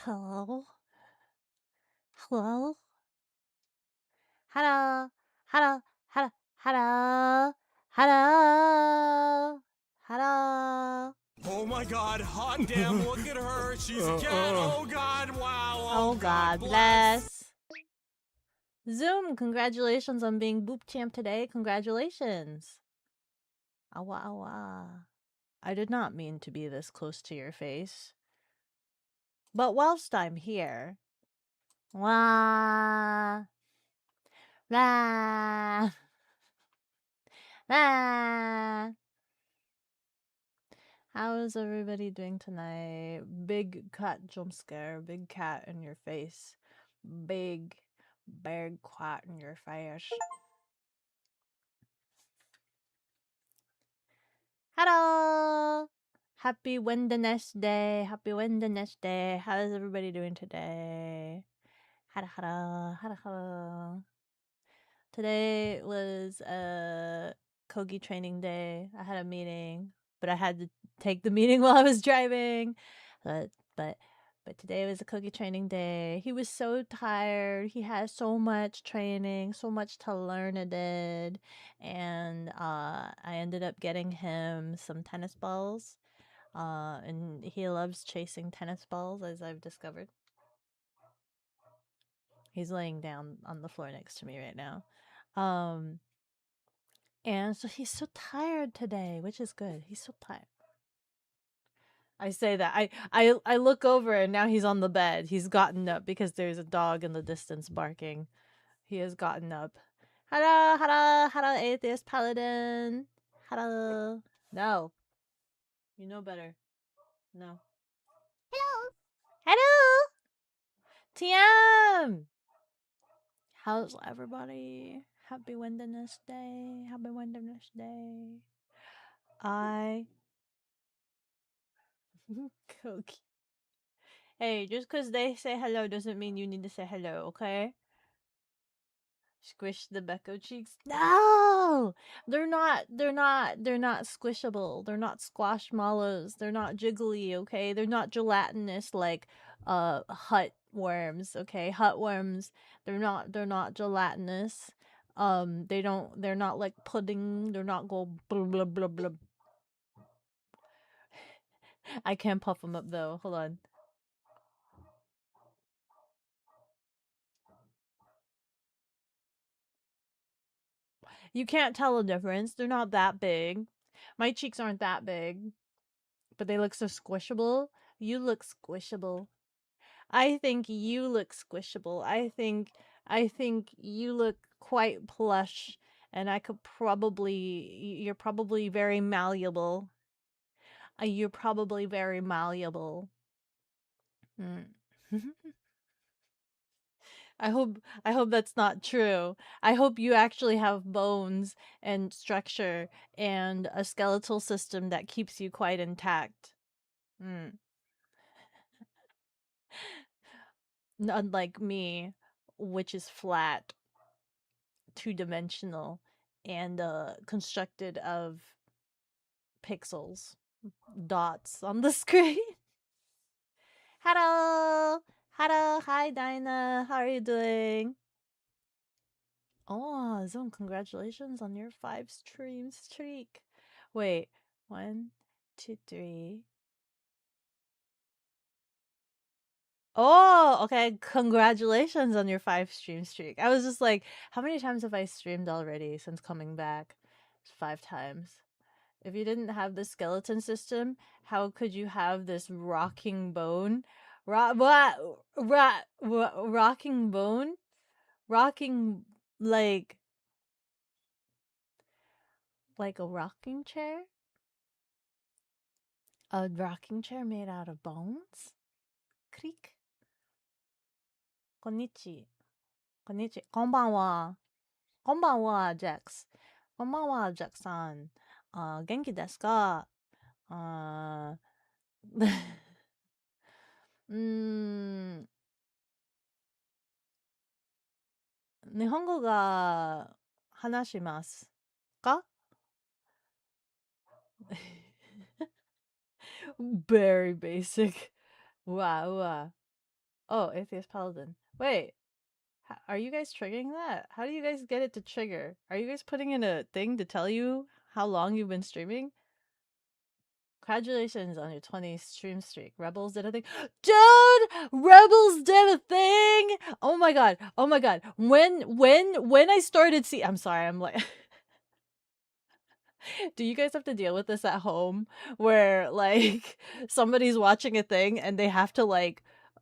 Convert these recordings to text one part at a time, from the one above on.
Hello? Hello? Hello? Hello? Hello? Hello? Hello? Hello? Oh my god, hot damn, look at her. She's a cat. Oh god, wow. Oh, God bless. Zoom, congratulations on being Boop Champ today. Congratulations. Awa awa. I did not mean to be this close to your face. But whilst I'm here, wah, la, la. How is everybody doing tonight? Big cat jump scare, big cat in your face, big cat in your face. Hello! Happy Wednesday. Happy Wednesday. How is everybody doing today? Hello, hello, hello, hello. Today was a Kogi training day. I had a meeting, but I had to take the meeting while I was driving. But but but today was a Kogi training day. He was so tired. He had so much training, so much to learn it did. And I ended up getting him some tennis balls. And he loves chasing tennis balls, as I've discovered. He's laying down on the floor next to me right now. Um And so he's so tired today, which is good. He's so tired. I say that. I look over and now he's on the bed. He's gotten up because there's a dog in the distance barking. He has gotten up. Hello, hello, hello, atheist paladin. Hello. No. You know better. No. Hello. Hello. TM. How's everybody? Happy Wednesday. Happy Wednesday. I Cookie. Hey, just because they say hello doesn't mean you need to say hello, okay? Squish the Beko cheeks. No! They're not squishable. They're not squashmallows. They're not jiggly, okay? They're not gelatinous like hut worms, okay? Hut worms, they're not gelatinous. They're not like pudding. They're not go blah blah blah blah. I can't puff them up though. Hold on. You can't tell the difference. They're not that big. My cheeks aren't that big, but they look so squishable. You look squishable. I think you look squishable. I think you look quite plush and I could probably you're probably very malleable. You're probably very malleable. Mm. I hope that's not true. I hope you actually have bones and structure and a skeletal system that keeps you quite intact. Mm. Unlike me, which is flat, two-dimensional, and constructed of pixels, dots on the screen. Hello! Hello! Hi, Dinah! How are you doing? Oh, Zone, congratulations on your 5-stream streak. Wait, 1, 2, 3. Oh, okay. Congratulations on your 5-stream streak. I was just like, how many times have I streamed already since coming back? 5 times. If you didn't have the skeleton system, how could you have this rocking bone? What? Rocking bone? Rocking like a rocking chair? A rocking chair made out of bones? Creak. Konnichi. Konnichi. Konbanwa. Konbanwa, Jax. Konbanwa, Jack-san. 元気ですか？うーん、日本語が話しますか？Very basic. うわうわ。Oh, atheist paladin. Wait, are you guys triggering that? How do you guys get it to trigger? Are you guys putting in a thing to tell you how long you've been streaming? Congratulations on your 20 stream streak. Rebels did a thing. Dude, Rebels did a thing. Oh my god. Oh my god. When I started see I'm sorry. I'm like do you guys have to deal with this at home where like somebody's watching a thing and they have to like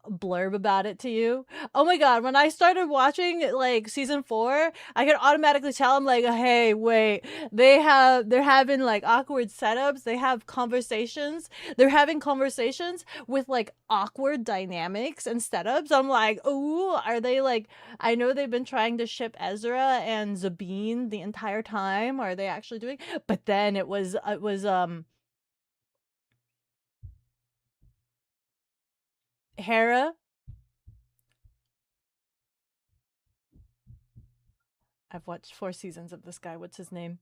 blurb about it to you? Oh my god, when I started watching like season 4, I could automatically tell them like, "Hey, wait. They're having like awkward setups. They have conversations. They're having conversations with like awkward dynamics and setups." I'm like, "Ooh, are they like I know they've been trying to ship Ezra and Zabine the entire time. Are they actually doing?" But then it was Hera. I've watched 4 seasons of this guy. What's his name?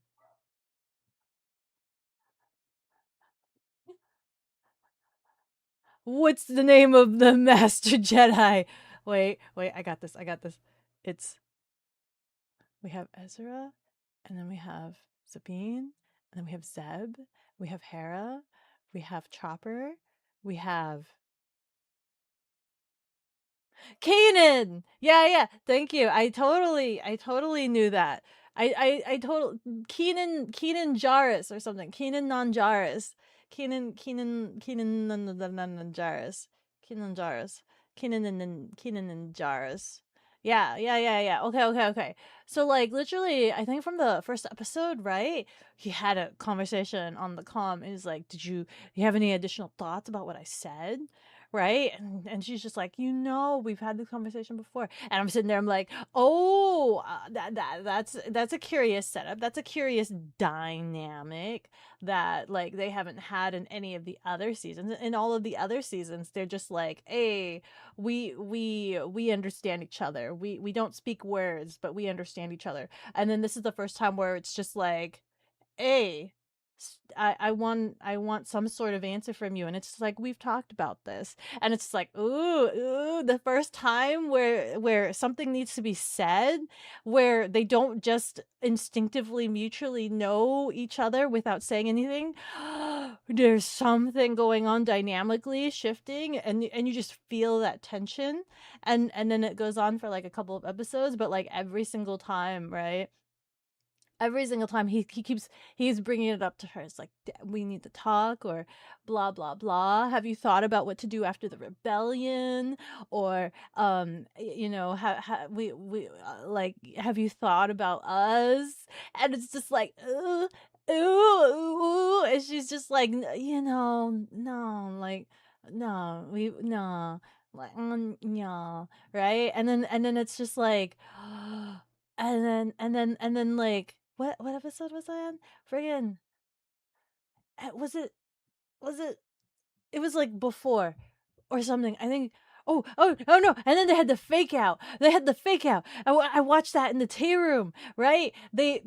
What's the name of the Master Jedi? Wait, I got this. I got this. It's we have Ezra, and then we have Sabine, and then we have Zeb, we have Hera, we have Chopper, we have Kanan. Yeah, yeah. Thank you. I totally knew that. I total Keenan Jarrus or something. Keenan non Jarrus. Keenan non Jarrus. Keenan Jarrus. Keenan and Jarrus. Yeah, yeah, yeah, yeah. Okay, okay, okay. So like literally, I think from the first episode, right? He had a conversation on the comm and he's like, "Did you have any additional thoughts about what I said?" Right? And she's just like, we've had this conversation before. And I'm sitting there, I'm like, oh, that's a curious setup. That's a curious dynamic that like they haven't had in any of the other seasons. In all of the other seasons, they're just like, hey, we understand each other. We don't speak words, but we understand each other. And then this is the first time where it's just like, hey, I want some sort of answer from you, and it's just like we've talked about this, and it's like ooh, the first time where something needs to be said, where they don't just instinctively mutually know each other without saying anything. There's something going on dynamically shifting, and you just feel that tension, and then it goes on for like a couple of episodes, but like every single time, right? Every single time he's bringing it up to her. It's like we need to talk or blah blah blah. Have you thought about what to do after the rebellion? Or like have you thought about us? And it's just like ooh, ooh, and she's just like no, like no, we no, like no, right? And then it's just like and then like what episode was I on? Friggin' was it it was like before or something. I think oh no, and then they had the fake out. They had the fake out. I watched that in the tea room, right? They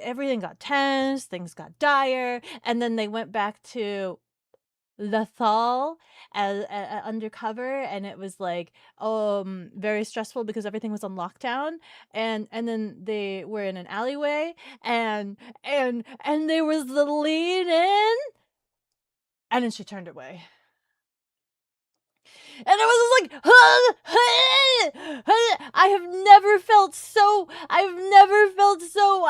everything got tense, things got dire, and then they went back to Lethal as undercover, and it was like very stressful because everything was on lockdown, and then they were in an alleyway, and there was the lean in, and then she turned away. And it was just like, I have never felt so. I've never felt so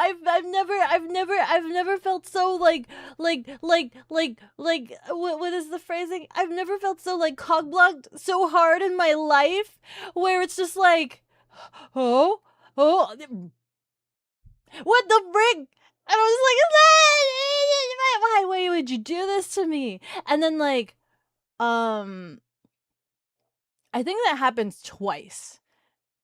what is the phrasing? I've never felt so like cog blocked so hard in my life, where it's just like, oh, oh, what the frick? And I was like, why would you do this to me? And then like, um I think that happens twice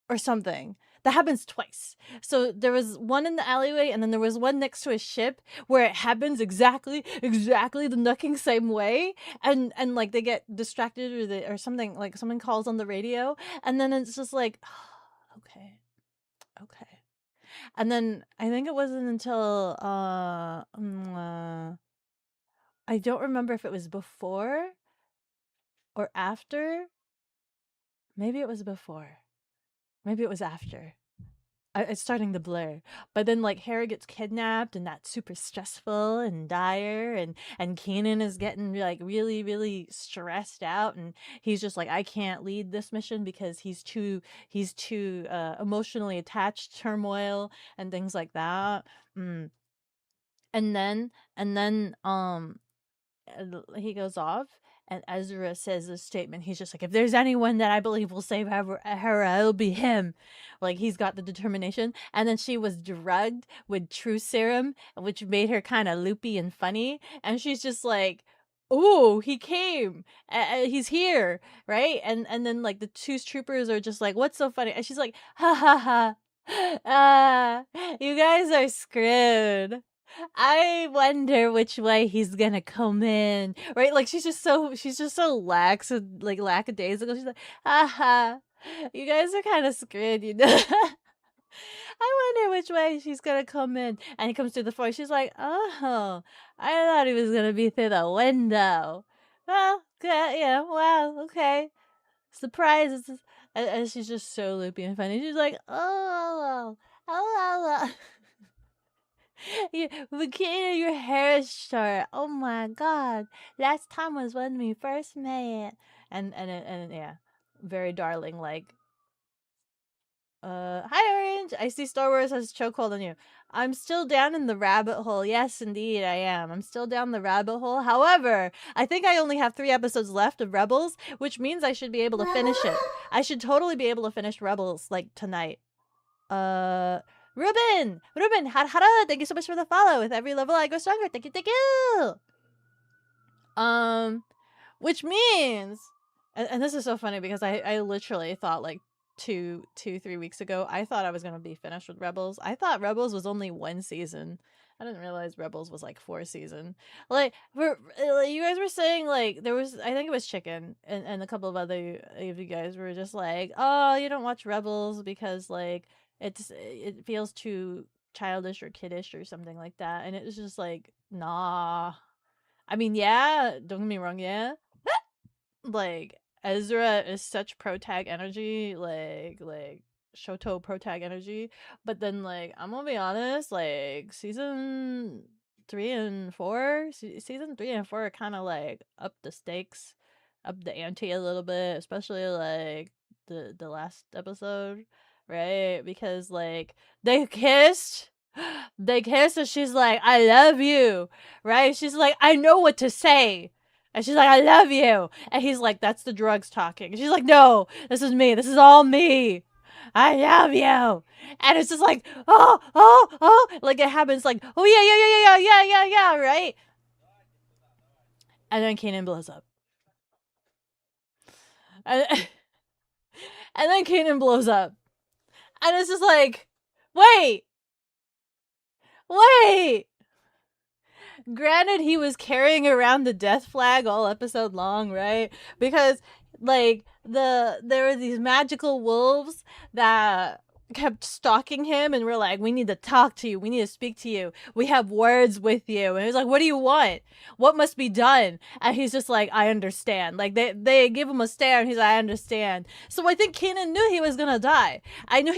or something. That happens twice. So there was one in the alleyway, and then there was one next to a ship where it happens exactly the nucking same way, and like they get distracted or something, like someone calls on the radio, and then it's just like, okay, okay. And then I think it wasn't until I don't remember if it was before or after Maybe it was before. Maybe it was after. It's starting to blur. But then like Hera gets kidnapped and that's super stressful and dire, and Kanan is getting like really really stressed out, and he's just like, I can't lead this mission because he's too emotionally attached, turmoil and things like that. Mm. And then he goes off, and Ezra says this statement. He's just like, if there's anyone that I believe will save Hera, it'll be him. Like, he's got the determination. And then she was drugged with true serum, which made her kind of loopy and funny. And she's just like, "Ooh, he came. He's here, right?" And then like the two troopers are just like, "What's so funny?" And she's like, "Ha ha ha. You guys are screwed. I wonder which way he's gonna come in." Right? Like she's just so lax and like lackadaisical. She's like, "Haha, you guys are kind of screwed, you know." I wonder which way she's gonna come in. And he comes through the floor. She's like, "Oh, I thought he was gonna be through the window." Well, yeah, wow, okay. Surprise. And she's just so loopy and funny. She's like, "Oh, oh, Bikini, your hair is short. Oh my god. Last time was when we first met." And yeah. Very darling, like, hi Orange. I see Star Wars has a chokehold on you. I'm still down in the rabbit hole. Yes, indeed, I am. I'm still down the rabbit hole. However, I think I only have 3 episodes left of Rebels, which means I should be able to finish it. I should totally be able to finish Rebels like tonight. Uh, Ruben, hara, thank you so much for the follow. With every level, I go stronger. Thank you. Um, which means, and this is so funny because I literally thought like 3 weeks ago, I thought I was gonna be finished with Rebels. I thought Rebels was only 1 season. I didn't realize Rebels was like 4 season. Like, you guys were saying like there was, I think it was Chicken and a couple of other of you guys were just like, oh, you don't watch Rebels because like it feels too childish or kiddish or something like that, and it was just like, nah. I mean, yeah, don't get me wrong, yeah. Like, Ezra is such pro tag energy, like Shoto pro tag energy. But then like, I'm gonna be honest, like season 3 and 4, season 3 and 4 are kind of like up the stakes, up the ante a little bit, especially like the last episode, right? Because like they kissed. They kissed and she's like, I love you, right? She's like, I know what to say. And she's like, I love you. And he's like, that's the drugs talking. And she's like, no, this is me. This is all me. I love you. And it's just like, oh, oh, oh. Like it happens like, oh, yeah, right? And then Kanan blows up. And, and then Kanan blows up. And it's just like, wait. Granted, he was carrying around the death flag all episode long, right? Because like there were these magical wolves that kept stalking him, and we're like, we need to talk to you, we need to speak to you, we have words with you. And he's like, what do you want? What must be done? And he's just like, I understand. Like they give him a stare and he's like, I understand. So I think Kanan knew he was gonna die. He knew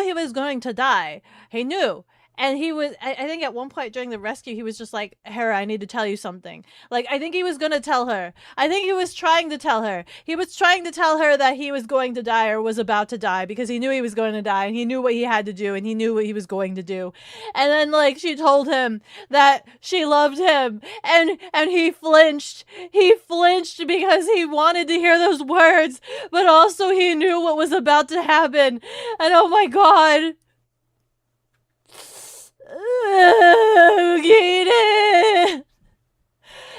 he was going to die. He knew. And he was, I think at one point during the rescue, he was just like, Hera, I need to tell you something. Like, I think he was going to tell her. I think he was trying to tell her. He was trying to tell her that he was going to die or was about to die because he knew he was going to die and he knew what he had to do and he knew what he was going to do. And then, like, she told him that she loved him, and he flinched. He flinched because he wanted to hear those words, but also he knew what was about to happen. And oh my God. Get it.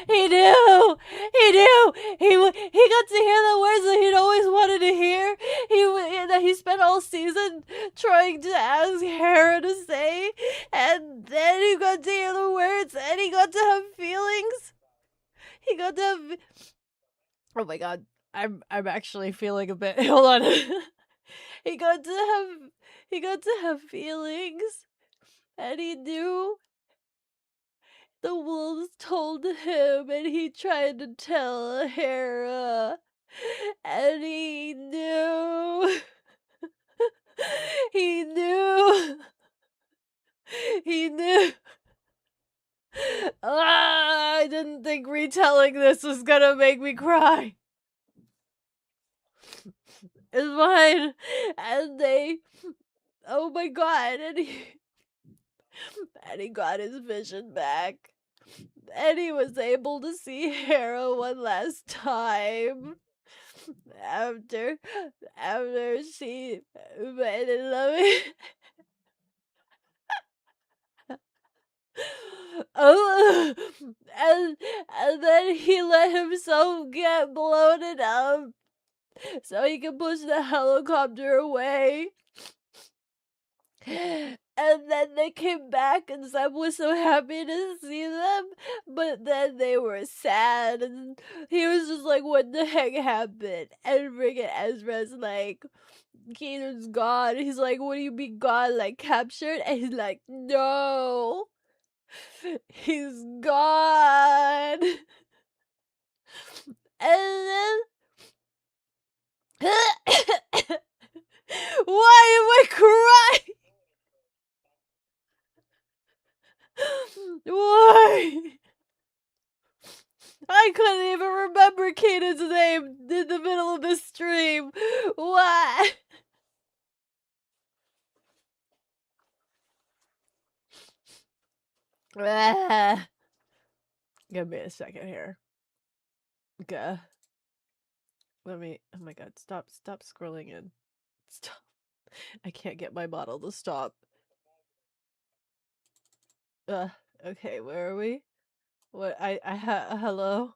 He knew. He got to hear the words that he'd always wanted to hear. That he spent all season trying to ask Hera to say, and then he got to hear the words, and he got to have feelings. He got to have. Oh my God, I'm actually feeling a bit. Hold on. He got to have feelings. And he knew the wolves told him, and he tried to tell Hera. And he knew. He knew. He knew. I didn't think retelling this was gonna make me cry. It's fine. And they, oh my god, and he got his vision back. And he was able to see Hera one last time. After she made it love. Oh, and then he let himself get bloated up so he could push the helicopter away. And then they came back, and Zeb was so happy to see them, but then they were sad, and he was just like, "What the heck happened?" And freaking Ezra's like, "Keenan's gone." He's like, "What do you mean gone? Like captured?" And he's like, "No, he's gone." And then, why am I crying? Why? I couldn't even remember Kanan's name in the middle of the stream. Why? Give me a second here. Okay. Let me. Oh my god! Stop scrolling in. Stop. I can't get my model to stop. Okay, where are we? What? Hello?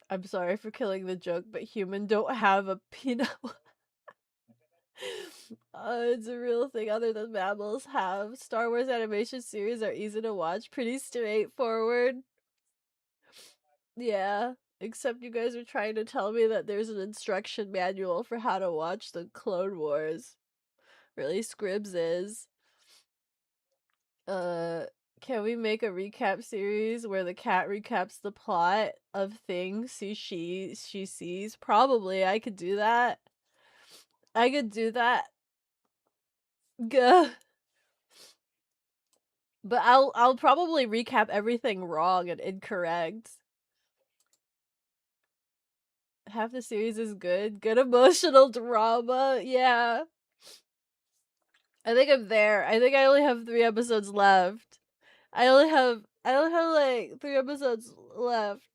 I'm sorry for killing the joke, but human don't have a peanut. It's a real thing other than mammals have. Star Wars animation series are easy to watch, pretty straightforward. Yeah, except you guys are trying to tell me that there's an instruction manual for how to watch the Clone Wars. Really, Scribs is. Can we make a recap series where the cat recaps the plot of things she sees? Probably, I could do that. I could do that. Gah. But I'll probably recap everything wrong and incorrect. Half the series is good. Good emotional drama. Yeah. I think I'm there. I think I only have 3 episodes left. I only have like 3 episodes left.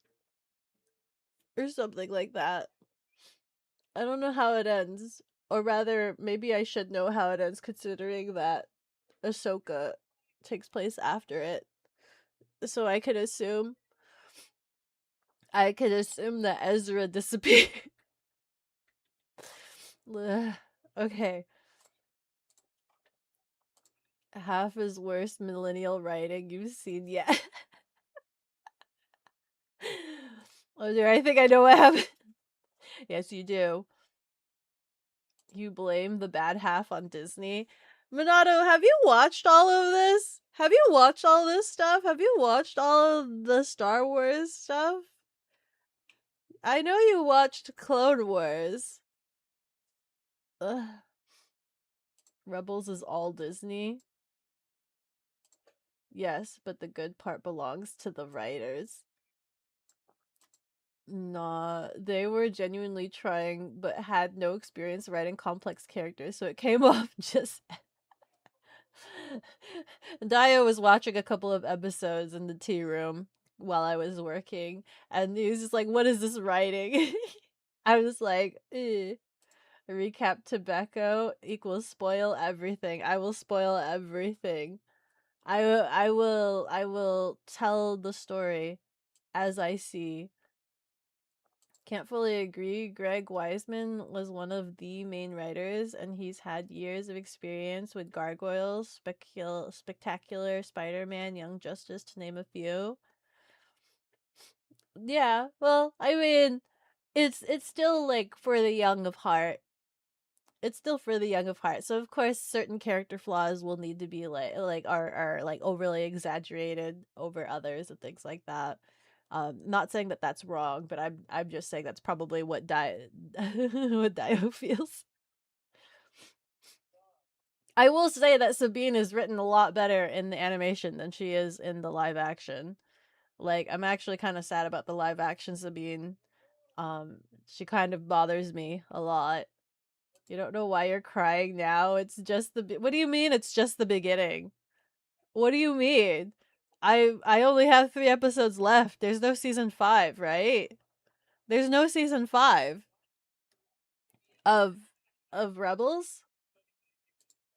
Or something like that. I don't know how it ends. Or rather, maybe I should know how it ends considering that Ahsoka takes place after it. So I could assume that Ezra disappeared. Okay. Half is worst millennial writing you've seen yet. Oh dear, I think I know what happened. Yes, you do. You blame the bad half on Disney. Minato, have you watched all of this? Have you watched all this stuff? Have you watched all of the Star Wars stuff? I know you watched Clone Wars. Ugh. Rebels is all Disney. Yes, but the good part belongs to the writers. Nah, they were genuinely trying, but had no experience writing complex characters, so it came off just. Dio was watching a couple of episodes in the tea room while I was working, and he was just like, "What is this writing?" I was like, eh. Recap to Beko equals spoil everything. I will spoil everything. I will tell the story as I see. Can't fully agree. Greg Weisman was one of the main writers, and he's had years of experience with Gargoyles, Spectacular Spider-Man, Young Justice, to name a few. Yeah, well, I mean, it's still like for the young of heart. It's still for the young of heart. So of course, certain character flaws will need to be like are like overly exaggerated over others and things like that. Not saying that that's wrong, but I'm just saying that's probably what what Dio feels. I will say that Sabine is written a lot better in the animation than she is in the live action. Like, I'm actually kind of sad about the live action Sabine. She kind of bothers me a lot. You don't know why you're crying now. It's just what do you mean it's just the beginning? What do you mean? I only have 3 episodes left. There's no season 5, right? There's no season 5 of Rebels.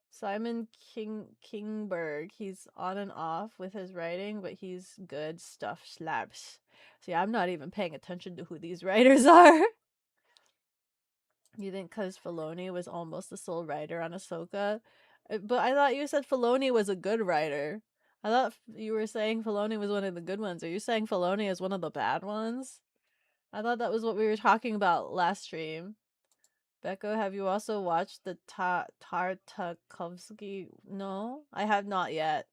Simon Kingberg. He's on and off with his writing, but he's good stuff slaps. See, I'm not even paying attention to who these writers are. You think because Filoni was almost the sole writer on Ahsoka? But I thought you said Filoni was a good writer. I thought you were saying Filoni was one of the good ones. Are you saying Filoni is one of the bad ones? I thought that was what we were talking about last stream. Beko, have you also watched the Tartakovsky? No, I have not yet.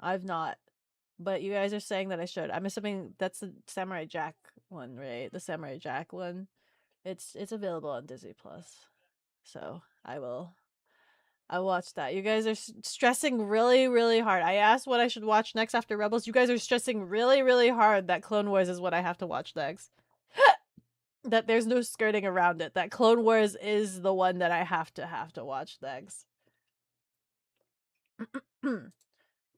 I've not. But you guys are saying that I should. I'm assuming that's the Samurai Jack one, right? The Samurai Jack one. It's available on Disney Plus. So I'll watch that. You guys are stressing really, really hard. I asked what I should watch next after Rebels. You guys are stressing really, really hard that Clone Wars is what I have to watch next. That there's no skirting around it. That Clone Wars is the one that I have to watch next.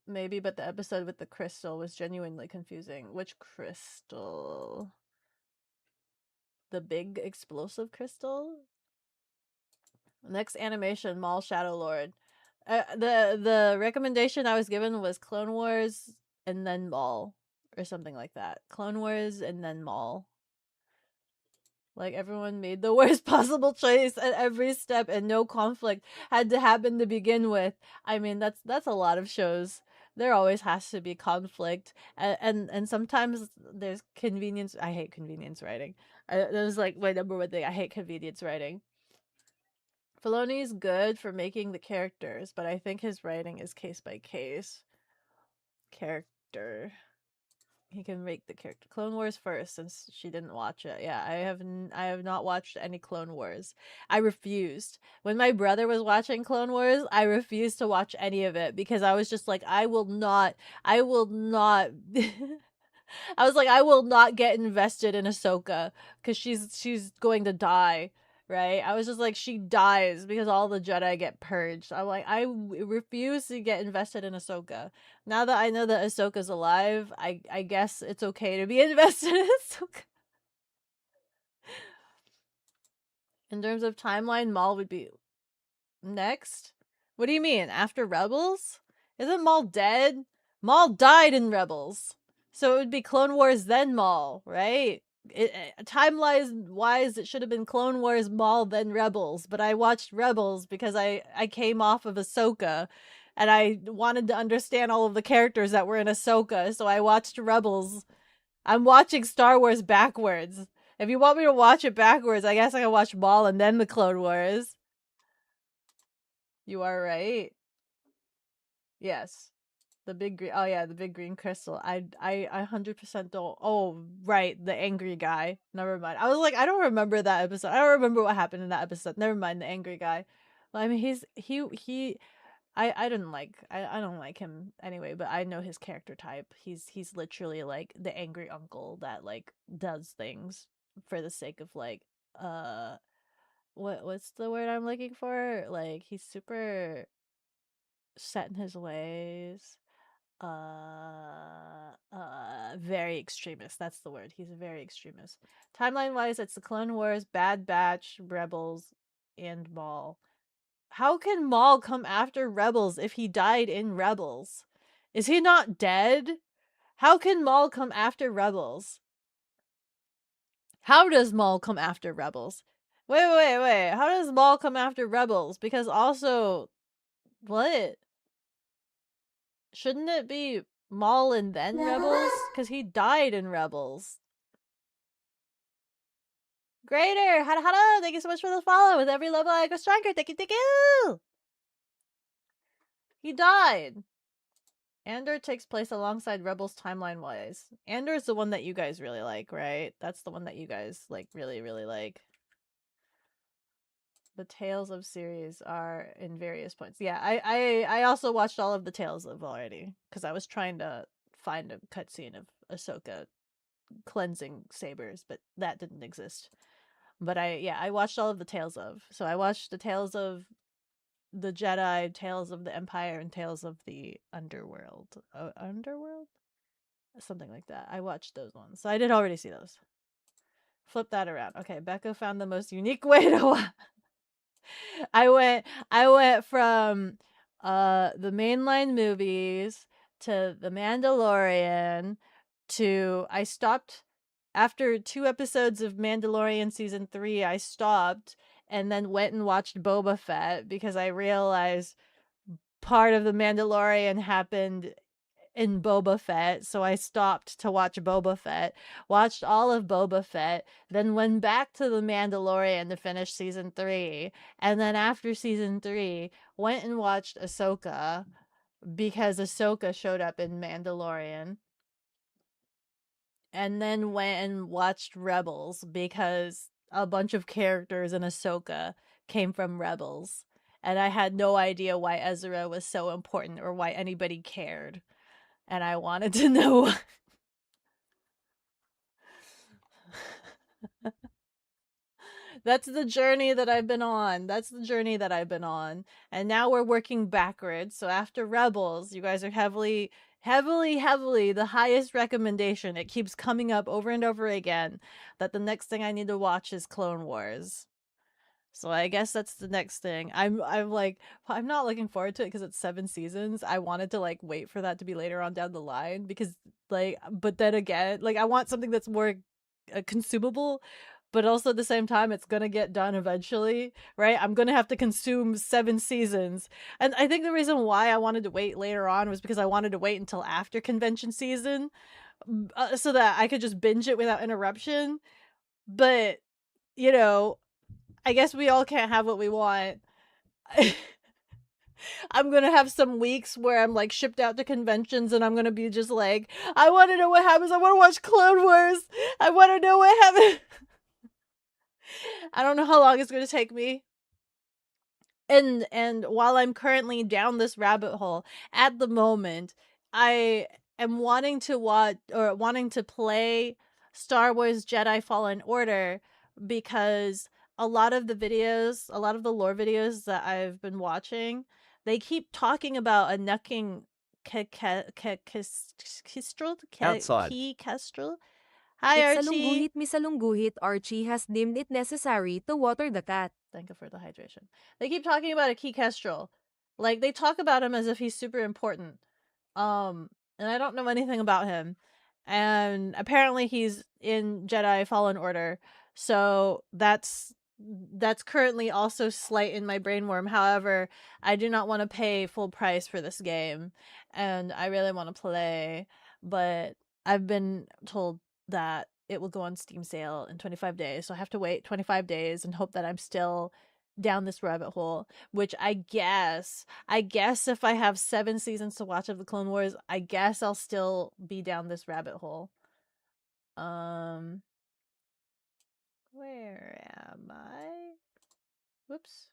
Maybe, but the episode with the crystal was genuinely confusing. Which crystal? The big explosive crystal? Next animation, Maul Shadow Lord. The recommendation I was given was Clone Wars and then Maul, or something like that. Clone Wars and then Maul. Like, everyone made the worst possible choice at every step, and no conflict had to happen to begin with. I mean, that's a lot of shows. There always has to be conflict, and sometimes there's convenience. I hate convenience writing. That was like my number one thing. I hate convenience writing. Filoni's good for making the characters, but I think his writing is case by case. Character. He can make the character. Clone Wars first, since she didn't watch it. Yeah, I have not watched any Clone Wars. I refused. When my brother was watching Clone Wars, I refused to watch any of it because I was just like, I will not I was like, I will not get invested in Ahsoka because she's going to die, right? I was just like, she dies because all the Jedi get purged. I'm like, I refuse to get invested in Ahsoka. Now that I know that Ahsoka's alive, I guess it's okay to be invested in Ahsoka. In terms of timeline, Maul would be next. What do you mean? After Rebels? Isn't Maul dead? Maul died in Rebels. So it would be Clone Wars then Maul, right? Timeline wise, it should have been Clone Wars, Maul, then Rebels. But I watched Rebels because I came off of Ahsoka, and I wanted to understand all of the characters that were in Ahsoka. So I watched Rebels. I'm watching Star Wars backwards. If you want me to watch it backwards, I guess I can watch Maul and then the Clone Wars. You are right. Yes. The big green. Oh yeah, the big green crystal. I 100% don't. Oh right, the angry guy. Never mind. I was like, I don't remember that episode. I don't remember what happened in that episode. Never mind the angry guy. Well, I mean, he. I didn't like. I don't like him anyway. But I know his character type. He's literally like the angry uncle that like does things for the sake of like what's the word I'm looking for? Like he's super set in his ways. Very extremist. That's the word. He's a very extremist. Timeline wise, it's the Clone Wars, Bad Batch, Rebels, and Maul. How can Maul come after Rebels if he died in Rebels? Is he not dead? How can Maul come after Rebels? How does Maul come after Rebels? Wait. How does Maul come after Rebels? Because also, what? Shouldn't it be Maul and then Rebels? Because he died in Rebels. Greater! Hada hada! Thank you so much for the follow. With every level I go stronger. Thank you, thank you! He died. Andor takes place alongside Rebels timeline-wise. Andor's the one that you guys really like, right? That's the one that you guys like really, really like. The Tales of series are in various points. Yeah, I also watched all of the Tales of already because I was trying to find a cutscene of Ahsoka cleansing sabers, but that didn't exist. But I watched all of the Tales of. So I watched the Tales of the Jedi, Tales of the Empire, and Tales of the Underworld. Underworld? Something like that. I watched those ones. So I did already see those. Flip that around. Okay, Beko found the most unique way to watch. I went from the mainline movies to The Mandalorian to I stopped after 2 episodes of Mandalorian season 3. I stopped and then went and watched Boba Fett because I realized part of the Mandalorian happened in Boba Fett, so I stopped to watch Boba Fett, watched all of Boba Fett, then went back to The Mandalorian to finish season 3, and then after season 3, went and watched Ahsoka because Ahsoka showed up in Mandalorian, and then went and watched Rebels because a bunch of characters in Ahsoka came from Rebels. And I had no idea why Ezra was so important or why anybody cared. And I wanted to know. That's the journey that I've been on. That's the journey that I've been on. And now we're working backwards. So after Rebels, you guys are heavily, heavily, heavily the highest recommendation. It keeps coming up over and over again that the next thing I need to watch is Clone Wars. So I guess that's the next thing. I'm like I'm not looking forward to it because it's 7 seasons. I wanted to like wait for that to be later on down the line because like but then again, like I want something that's more consumable, but also at the same time it's going to get done eventually, right? I'm going to have to consume 7 seasons. And I think the reason why I wanted to wait later on was because I wanted to wait until after convention season so that I could just binge it without interruption. But you know, I guess we all can't have what we want. I'm gonna have some weeks where I'm like shipped out to conventions and I'm gonna be just like, I wanna know what happens. I wanna watch Clone Wars. I wanna know what happens. I don't know how long it's gonna take me. And while I'm currently down this rabbit hole, at the moment, I am wanting to watch or wanting to play Star Wars Jedi Fallen Order because a lot of the videos, a lot of the lore videos that I've been watching, they keep talking about a knucking kestrel, Outside. key kestrel. Hi Archie. Itsalungguhit misalungguhit, Archie has deemed it necessary to water the cat. Thank you for the hydration. They keep talking about a key kestrel. Like they talk about him as if he's super important. And I don't know anything about him. And apparently he's in Jedi Fallen Order. So that's currently also slight in my brainworm. However, I do not want to pay full price for this game and I really want to play, but I've been told that it will go on Steam sale in 25 days. So I have to wait 25 days and hope that I'm still down this rabbit hole, which I guess if I have 7 seasons to watch of the Clone Wars, I guess I'll still be down this rabbit hole. Where am I? Whoops.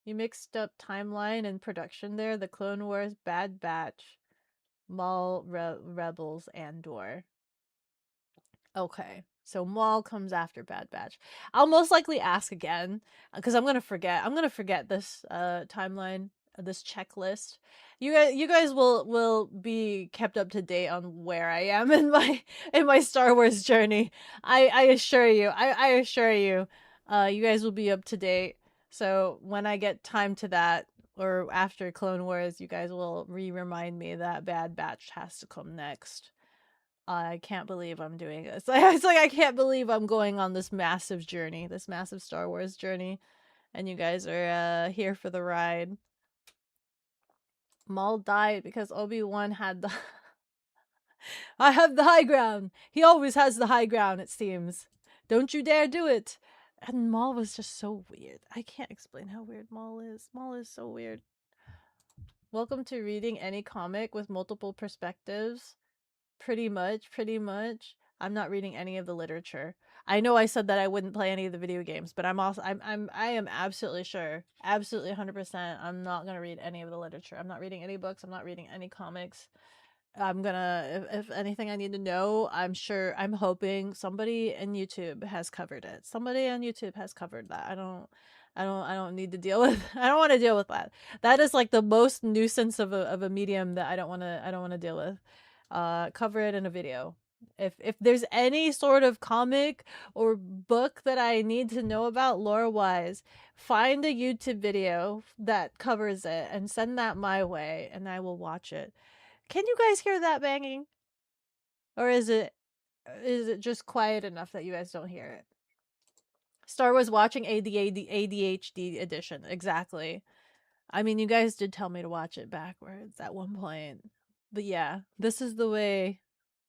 You mixed up timeline and production there. The Clone Wars, Bad Batch, Maul, Rebels, Andor. Okay. So Maul comes after Bad Batch. I'll most likely ask again because I'm gonna forget. I'm gonna forget this timeline, this checklist. You guys will be kept up to date on where I am in my Star Wars journey. I assure you. I assure you. You guys will be up to date. So when I get time to that or after Clone Wars, you guys will remind me that Bad Batch has to come next. I can't believe I'm doing this. It's like I can't believe I'm going on this massive journey, this massive Star Wars journey, and you guys are here for the ride. Maul died because Obi-Wan had the I have the high ground. He always has the high ground, it seems. Don't you dare do it. And Maul was just so weird. I can't explain how weird Maul is. Maul is so weird. Welcome to reading any comic with multiple perspectives. Pretty much, pretty much. I'm not reading any of the literature. I know I said that I wouldn't play any of the video games, but I am absolutely sure, absolutely 100%, I'm not going to read any of the literature. I'm not reading any books, I'm not reading any comics. I'm gonna, if anything I need to know, I'm hoping somebody in YouTube has covered it. Somebody on YouTube has covered that. I don't need to deal with, I don't want to deal with that. That is like the most nuisance of a medium that I don't want to deal with. Cover it in a video. If there's any sort of comic or book that I need to know about lore wise, find a YouTube video that covers it and send that my way and I will watch it. Can you guys hear that banging? Or is it just quiet enough that you guys don't hear it? Star Wars watching ADHD edition. Exactly. I mean, you guys did tell me to watch it backwards at one point. But yeah, this is the way.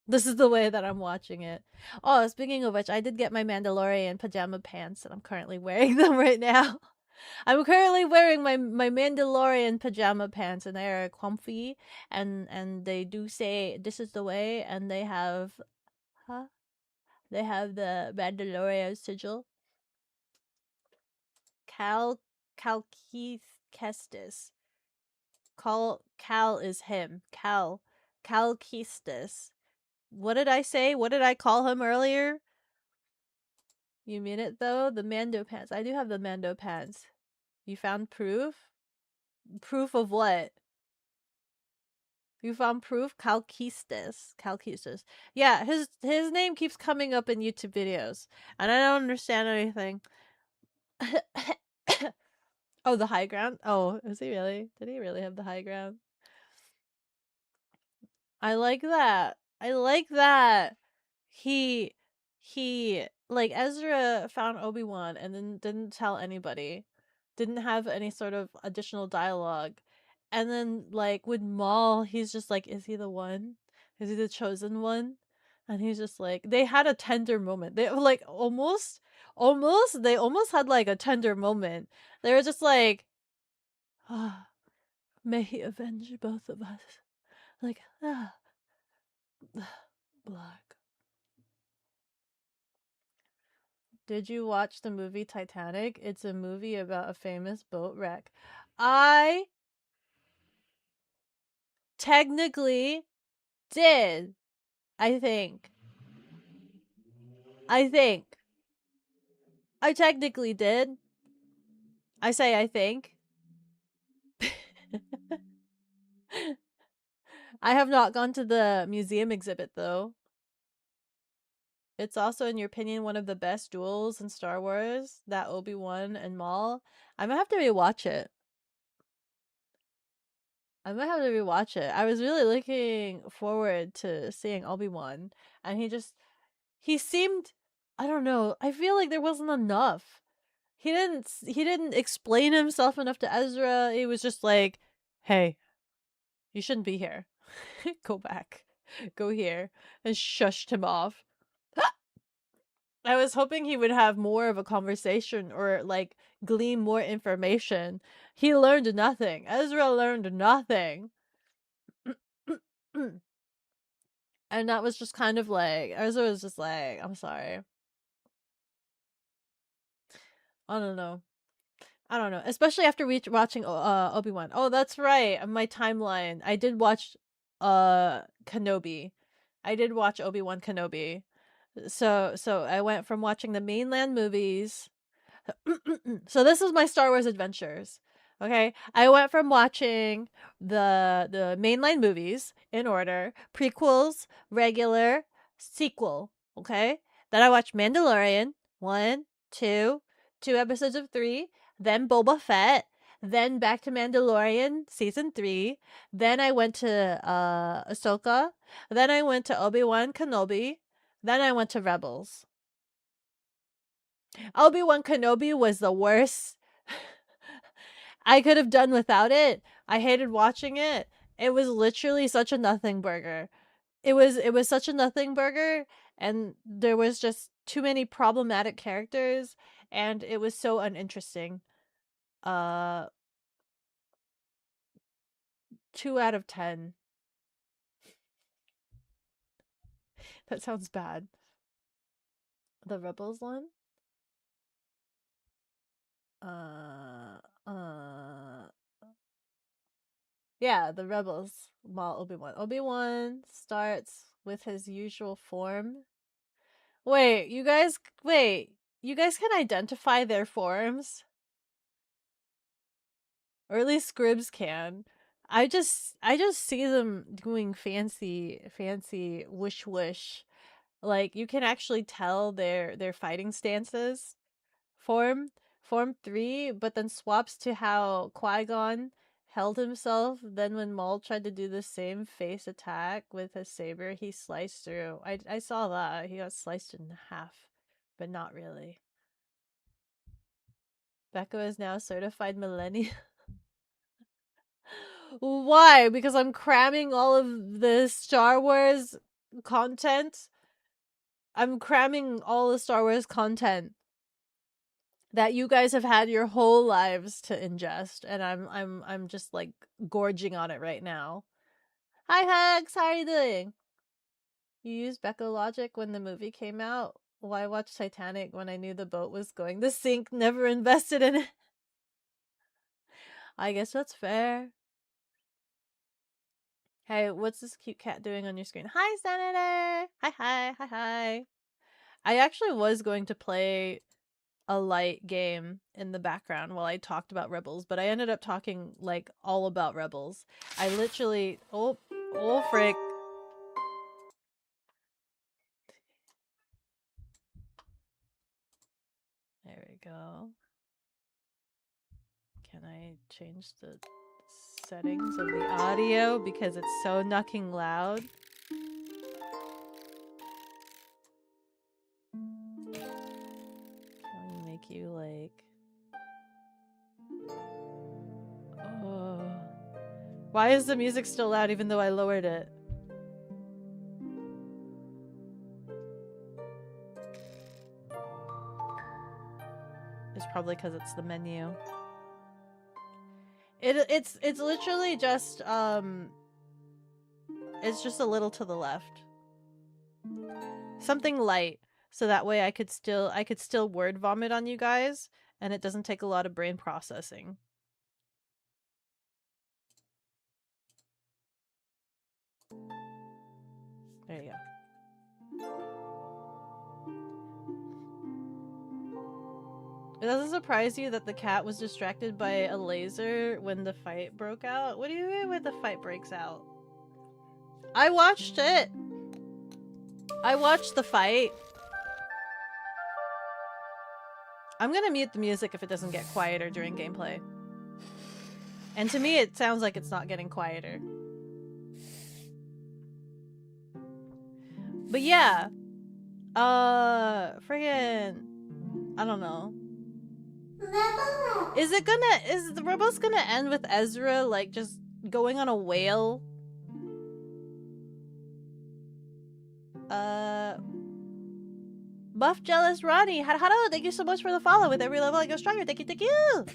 This is the way that I'm watching it. Oh, speaking of which, I did get my Mandalorian pajama pants and I'm currently wearing them right now. I'm currently wearing my Mandalorian pajama pants and they are comfy and they do say this is the way and they have huh? They have the Mandalorian sigil. Cal Kestis. Cal is him. Cal Kestis. What did I say? What did I call him earlier? You mean it though? The Mando pants. I do have the Mando pants. You found proof? Proof of what? You found proof? Calquistis. Calquistis. Yeah, his name keeps coming up in YouTube videos, and I don't understand anything. Oh, the high ground? Oh, is he really? Did he really have the high ground? I like that. I like that. He like Ezra found Obi-Wan and then didn't tell anybody. Didn't have any sort of additional dialogue. And then like with Maul, he's just like, is he the one? Is he the chosen one? And he's just like they had a tender moment. They like they almost had like a tender moment. They were just like, ah, may he avenge both of us. Like, ah, Black. Did you watch the movie Titanic? It's a movie about a famous boat wreck. I technically did. I think. I think. I technically did. I say I think. I have not gone to the museum exhibit though. It's also, in your opinion, one of the best duels in Star Wars. That Obi-Wan and Maul. I might have to rewatch it. I might have to rewatch it. I was really looking forward to seeing Obi-Wan, and he seemed, I don't know, I feel like there wasn't enough. He didn't explain himself enough to Ezra. He was just like, "Hey, you shouldn't be here. Go back. Go here." And shushed him off. I was hoping he would have more of a conversation or like glean more information. He learned nothing. Ezra learned nothing. And that was just kind of like Ezra was just like, I'm sorry. I don't know. I don't know. Especially after watching Obi-Wan. Oh, that's right. On my timeline, I did watch Kenobi. I did watch Obi-Wan Kenobi. So I went from watching the mainland movies. So this is my Star Wars adventures. Okay, I went from watching the mainline movies in order, prequels, regular, sequel. Okay, then I watched Mandalorian 1, 2, 2 episodes of 3, then Boba Fett, then back to Mandalorian season 3. Then I went to Ahsoka. Then I went to Obi-Wan Kenobi. Then I went to Rebels. Obi-Wan Kenobi was the worst. I could have done without it. I hated watching it. It was literally such a nothing burger. It was such a nothing burger and there was just too many problematic characters and it was so uninteresting. Uh 2 out of 10. That sounds bad. The Rebels one? Yeah, the Rebels. Maul Obi-Wan. Obi-Wan starts with his usual form. Wait, you guys can identify their forms? Or at least Scribs can. I just see them doing fancy whoosh whoosh. Like you can actually tell their fighting stances. Form 3, but then swaps to how Qui-Gon held himself. Then when Maul tried to do the same face attack with his saber, he sliced through. I saw that. He got sliced in half, but not really. Beko is now certified millennial. Why? Because I'm cramming all of the Star Wars content. I'm cramming all the Star Wars content that you guys have had your whole lives to ingest, and I'm just like gorging on it right now. Hi Hugs, how are you doing? You used Beko logic when the movie came out? Why watch Titanic when I knew the boat was going to sink? Never invested in it. I guess that's fair. Hey, what's this cute cat doing on your screen? Hi, Senator! Hi. I actually was going to play a light game in the background while I talked about Rebels, but I ended up talking like all about Rebels. I literally oh frick. There we go. Can I change the settings of the audio because it's so knocking loud? Can we make you like oh. Why is the music still loud even though I lowered it? It's probably because it's the menu. It's literally just it's just a little to the left. Something light, so that way I could still word vomit on you guys and it doesn't take a lot of brain processing. There you go. It doesn't surprise you that the cat was distracted by a laser when the fight broke out? What do you mean when the fight breaks out? I watched it! I watched the fight. I'm gonna mute the music if it doesn't get quieter during gameplay. And to me, it sounds like it's not getting quieter. But yeah. Friggin' I don't know. Is the Rebels gonna end with Ezra like just going on a whale? Buff Jealous Ronnie, hello, thank you so much for the follow. With every level I go stronger. Thank you.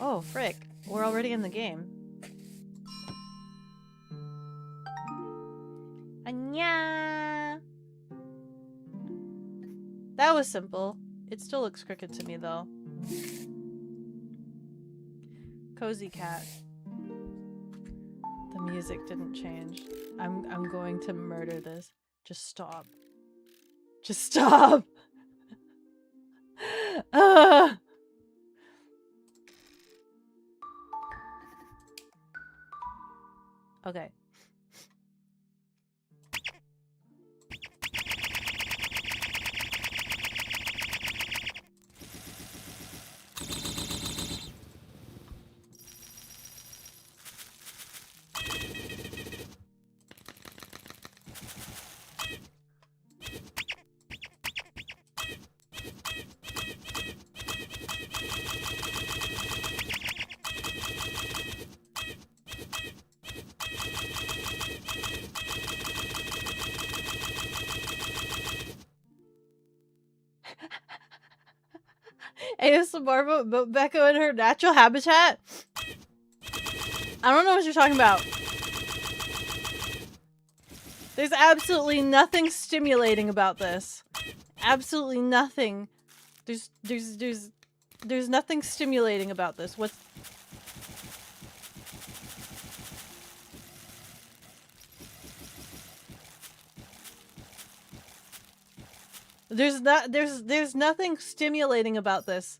Oh frick, we're already in the game. Anya. That was simple. It still looks crooked to me though. Cozy cat. The music didn't change. I'm going to murder this. Just stop. Just stop. Okay. ASMR about Beko in her natural habitat? I don't know what you're talking about. There's absolutely nothing stimulating about this. Absolutely nothing. There's nothing stimulating about this. What's... There's nothing stimulating about this.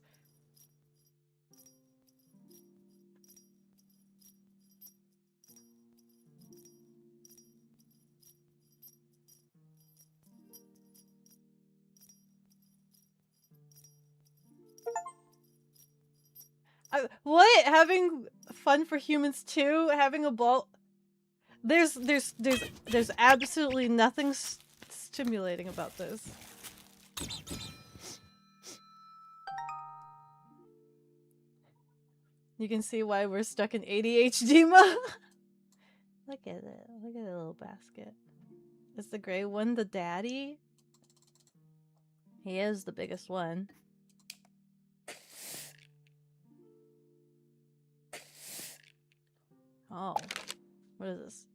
What? Having fun for humans too? Having a ball? There's absolutely nothing stimulating about this. You can see why we're stuck in ADHD mode. Look at it. Look at the little basket. Is the gray one the daddy? He is the biggest one. Oh. What is this?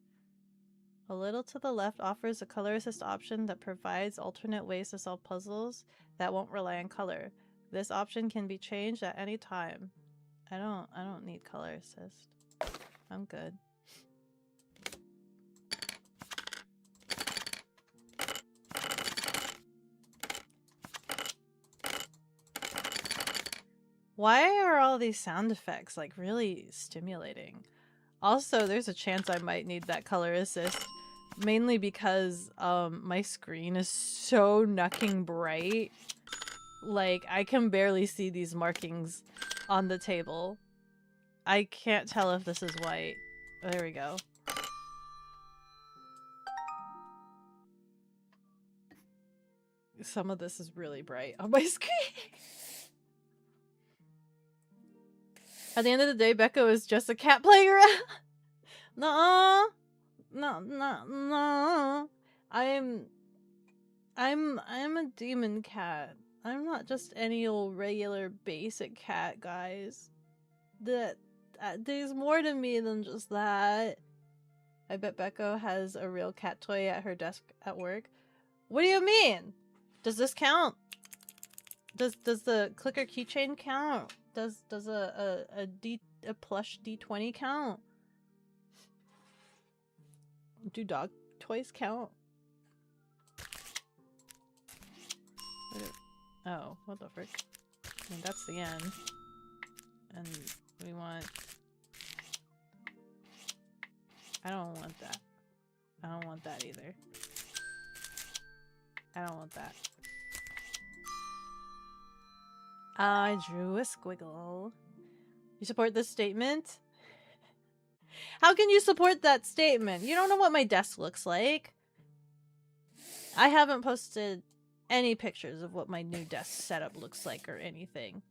A little to the left offers a color assist option that provides alternate ways to solve puzzles that won't rely on color. This option can be changed at any time. I don't need color assist. I'm good. Why are all these sound effects like really stimulating? Also, there's a chance I might need that color assist. Mainly because my screen is so knucking bright. Like, I can barely see these markings on the table. I can't tell if this is white. There we go. Some of this is really bright on my screen. At the end of the day, Beko is just a cat playing around. No, no. I'm a demon cat. I'm not just any old regular basic cat, guys. There's more to me than just that. I bet Beko has a real cat toy at her desk at work. What do you mean? Does this count? Does the clicker keychain count? Does a plush D20 count? Do dog toys count? Oh, what the frick? I mean, that's the end. And we want... I don't want that. I don't want that either. I don't want that. I drew a squiggle. You support this statement? How can you support that statement? You don't know what my desk looks like. I haven't posted any pictures of what my new desk setup looks like or anything.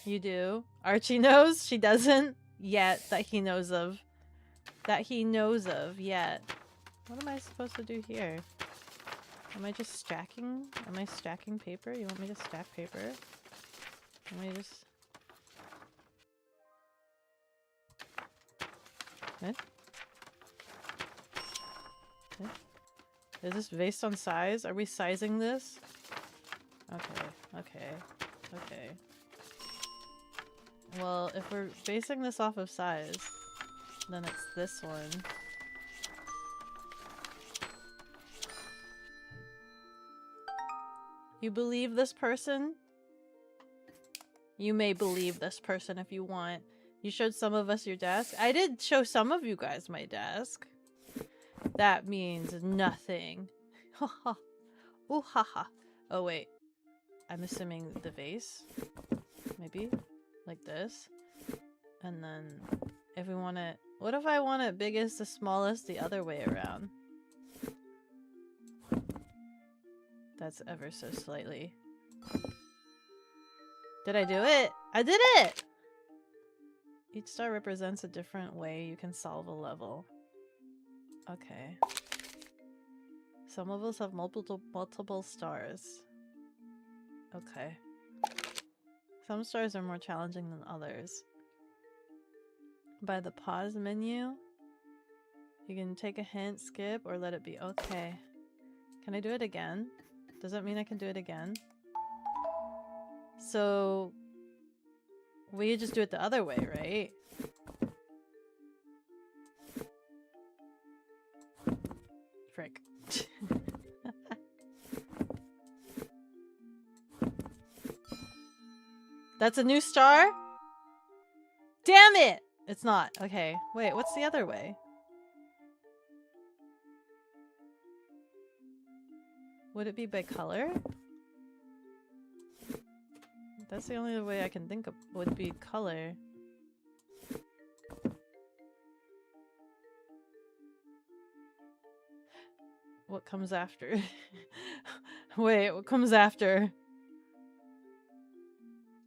You do? Archie knows? She doesn't? Yet. That he knows of. That he knows of. Yet. What am I supposed to do here? Am I just stacking? Am I stacking paper? You want me to stack paper? Let me just... What? What? Is this based on size? Are we sizing this? Okay. Well, if we're basing this off of size, then it's this one. You believe this person? You may believe this person if you want. You showed some of us your desk. I did show some of you guys my desk. That means nothing. Haha. Ooh haha. Oh wait. I'm assuming the vase. Maybe? Like this. And then if we want it... What if I want it biggest to smallest the other way around? That's ever so slightly. Did I do it? I did it! Each star represents a different way you can solve a level. Okay. Some levels have multiple stars. Okay. Some stars are more challenging than others. By the pause menu, you can take a hint, skip, or let it be. Okay. Can I do it again? Does that mean I can do it again? So we just do it the other way, right? Frick. That's a new star? Damn it! It's not. Okay. Wait, what's the other way? Would it be by color? That's the only way I can think of would be color. What comes after? Wait, what comes after?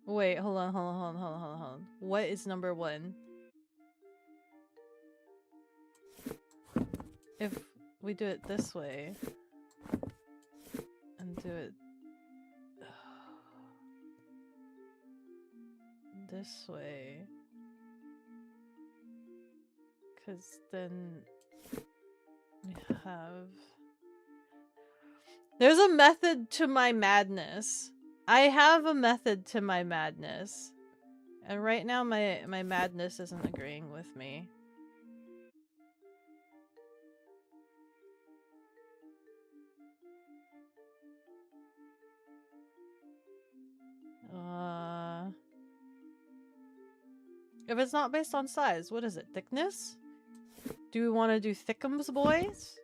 Wait, hold on. What is number 1? If we do it this way and do it this way, because then we have... There's a method to my madness. I have a method to my madness. And right now my madness isn't agreeing with me. If it's not based on size, what is it? Thickness? Do we want to do thickums, boys?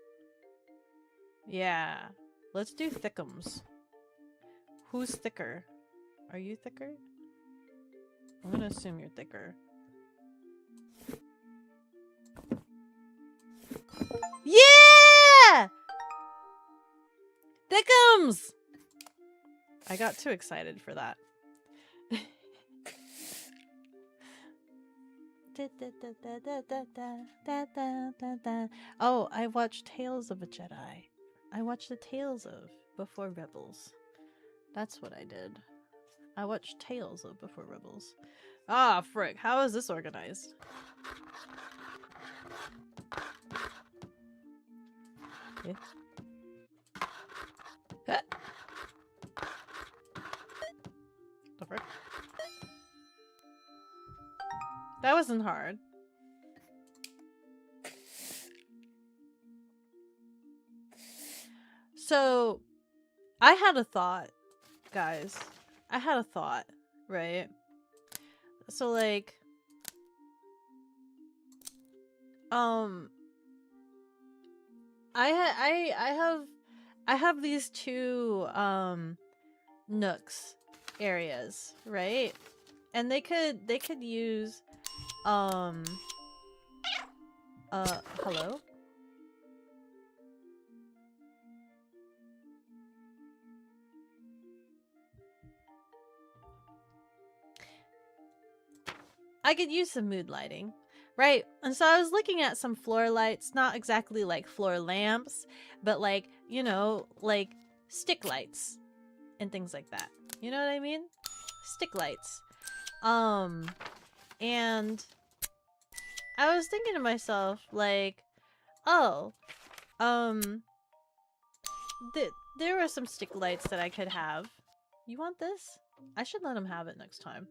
Yeah. Let's do thickums. Who's thicker? Are you thicker? I'm gonna assume you're thicker. Yeah! Thickums! I got too excited for that. Oh, I watched Tales of a Jedi. I watched the Tales of Before Rebels. That's what I did. I watched Tales of Before Rebels. Ah, frick. How is this organized? Yeah. The frick? That wasn't hard. So, I had a thought, guys. I had a thought, right? So, like, I have these two nooks areas, right? And they could use hello? I could use some mood lighting, right? And so I was looking at some floor lights, not exactly like floor lamps, but like, you know, like stick lights and things like that. You know what I mean? Stick lights. And I was thinking to myself, like, oh, there were some stick lights that I could have. You want this? I should let him have it next time.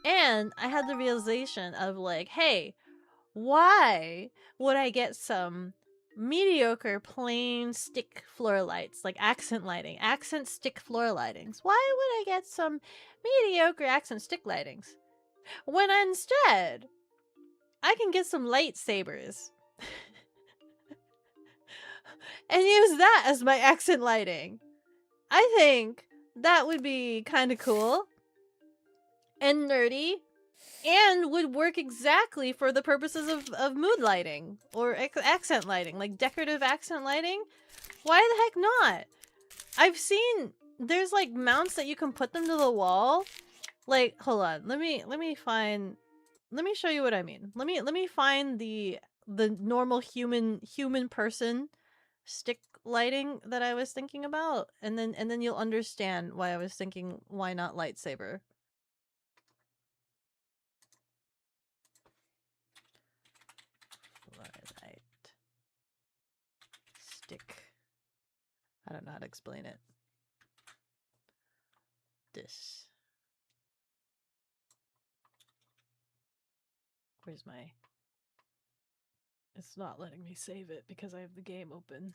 And I had the realization of like, hey, why would I get some mediocre plain stick floor lights, like accent lighting, accent stick floor lightings? Why would I get some mediocre accent stick lightings when instead I can get some lightsabers and use that as my accent lighting? I think that would be kind of cool and nerdy and would work exactly for the purposes of mood lighting or accent lighting, like decorative accent lighting. Why the heck not? I've seen there's like mounts that you can put them to the wall. Like, hold on, let me find let me show you what I mean. Let me find the normal human person stick lighting that I was thinking about, and then you'll understand why I was thinking why not lightsaber. Light stick. I don't know how to explain it. This. Where's my... It's not letting me save it because I have the game open.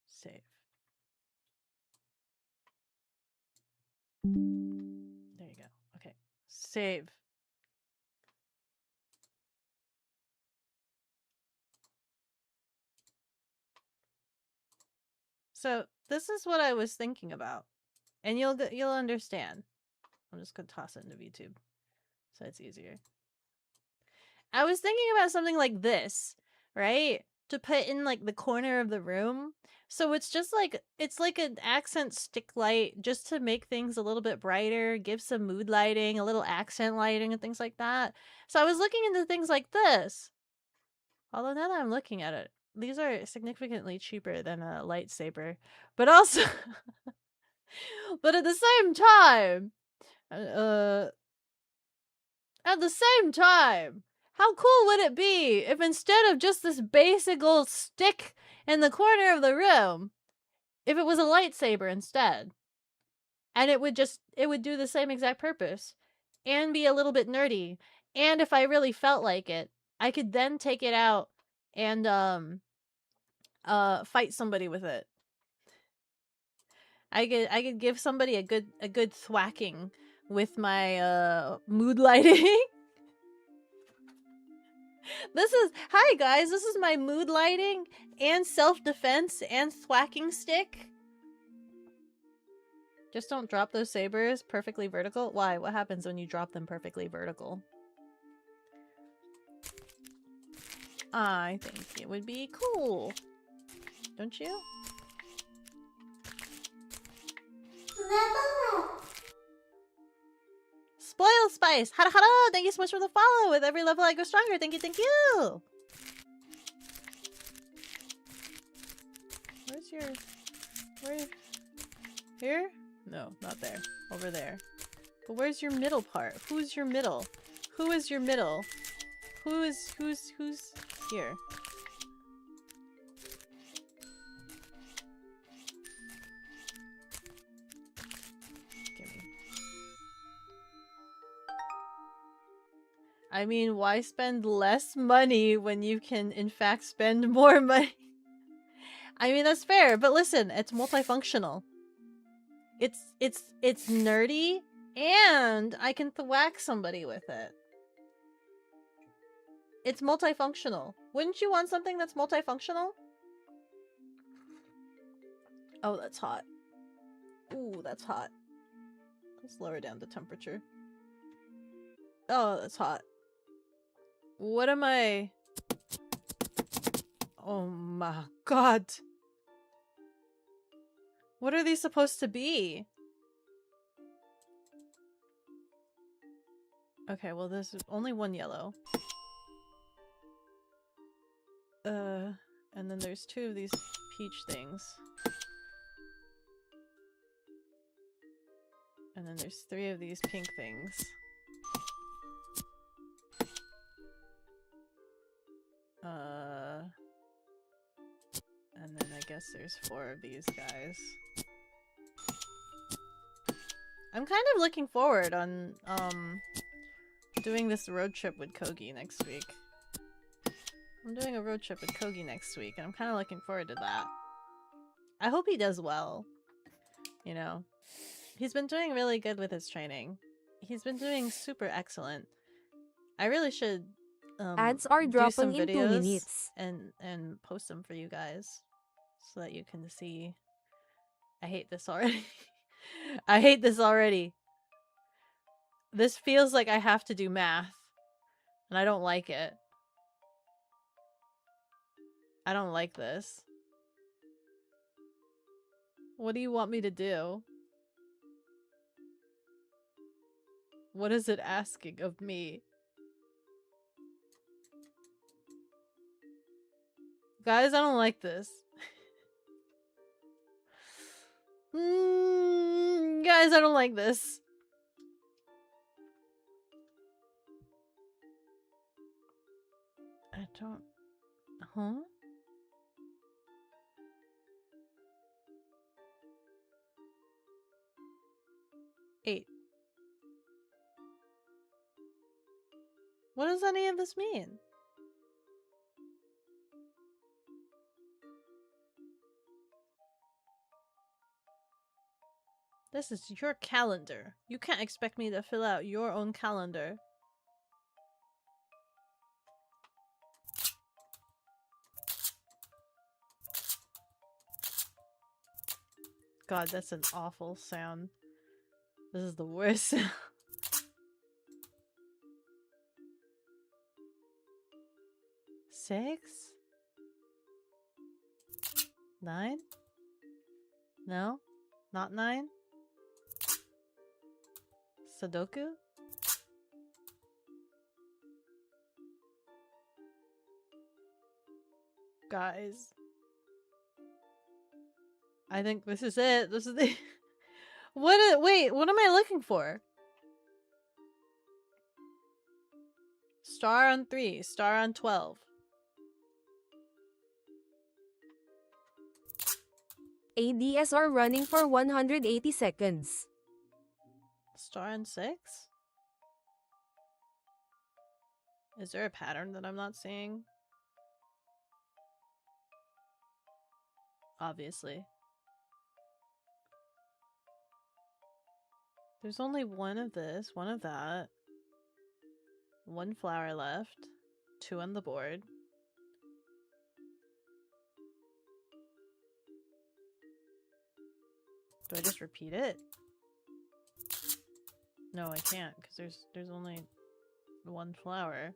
Save. There you go. Okay. Save. So this is what I was thinking about, and you'll understand. I'm just gonna toss it into VTube, so it's easier. I was thinking about something like this, right? To put in like the corner of the room. So it's just like, it's like an accent stick light just to make things a little bit brighter, give some mood lighting, a little accent lighting and things like that. So I was looking into things like this. Although now that I'm looking at it, these are significantly cheaper than a lightsaber. But also, but at the same time, how cool would it be if instead of just this basic old stick in the corner of the room, if it was a lightsaber instead? And it would do the same exact purpose and be a little bit nerdy. And if I really felt like it, I could then take it out and fight somebody with it. I could give somebody a good thwacking with my mood lighting. Hi guys, this is my mood lighting and self-defense and thwacking stick. Just don't drop those sabers perfectly vertical. Why? What happens when you drop them perfectly vertical? I think it would be cool. Don't you? Spoil Spice! Hara hara! Thank you so much for the follow! With every level I go stronger. Thank you, thank you! Where's your... Where... Here? No, not there. Over there. But where's your middle part? Who's your middle? Who is your middle? Who's here? Gimme. I mean, why spend less money when you can, in fact, spend more money? I mean, that's fair, but listen, it's multifunctional. It's nerdy, and I can thwack somebody with it. It's multifunctional. Wouldn't you want something that's multifunctional? Oh, that's hot. Ooh, that's hot. Let's lower down the temperature. Oh, that's hot. What am I... Oh my god. What are these supposed to be? Okay, well there's only one yellow. And then there's two of these peach things. And then there's three of these pink things. And then I guess there's four of these guys. I'm kind of looking forward on, doing this road trip with Kogi next week. I'm doing a road trip with Kogi next week, and I'm kind of looking forward to that. I hope he does well. You know? He's been doing really good with his training. He's been doing super excellent. I really should Ads are do some dropping in 2 videos minutes. and post them for you guys so that you can see. I hate this already. I hate this already. This feels like I have to do math, and I don't like it. I don't like this. What do you want me to do? What is it asking of me? Guys, I don't like this. Guys, I don't like this. I don't... Huh? Eight. What does any of this mean? This is your calendar. You can't expect me to fill out your own calendar. God, that's an awful sound. This is the worst sound. 6? 9? No? Not 9? Sudoku? Guys. I think this is it. This is the... Wait, what am I looking for? Star on 3, star on 12. ADSR running for 180 seconds. Star on 6? Is there a pattern that I'm not seeing? Obviously. There's only one of this, one of that. One flower left. 2 on the board. Do I just repeat it? No, I can't, because there's only one flower.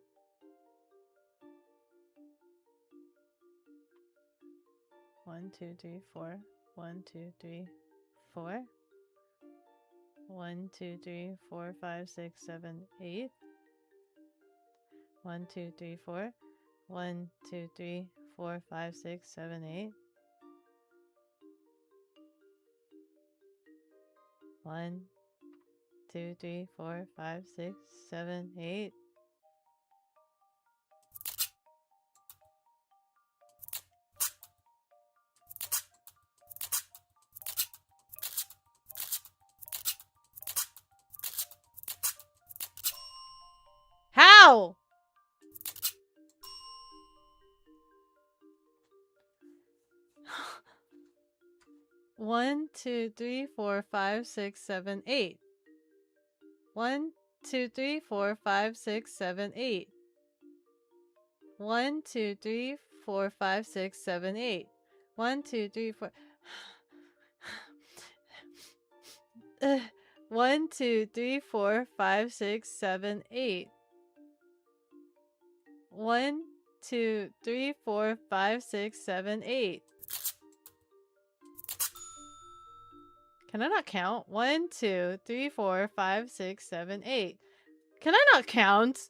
One, two, three, four. 1, 2, 3, 4. 1, 2, 3, 4, 5, 6, 7, 8. 1, 2, 3, 4. 1, 2, 3, 4, 5, 6, 7, 8. 1, 2, 3, 4, 5, 6, 7, 8. How? One, 2, 3, 4, 5, 6, 7, 8. 1, 2, 3, 4, 5, 6, 7, 8. 1, 2, 3, 4, 5, 6, 7, 8. 1, 2, 3, 4. 1, 2, 3, 4, 5, 6, 7, 8. 1, 2, 3, 4, 5, 6, 7, 8. Can I not count? 1, 2, 3, 4, 5, 6, 7, 8. Can I not count?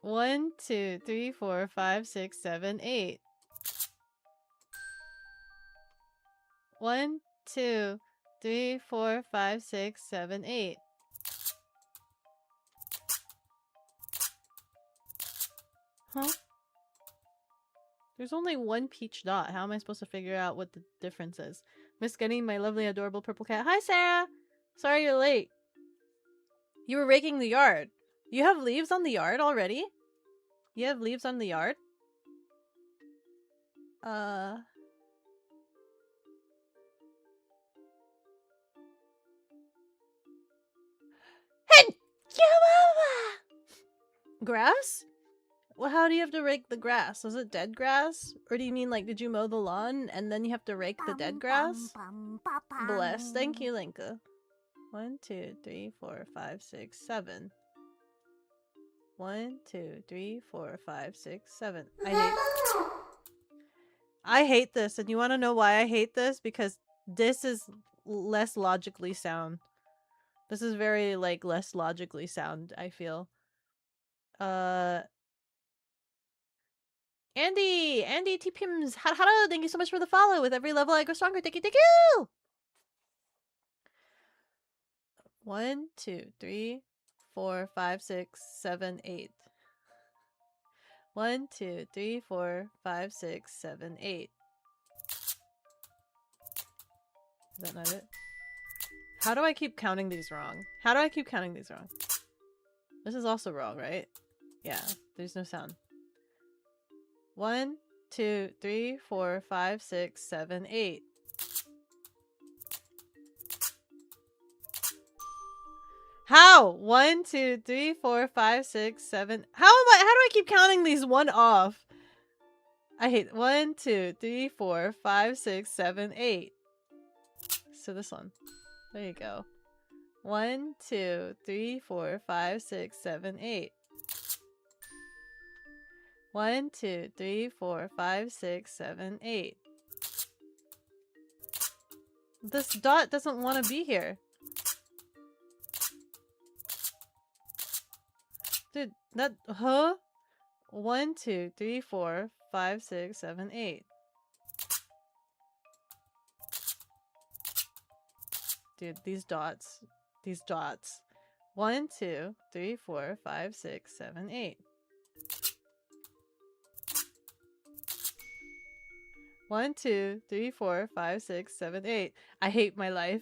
1, 2, 3, 4, 5, 6, 7, 8. 1, 2, 3, 4, 5, 6, 7, 8. Huh? There's only one peach dot. How am I supposed to figure out what the difference is? Miss Gunny, my lovely, adorable purple cat. Hi, Sarah! Sorry you're late. You were raking the yard. You have leaves on the yard already? You have leaves on the yard? Hey! Grass? Well, how do you have to rake the grass? Was it dead grass? Or do you mean like, did you mow the lawn and then you have to rake the dead grass? Bless. Thank you, Linka. 1, 2, 3, 4, 5, 6, 7. 1, 2, 3, 4, 5, 6, 7. I hate this, and you want to know why I hate this? Because this is less logically sound. This is very, like, less logically sound, I feel. Andy TPMs, hello, thank you so much for the follow. With every level I go stronger. Thank you. 1, 2, 3, 4, 5, 6, 7, 8. 1, 2, 3, 4, 5, 6, 7, 8. Is that not it? How do I keep counting these wrong? This is also wrong, right? Yeah, there's no sound. 1, 2, 3, 4, 5, 6, 7, 8. How? 1, 2, 3, 4, 5, 6, 7. How do I keep counting these one off? I hate 1, 2, 3, 4, 5, 6, 7, 8. So this one. There you go. 1, 2, 3, 4, 5, 6, 7, 8. 1, 2, 3, 4, 5, 6, 7, 8. This dot doesn't want to be here. Dude, that, huh? 1, 2, 3, 4, 5, 6, 7, 8. Dude, these dots. 1, 2, 3, 4, 5, 6, 7, 8. 1, 2, 3, 4, 5, 6, 7, 8. I hate my life.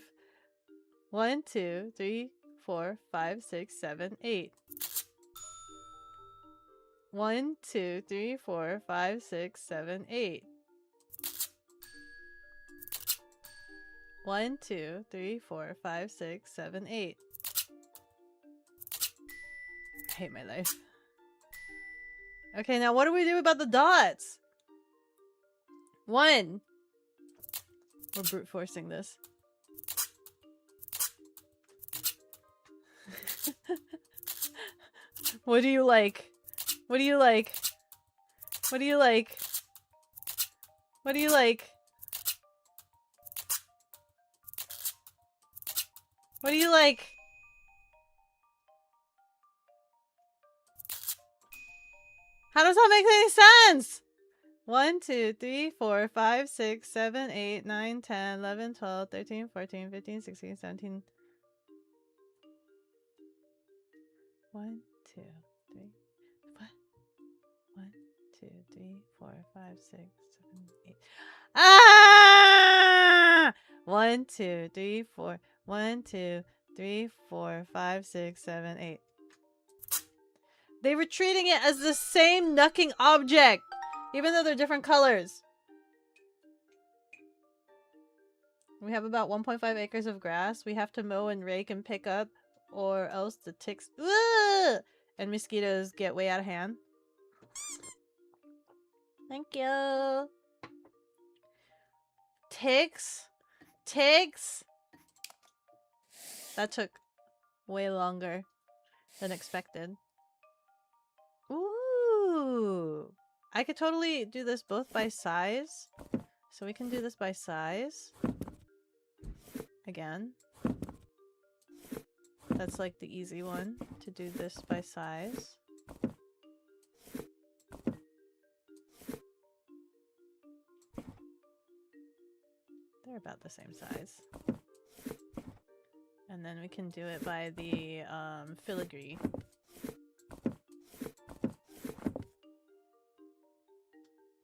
1, 2, 3, 4, 5, 6, 7, 8. 1, 2, 3, 4, 5, 6, 7, 8. 1, 2, 3, 4, 5, 6, 7, 8. I hate my life. Okay, now what do we do about the dots? 1. We're brute forcing this. What do you like? What do you like? What do you like? What do you like? What do you like? How does that make any sense? 1, 2, 3, 4, 5, 6, 7, 8, 9, 10, 11, 12, 13, 14, 15, 16, 17. 1, 2, 3. What? 1, 2, 3, 4, 5, 6, 7, 8. Ah! 1, 2, 3, 4. 1, 2, 3, 4, 5, 6, 7, 8. They were treating it as the same knucking object, even though they're different colors. We have about 1.5 acres of grass. We have to mow and rake and pick up, or else the ticks and mosquitoes get way out of hand. Thank you. Ticks? That took way longer than expected. Ooh. I could totally do this both by size. So we can do this by size. Again. That's like the easy one, to do this by size. They're about the same size. And then we can do it by the filigree.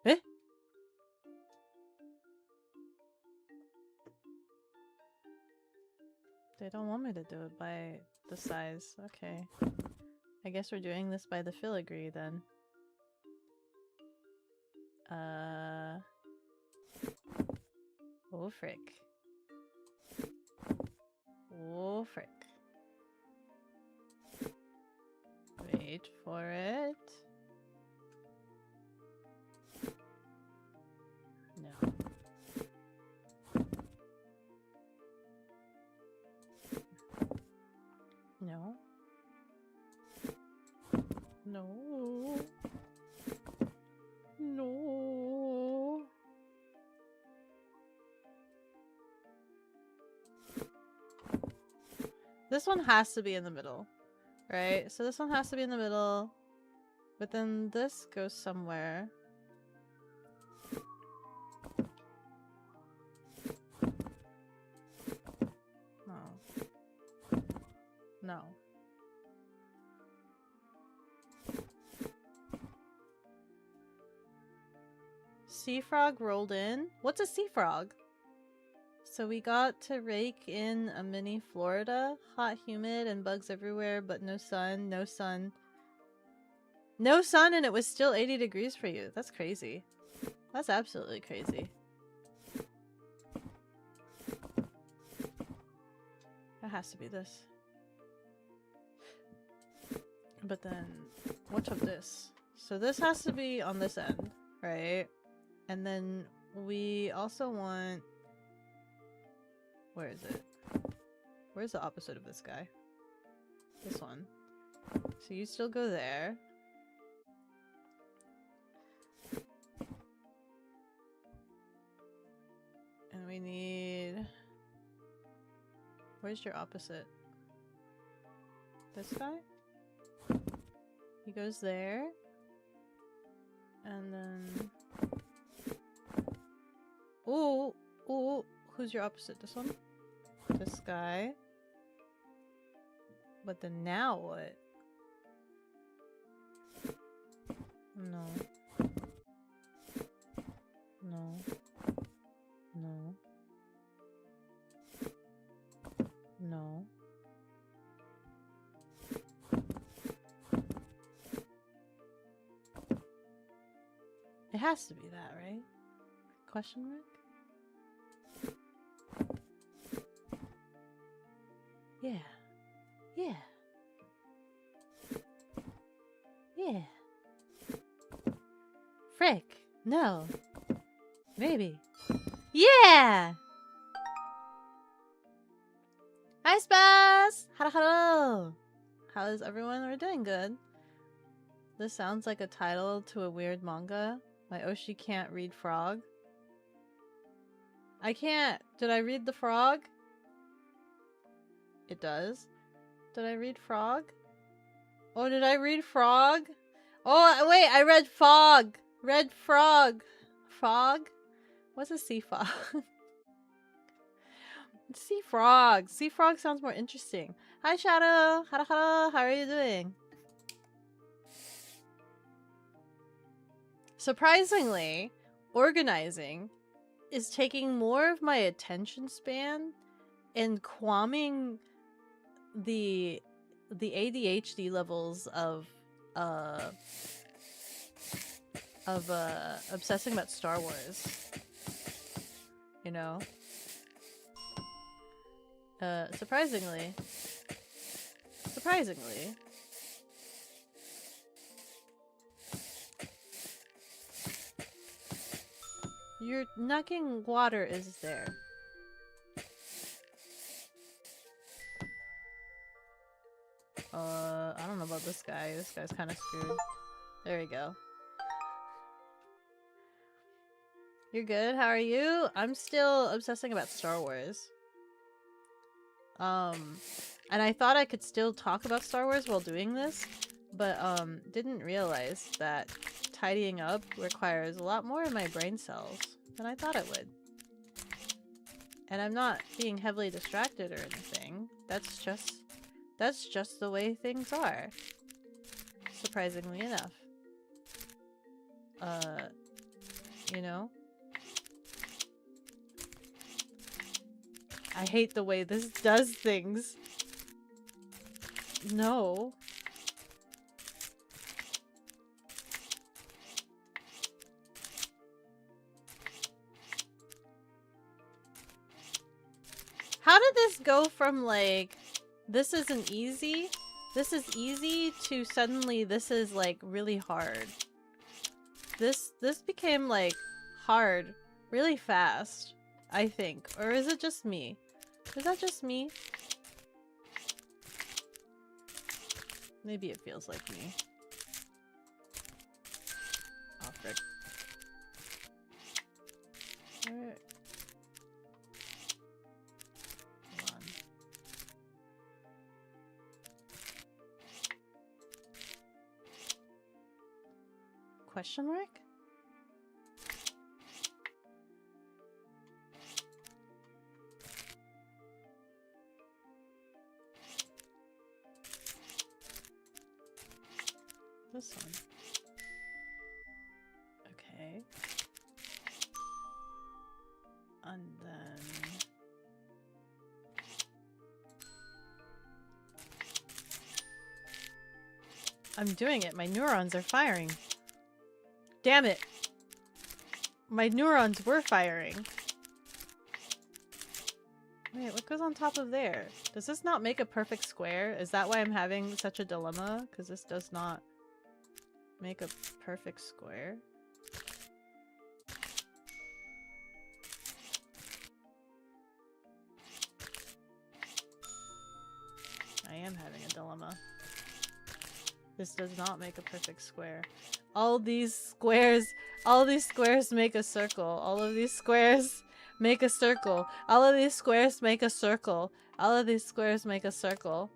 Eh? They don't want me to do it by the size. Okay. I guess we're doing this by the filigree then. Oh frick. Oh frick. Wait for it. No. No. No. No. This one has to be in the middle, right? So this one has to be in the middle, but then this goes somewhere. No. No. Sea frog rolled in? What's a sea frog? So we got to rake in a mini Florida. Hot, humid, and bugs everywhere, but no sun, no sun. No sun, and it was still 80 degrees for you. That's crazy. That's absolutely crazy. It has to be this. But then, what of this? So this has to be on this end, right? And then we also want... Where is it? Where's the opposite of this guy? This one. So you still go there. And we need... Where's your opposite? This guy? He goes there. And then... Ooh! Ooh! Who's your opposite? This one? This guy. But then now what? No. No. No. No. It has to be that, right? Question mark? Yeah. Yeah. Yeah. Frick. No. Maybe. Yeah! Hi, Spaz! Hello, hello! How is everyone? We're doing good. This sounds like a title to a weird manga. My Oshi can't read frog. I can't. Did I read the frog? It does. Did I read frog? Oh, did I read frog? Oh, wait, I read fog. Red frog. Frog? What's a sea frog? Sea frog. Sea frog sounds more interesting. Hi, Shadow. Hello, hello. How are you doing? Surprisingly, organizing is taking more of my attention span and calming the ADHD levels of obsessing about Star Wars. You know? Surprisingly. Your knocking water is there. I don't know about this guy. This guy's kind of screwed. There we go. You're good? How are you? I'm still obsessing about Star Wars. And I thought I could still talk about Star Wars while doing this, but didn't realize that tidying up requires a lot more of my brain cells than I thought it would. And I'm not being heavily distracted or anything. That's just the way things are. Surprisingly enough. You know? I hate the way this does things. No. How did this go from like, this isn't easy, this is easy, to suddenly this is like really hard? This became like hard really fast, I think. Or is it just me? Is that just me? Maybe it feels like me. Oh, frick. Where? Hold on. Question mark? This one. Okay. And then... I'm doing it. My neurons are firing. Damn it. My neurons were firing. Wait, what goes on top of there? Does this not make a perfect square? Is that why I'm having such a dilemma? Because this does not make a perfect square. I am having a dilemma. This does not make a perfect square. All these squares make a circle. All of these squares make a circle. All of these squares make a circle. All of these squares make a circle.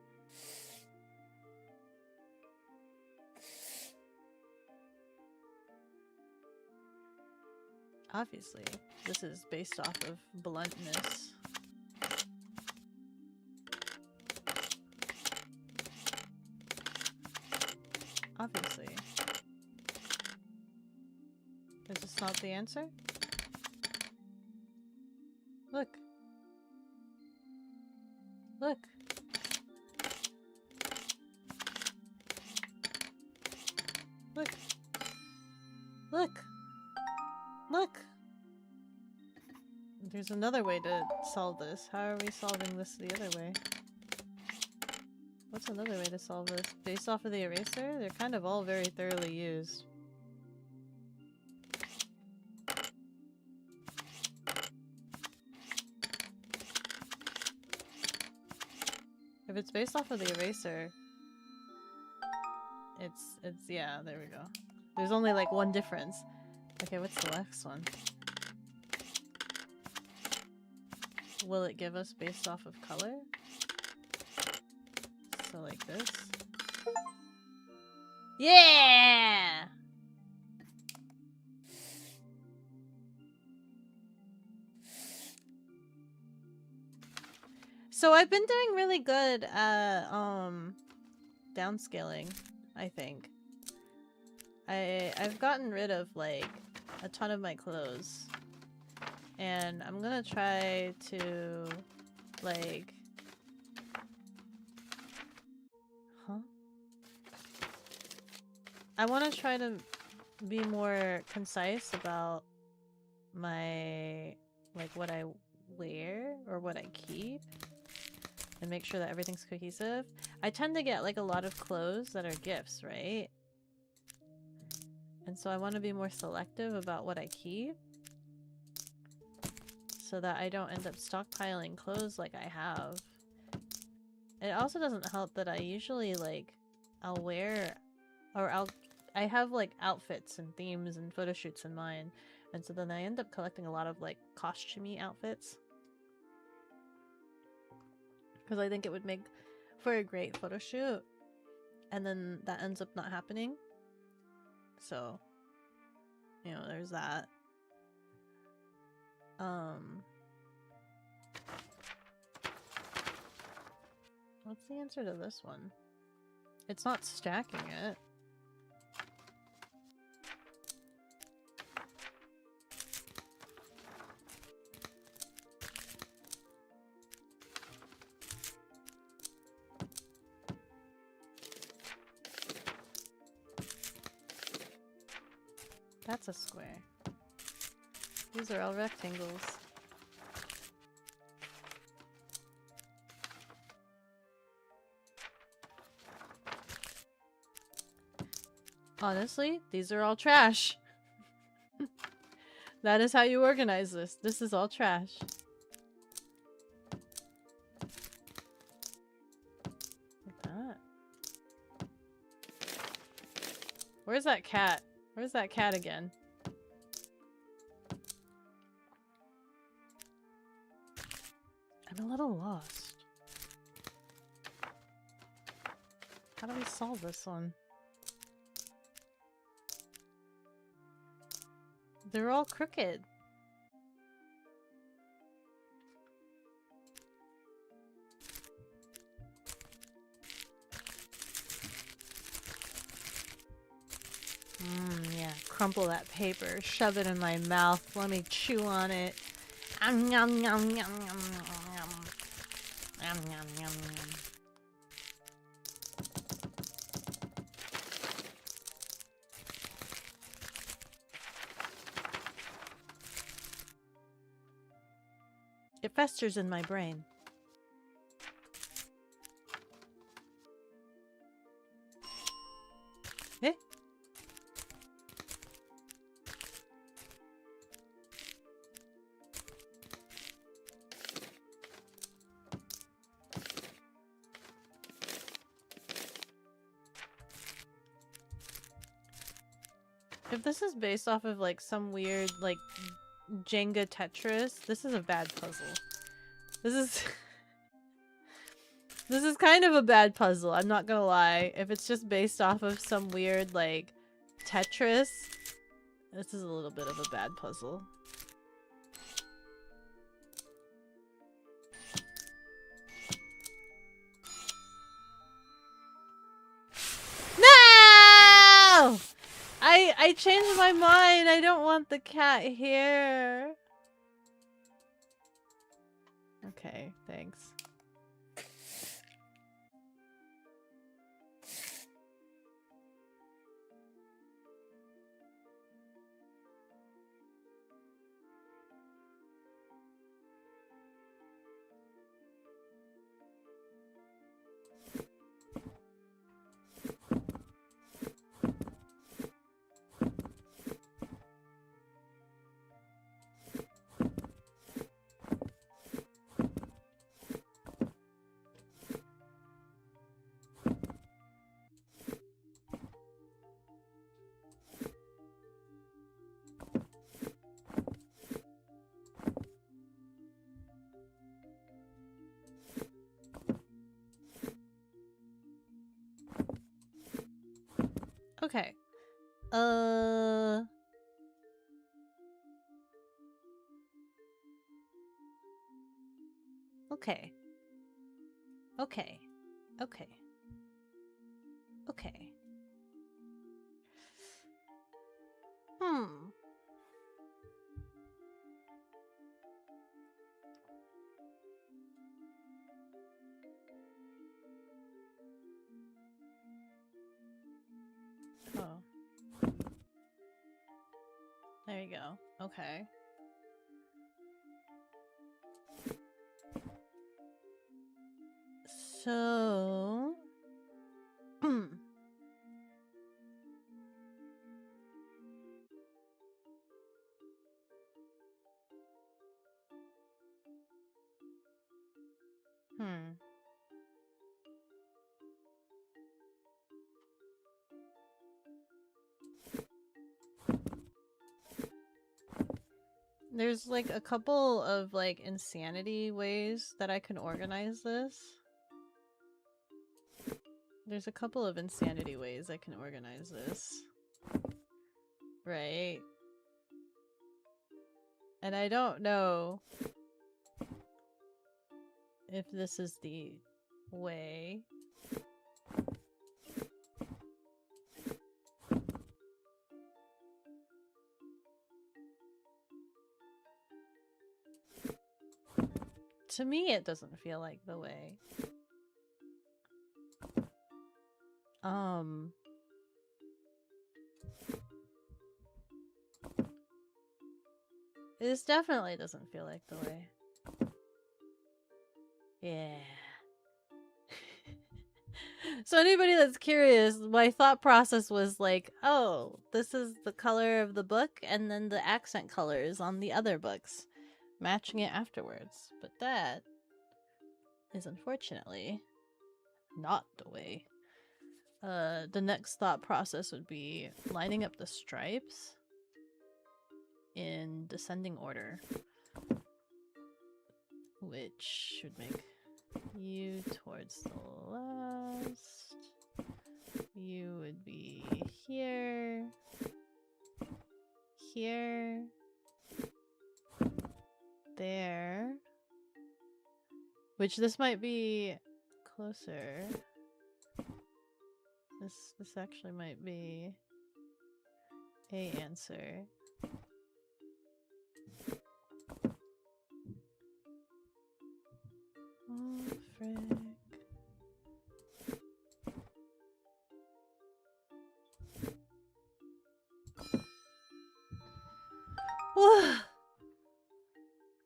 Obviously, this is based off of bluntness. Obviously. Is this not the answer? Look. Look. Look. Look. Look. There's another way to solve this. How are we solving this the other way? What's another way to solve this? Based off of the eraser? They're kind of all very thoroughly used. If it's based off of the eraser, it's yeah, there we go. There's only like one difference. Okay, what's the next one? Will it give us based off of color? So like this. Yeah! So I've been doing really good at downscaling, I think. I've gotten rid of like a ton of my clothes. And I'm gonna try to like I want to try to be more concise about my like what I wear or what I keep and make sure that everything's cohesive. I tend to get like a lot of clothes that are gifts, right? And so I want to be more selective about what I keep so that I don't end up stockpiling clothes like I have. It also doesn't help that I usually like I'll wear or I have like outfits and themes and photo shoots in mind, and so then I end up collecting a lot of like costumey outfits because I think it would make for a great photo shoot, and then that ends up not happening. So, you know, there's that. What's the answer to this one? It's not stacking it. That's a square. These are all rectangles. Honestly, these are all trash. That is how you organize this. This is all trash. Like that. Where's that cat? Where's that cat again? I'm a little lost. How do we solve this one? They're all crooked. Yeah. Crumple that paper, shove it in my mouth, let me chew on it. Yum, yum, yum, yum, yum, yum. Yum, yum, yum, yum. It festers in my brain. Eh? If this is based off of like some weird like Jenga Tetris, this is a bad puzzle. This is this is kind of a bad puzzle, I'm not gonna lie. If it's just based off of some weird like Tetris, this is a little bit of a bad puzzle. No! I changed my mind. I don't want the cat here. Okay, thanks. Okay. Okay. Okay. Okay. Okay. Hmm. Oh. There you go. Okay. So... Hmm. Hmm. There's like a couple of like insanity ways that I can organize this. There's a couple of insanity ways I can organize this. Right? And I don't know if this is the way. To me, it doesn't feel like the way. This definitely doesn't feel like the way. Yeah. So anybody that's curious, my thought process was like, oh, this is the color of the book and then the accent colors on the other books, matching it afterwards. But that is unfortunately not the way. The next thought process would be lining up the stripes in descending order, which should make you towards the last. You would be here, here, there, which this might be closer. This actually might be a answer. Oh, frick.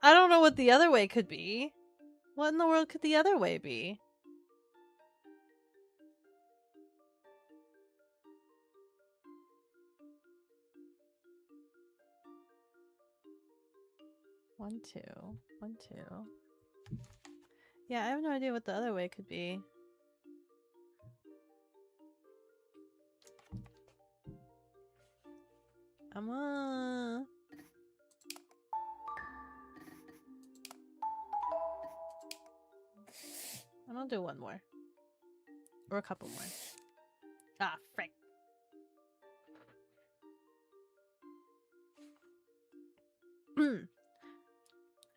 I don't know what the other way could be. What in the world could the other way be? One, two. One, two. Yeah, I have no idea what the other way could be. I'm gonna do one more. Or a couple more. Ah, frick.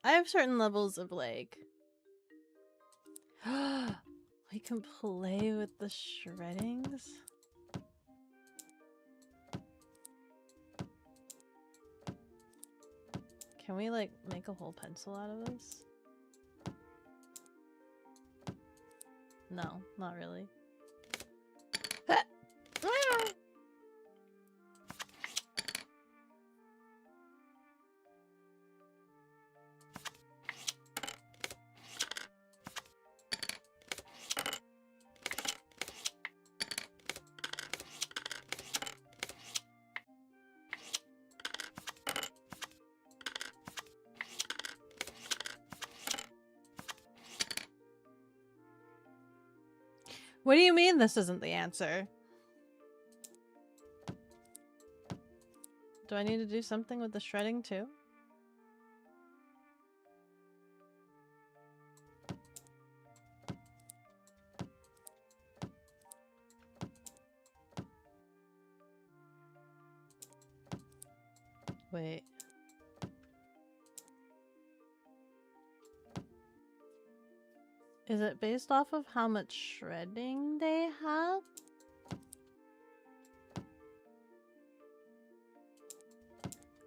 I have certain levels of like... we can play with the shreddings? Can we like make a whole pencil out of this? No, not really. What do you mean this isn't the answer? Do I need to do something with the shredding too? Wait. Is it based off of how much shredding they have?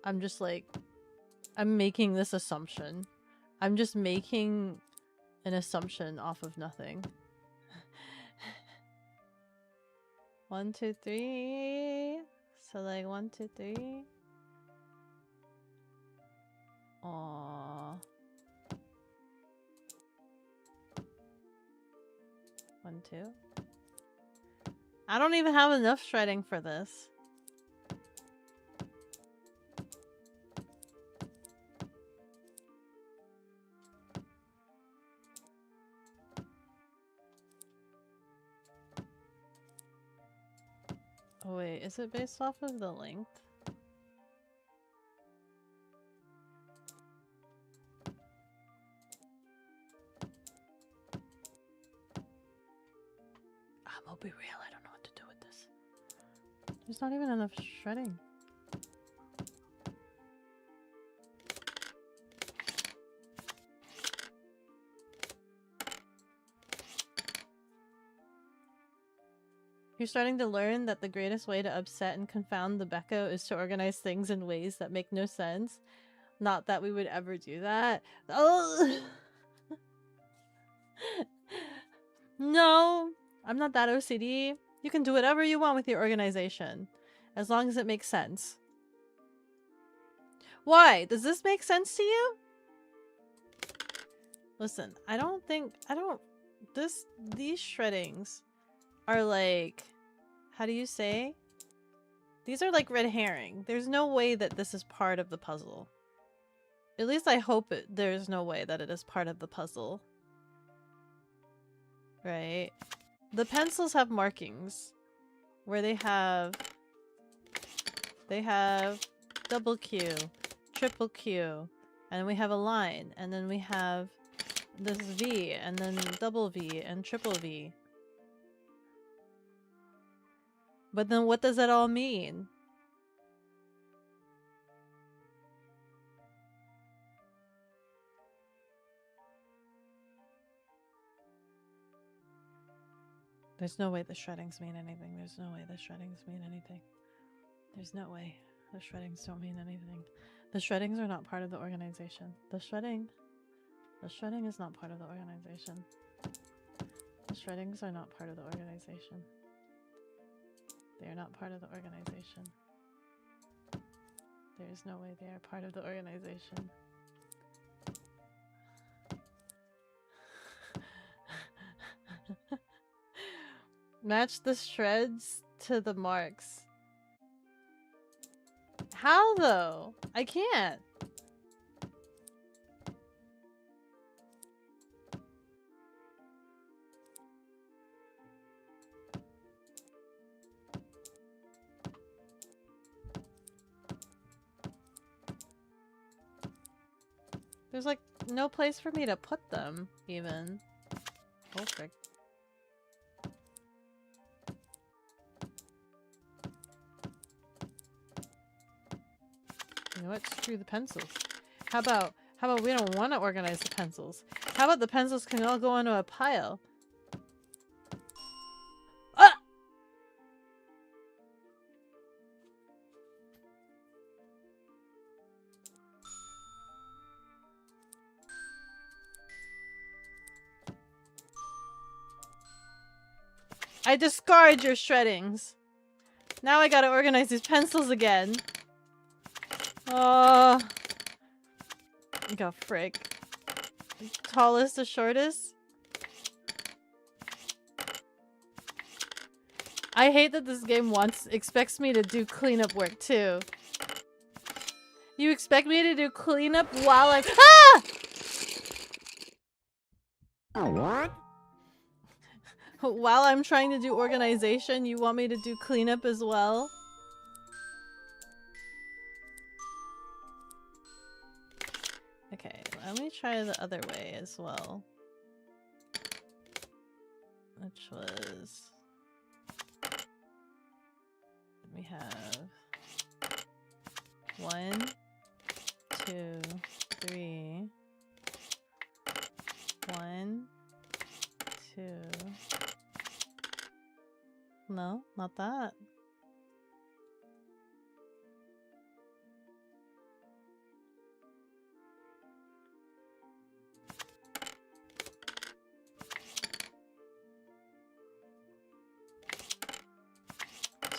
I'm just like... I'm making this assumption. I'm just making an assumption off of nothing. 1, 2, 3. So like 1, 2, 3. Aww. 1, 2. I don't even have enough shredding for this. Oh wait, is it based off of the length? I'll be real, I don't know what to do with this. There's not even enough shredding. You're starting to learn that the greatest way to upset and confound the Beko is to organize things in ways that make no sense. Not that we would ever do that. Oh! No! I'm not that OCD. You can do whatever you want with your organization. As long as it makes sense. Why? Does this make sense to you? Listen, these shreddings are like, how do you say? These are like red herring. There's no way that this is part of the puzzle. At least I hope there's no way that it is part of the puzzle. Right? The pencils have markings where they have double Q, triple Q, and we have a line, and then we have this V, and then double V, and triple V. But then what does that all mean? There's no way the shreddings mean anything. There's no way the shreddings mean anything. There's no way. The shreddings don't mean anything. The shreddings are not part of the organization. The shredding is not part of the organization. The shreddings are not part of the organization. They are not part of the organization. There is no way they are part of the organization. Match the shreds to the marks. How though? I can't. There's like no place for me to put them, even. Oh frick. You know what? Screw the pencils. How about we don't want to organize the pencils? How about the pencils can all go into a pile? Ah! I discard your shreddings. Now I gotta organize these pencils again. Oh. Go frick. Tallest to shortest? I hate that this game expects me to do cleanup work too. You expect me to do cleanup while I'm— Ah! What? While I'm trying to do organization, you want me to do cleanup as well? Okay, let me try the other way as well. Which was... we have 1, 2, 3. 1, 2. No, not that.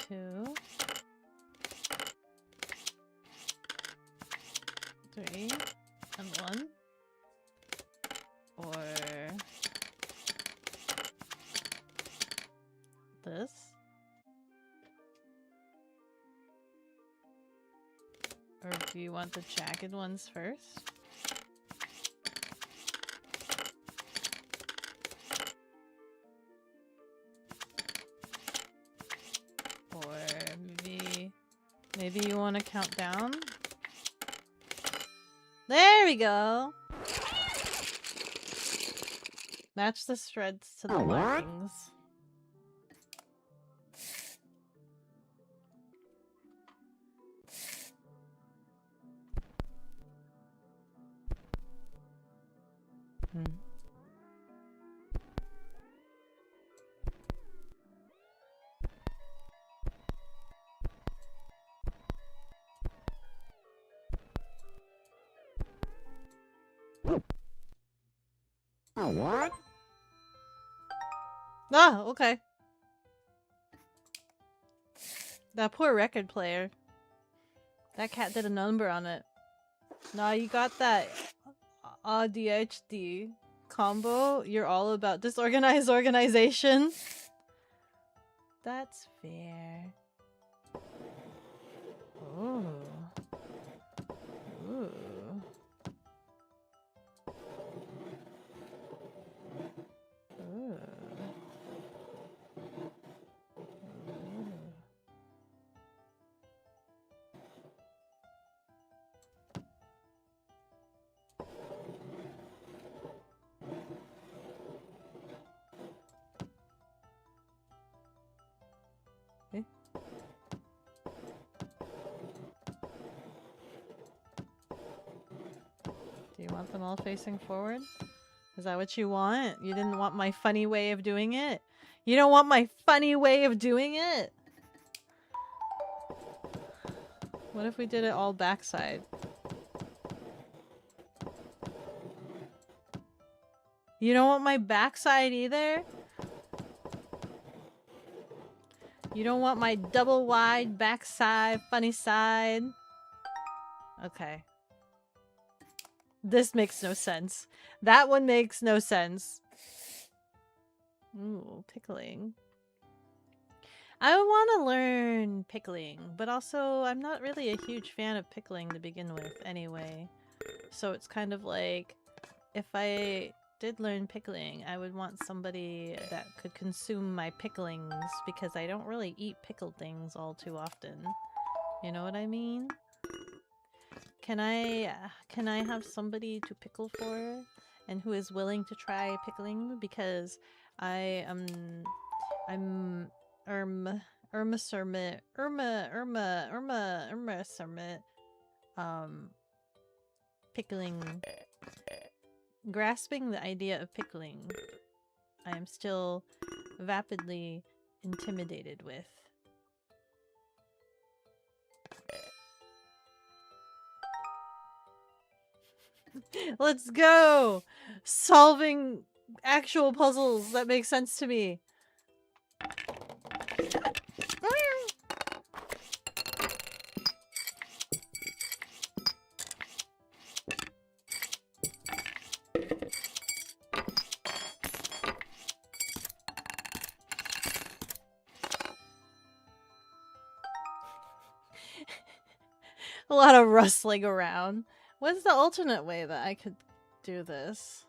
Two, 3, and 1. Or this. Or do you want the jagged ones first? Or maybe you want to count down? There we go! Match the shreds to the markings. What? Ah, okay. That poor record player. That cat did a number on it. Nah, you got that ADHD combo. You're all about disorganized organization. That's fair. Ooh. Ooh. Ooh. Okay. Do you want them all facing forward? Is that what you want? You didn't want my funny way of doing it? You don't want my funny way of doing it? What if we did it all backside? You don't want my backside either? You don't want my double wide backside, funny side? Okay. This makes no sense. That one makes no sense. Ooh, pickling. I want to learn pickling, but also I'm not really a huge fan of pickling to begin with anyway. So it's kind of like, if I did learn pickling, I would want somebody that could consume my picklings because I don't really eat pickled things all too often. You know what I mean? Can I have somebody to pickle for and who is willing to try pickling? Because I'm Irma Sermit pickling, grasping the idea of pickling. I am still vapidly intimidated with. Let's go! Solving actual puzzles that make sense to me. A lot of rustling around. What's the alternate way that I could do this?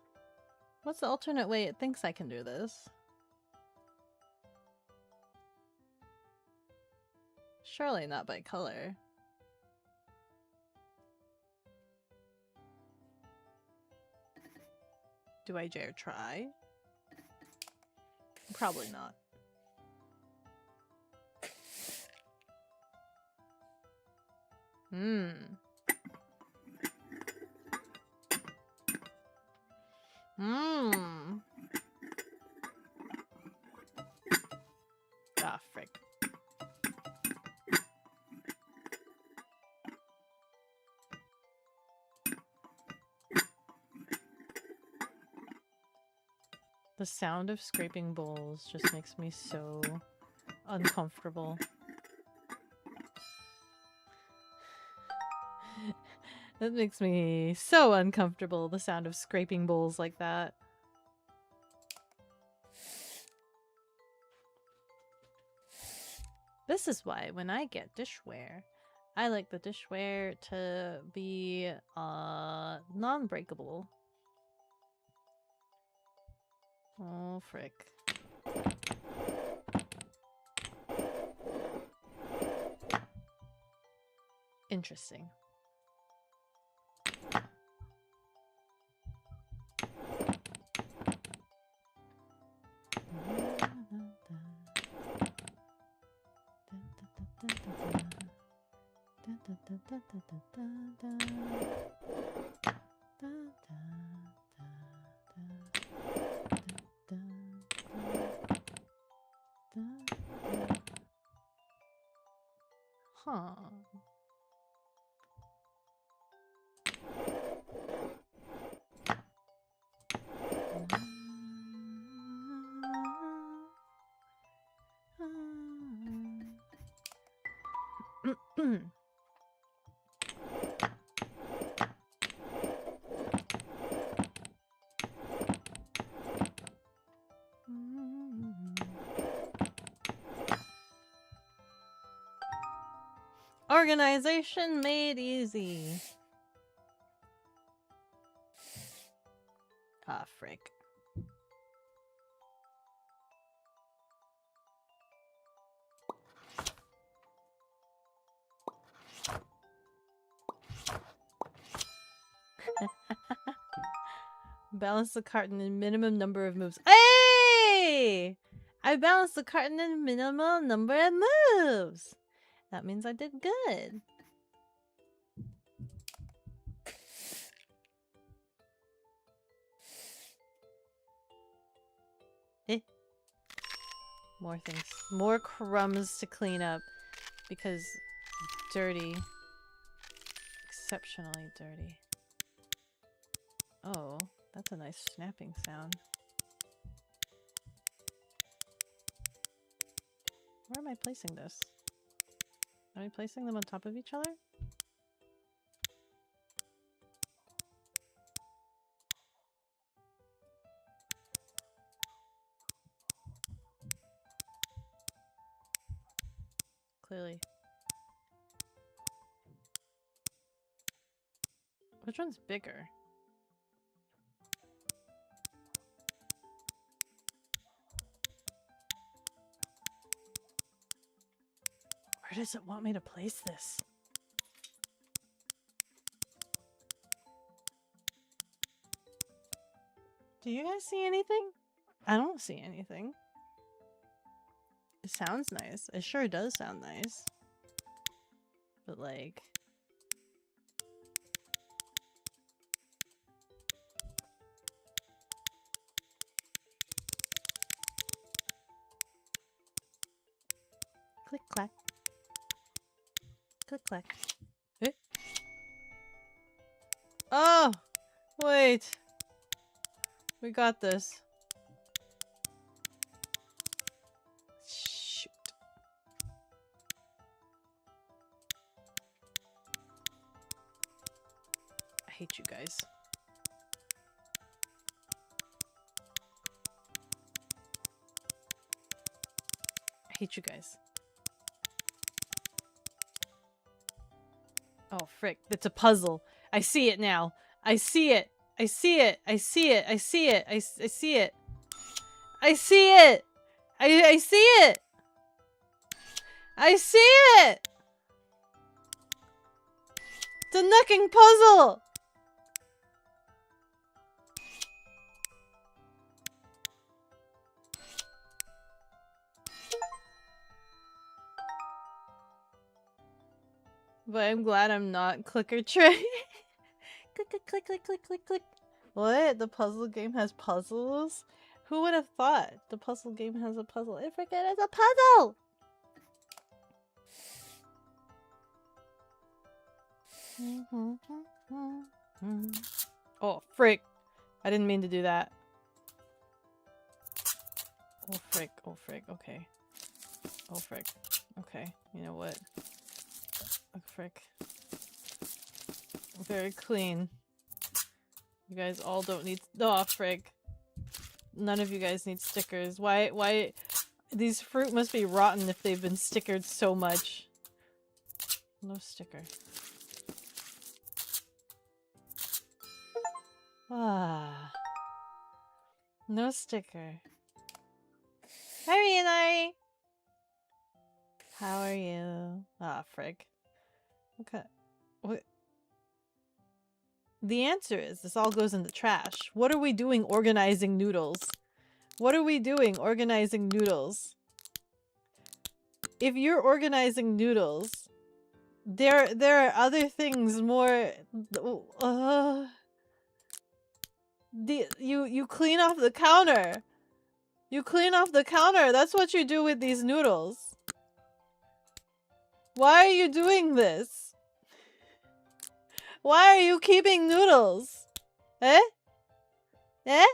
What's the alternate way it thinks I can do this? Surely not by color. Do I dare try? Probably not. Hmm. Hmm. Ah, frick. The sound of scraping bowls just makes me so uncomfortable. That makes me so uncomfortable, the sound of scraping bowls like that. This is why when I get dishware, I like the dishware to be non-breakable. Oh, frick. Interesting. Huh. Organization made easy. Ah, frick. Balance the cart in a minimum number of moves. Hey! I balanced the cart in a minimum number of moves. That means I did good. Eh. More things. More crumbs to clean up. Because dirty. Exceptionally dirty. Oh, that's a nice snapping sound. Where am I placing this? Am I placing them on top of each other? Clearly. Which one's bigger? Where does it want me to place this? Do you guys see anything? I don't see anything. It sounds nice. It sure does sound nice. But like... Click clack. Click clack. Eh? Oh! Wait. We got this. Shoot. I hate you guys. I hate you guys. Oh, frick. It's a puzzle. I see it now. I see it. I see it. I see it. I see it. I see it. I see it. I see it. I see it. It's a necking puzzle. But I'm glad I'm not click or tray. Click, click, click, click, click, click, click. What? The puzzle game has puzzles? Who would have thought the puzzle game has a puzzle? I forget it's a puzzle! Oh, frick. I didn't mean to do that. Oh, frick. Oh, frick. Okay. Oh, frick. Okay. You know what? Oh, frick. Very clean. You guys all don't need... Oh, frig. None of you guys need stickers. Why... These fruit must be rotten if they've been stickered so much. No sticker. Ah. No sticker. Hi, Rianari! How are you? Ah, frig. Okay. What? The answer is this all goes in the trash. What are we doing organizing noodles? What are we doing organizing noodles? If you're organizing noodles, there are other things more... You clean off the counter. You clean off the counter. That's what you do with these noodles. Why are you doing this? Why are you keeping noodles? Eh? Eh?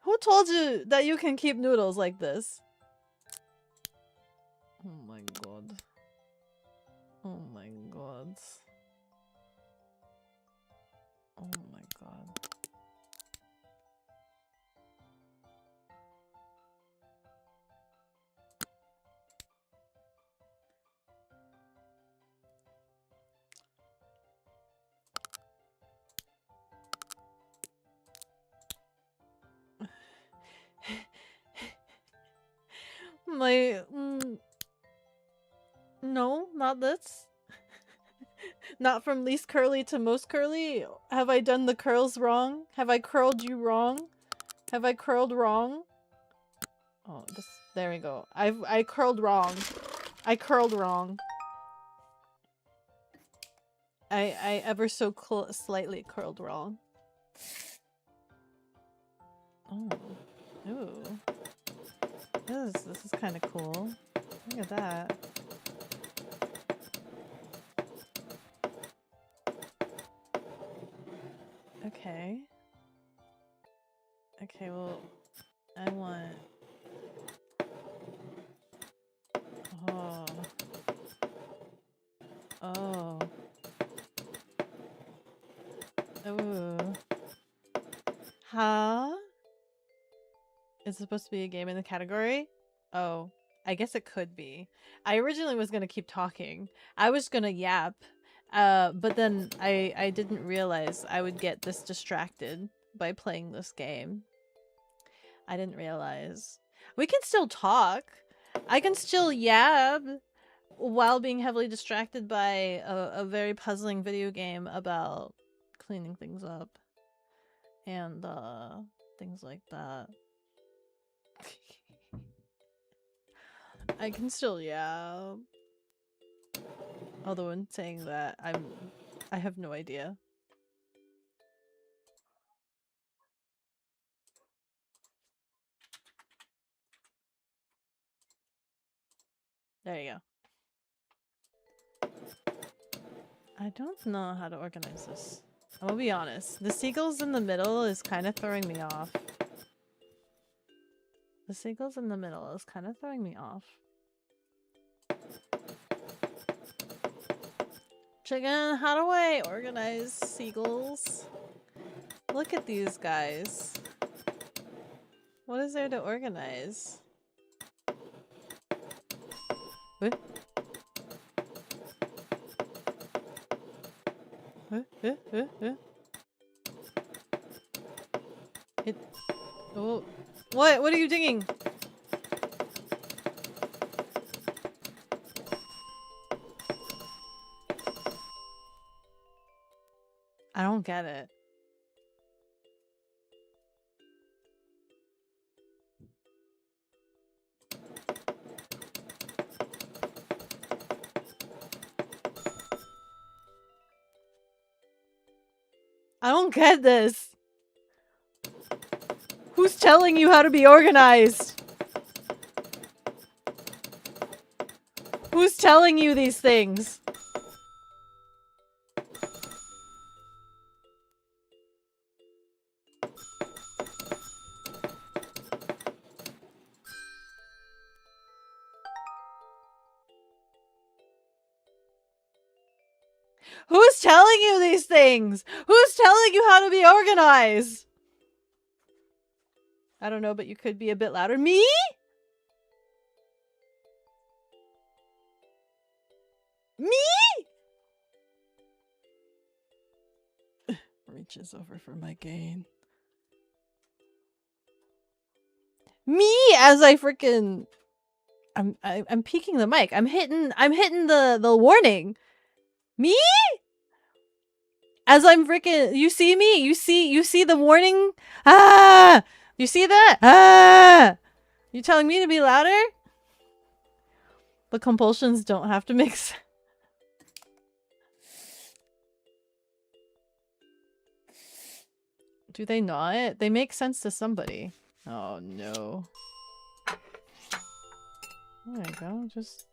Who told you that you can keep noodles like this? Oh my god. Oh my god. Oh my god. My... no, not this. Not from least curly to most curly? Have I done the curls wrong? Have I curled you wrong? Have I curled wrong? Oh, this... there we go. I curled wrong. I curled wrong. I ever so slightly curled wrong. Oh. Ooh. This is kind of cool. Look at that. Okay. Okay, well, I want... Oh. Oh. Ooh. Huh? Is it supposed to be a game in the category? Oh. I guess it could be. I originally was gonna keep talking. I was gonna yap. But then I didn't realize I would get this distracted by playing this game. I didn't realize. We can still talk. I can still yab while being heavily distracted by a very puzzling video game about cleaning things up and things like that. I can still yab. Although in saying that, I have no idea. There you go. I don't know how to organize this. I'm gonna be honest. The seagulls in the middle is kind of throwing me off. The seagulls in the middle is kind of throwing me off. Chicken, how do I organize seagulls? Look at these guys. What is there to organize? What? It. Oh. What? What are you digging? I don't get it. I don't get this. Who's telling you how to be organized? Who's telling you these things? Who's telling you these things? Who's telling you how to be organized? I don't know, but you could be a bit louder. Me? Me? Reaches over for my gain. Me as I freaking I'm peeking the mic. I'm hitting the warning. Me? As I'm freaking you see me? You see the warning? Ah! You see that? Ah! You telling me to be louder? The compulsions don't have to make sense. Do they not? They make sense to somebody. Oh no. There you go, just...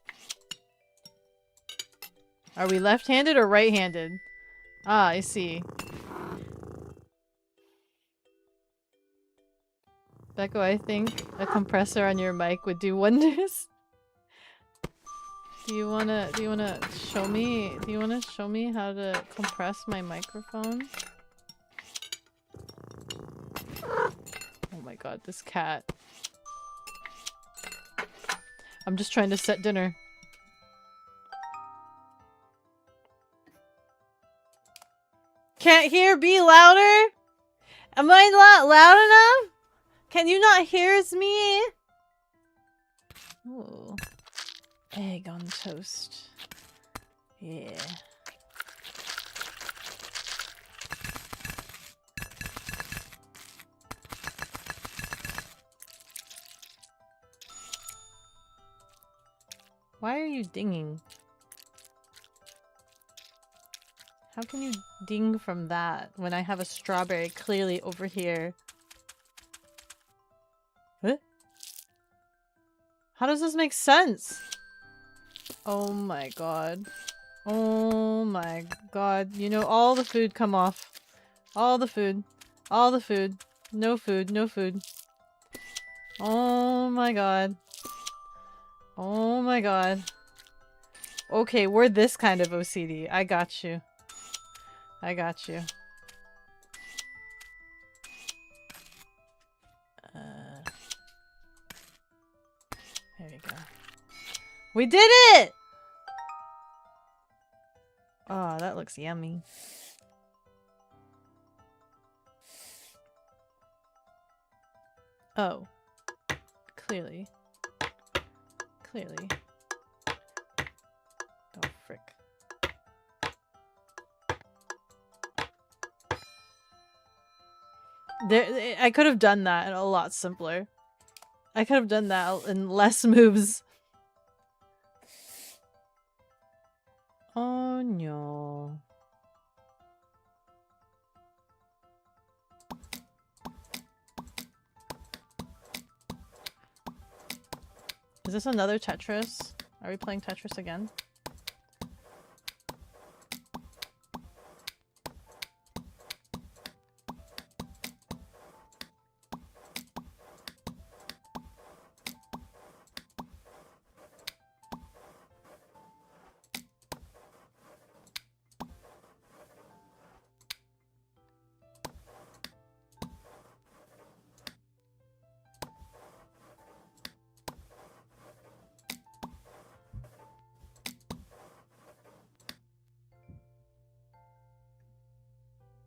Are we left-handed or right-handed? Ah, I see. Beko, I think a compressor on your mic would do wonders. Do you wanna show me how to compress my microphone? Oh my god, this cat. I'm just trying to set dinner. Can't hear, be louder? Am I not loud enough? Can you not hear me? Ooh. Egg on toast. Yeah. Why are you dinging? How can you ding from that when I have a strawberry clearly over here? What? How does this make sense? Oh my god. Oh my god. You know, all the food come off. All the food. All the food. No food. No food. Oh my god. Oh my god. Okay, we're this kind of OCD. I got you. I got you. There we go. We did it! Oh, that looks yummy. Oh. Clearly. Clearly. Oh, frick. There, I could have done that a lot simpler. I could have done that in less moves. Oh no. Is this another Tetris? Are we playing Tetris again?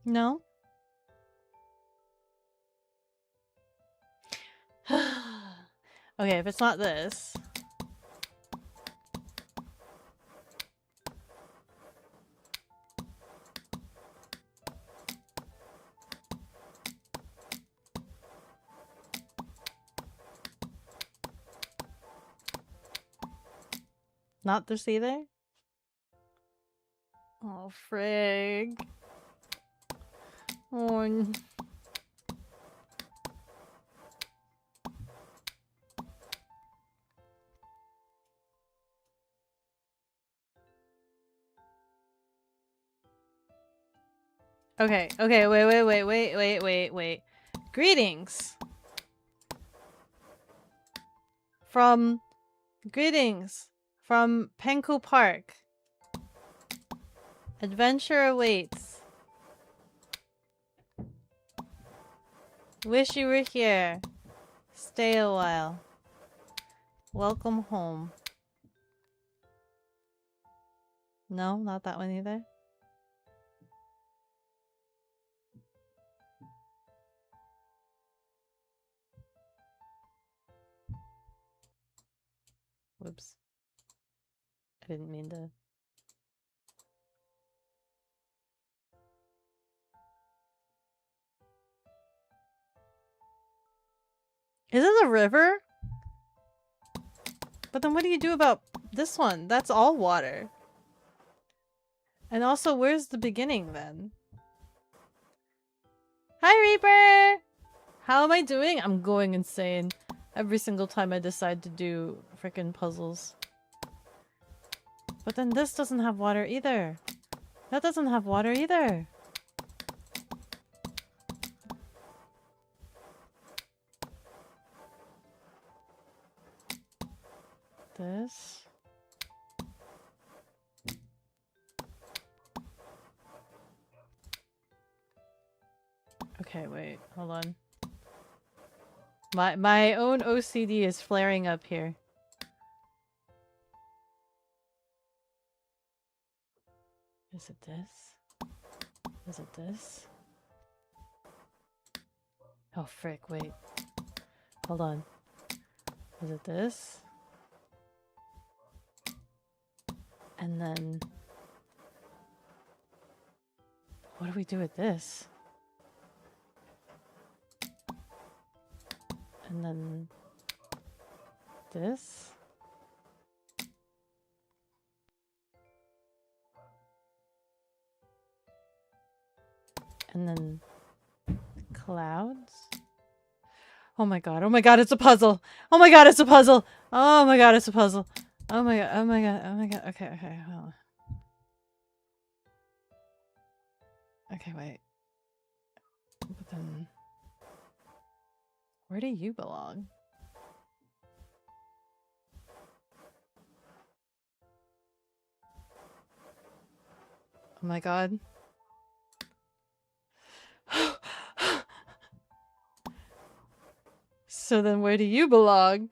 No? Okay, if it's not this. Not this either? Oh, frig. Oh, okay, okay, wait. Greetings. Greetings from Penku Park. Adventure awaits. Wish you were here. Stay a while. Welcome home. No, not that one either. Whoops. I didn't mean to. Is it a river? But then what do you do about this one? That's all water. And also, where's the beginning then? Hi, Reaper! How am I doing? I'm going insane every single time I decide to do frickin' puzzles. But then this doesn't have water either. That doesn't have water either. This. Okay, wait, hold on. My own OCD is flaring up here. Is it this? Is it this? Oh frick, wait. Hold on. Is it this? And then... what do we do with this? And then... this? And then... clouds? Oh my god, it's a puzzle! Oh my god, it's a puzzle! Oh my god, it's a puzzle. Oh my god, oh my god, oh my god. Okay, okay, hold on. Okay, wait. But then... Where do you belong? Oh my god. So then where do you belong?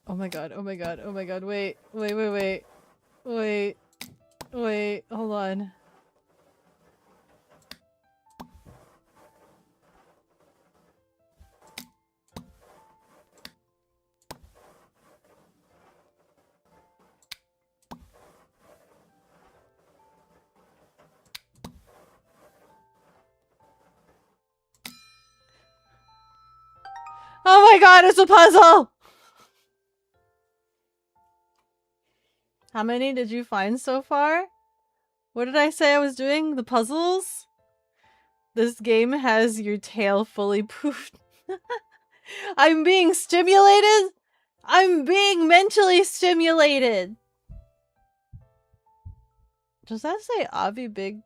Oh my god, oh my god, oh my god, wait, wait, wait, wait. Wait, wait, hold on. Oh my god, it's a puzzle! How many did you find so far? What did I say I was doing? The puzzles? This game has your tail fully poofed. I'm being stimulated? I'm being mentally stimulated! Does that say Avi Big?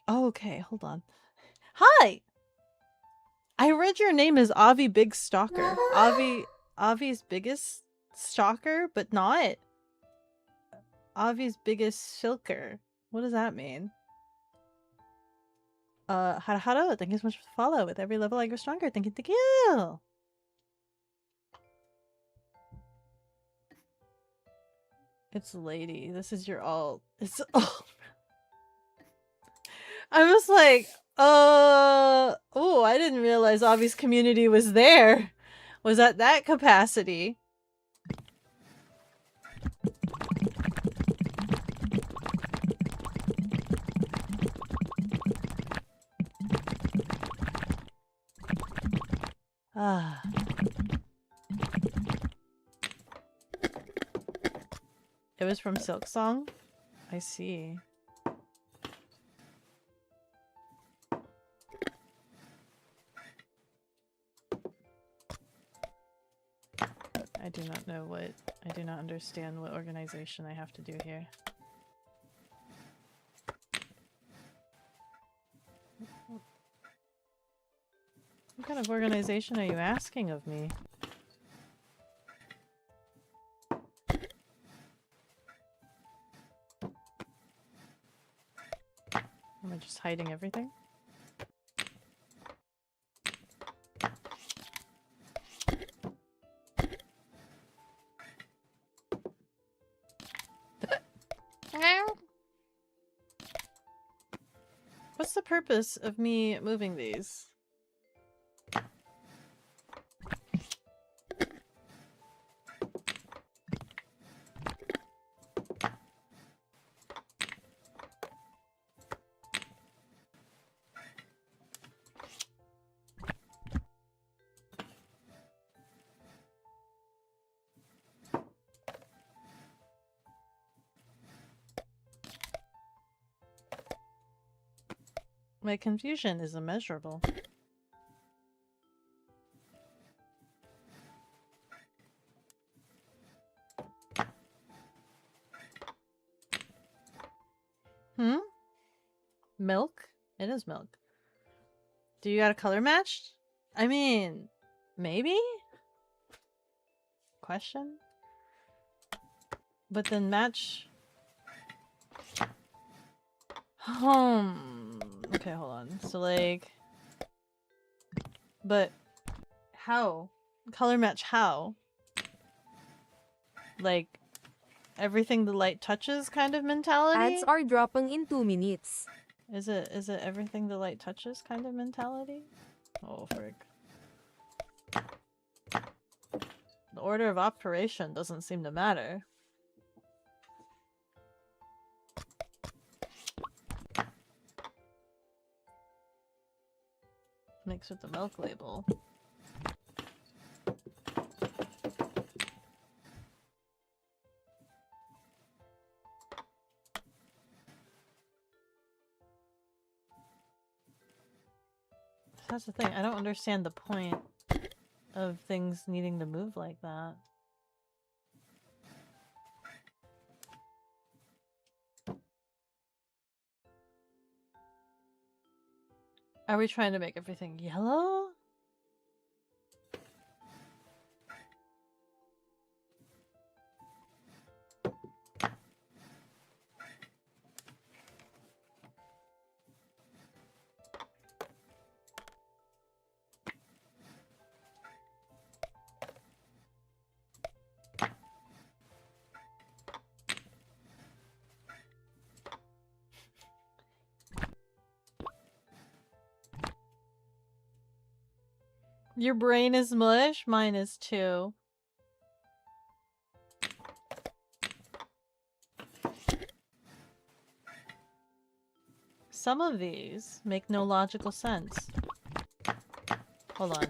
Oh, okay, hold on. Hi! I read your name as Avi Big Stalker. Avi's biggest stalker, but not Avi's biggest silker. What does that mean? Hara, thank you so much for the follow. With every level I grow stronger. Thank you, thank you! It's lady. This is your alt. It's alt. I was like, oh, I didn't realize Avi's community was there. Was at that capacity. Ah. It was from Silk Song? I see. I do not know what... I do not understand what organization I have to do here. What kind of organization are you asking of me? Am I just hiding everything? What's the purpose of me moving these? My confusion is immeasurable. Hmm? Milk? It is milk. Do you got a color match? I mean, maybe? Question? But then match... Okay, hold on. So like... But... How? Color match how? Like... Everything the light touches kind of mentality? Ads are dropping in 2 minutes. Is it everything the light touches kind of mentality? Oh, frick. The order of operation doesn't seem to matter. Mixed with the milk label. That's the thing, I don't understand the point. of things needing to move like that. Are we trying to make everything yellow? Your brain is mush? Mine is too. Some of these make no logical sense. Hold on.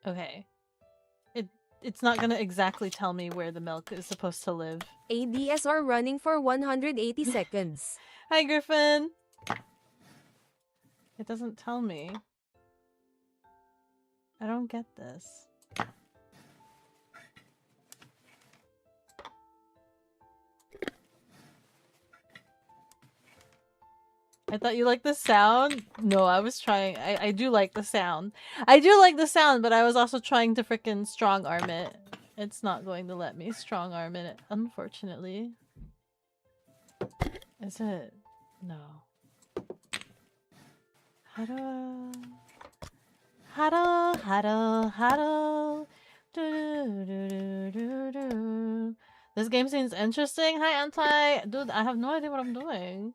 Okay. It's not gonna exactly tell me where the milk is supposed to live. ADSR running for 180 seconds. Hi, Griffin! It doesn't tell me. I don't get this. I thought you liked the sound? No, I was trying. I do like the sound. I do like the sound, but I was also trying to frickin' strong arm it. It's not going to let me strong arm it, unfortunately. Is it? No. Hado. Hado, hado, hado. Do, do, do, do, do. This game seems interesting. Hi, Anti. Dude, I have no idea what I'm doing.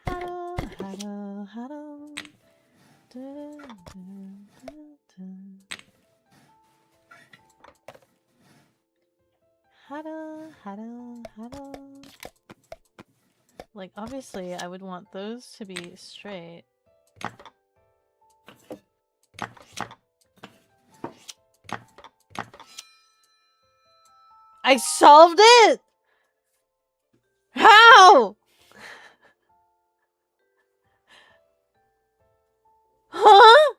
Hado, hado, hado. Do, do, do, do. Hado, hado, hado. Like, obviously, I would want those to be straight. I solved it! How? Huh?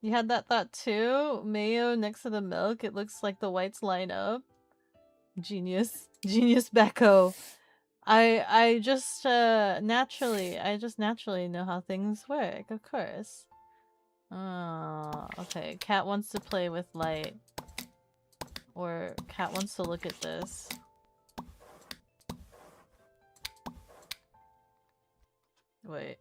You had that thought too? Mayo next to the milk, it looks like the whites line up. Genius. Genius Beko. I just naturally know how things work, of course. Oh, okay. Cat wants to play with light. Or Cat wants to look at this. Wait.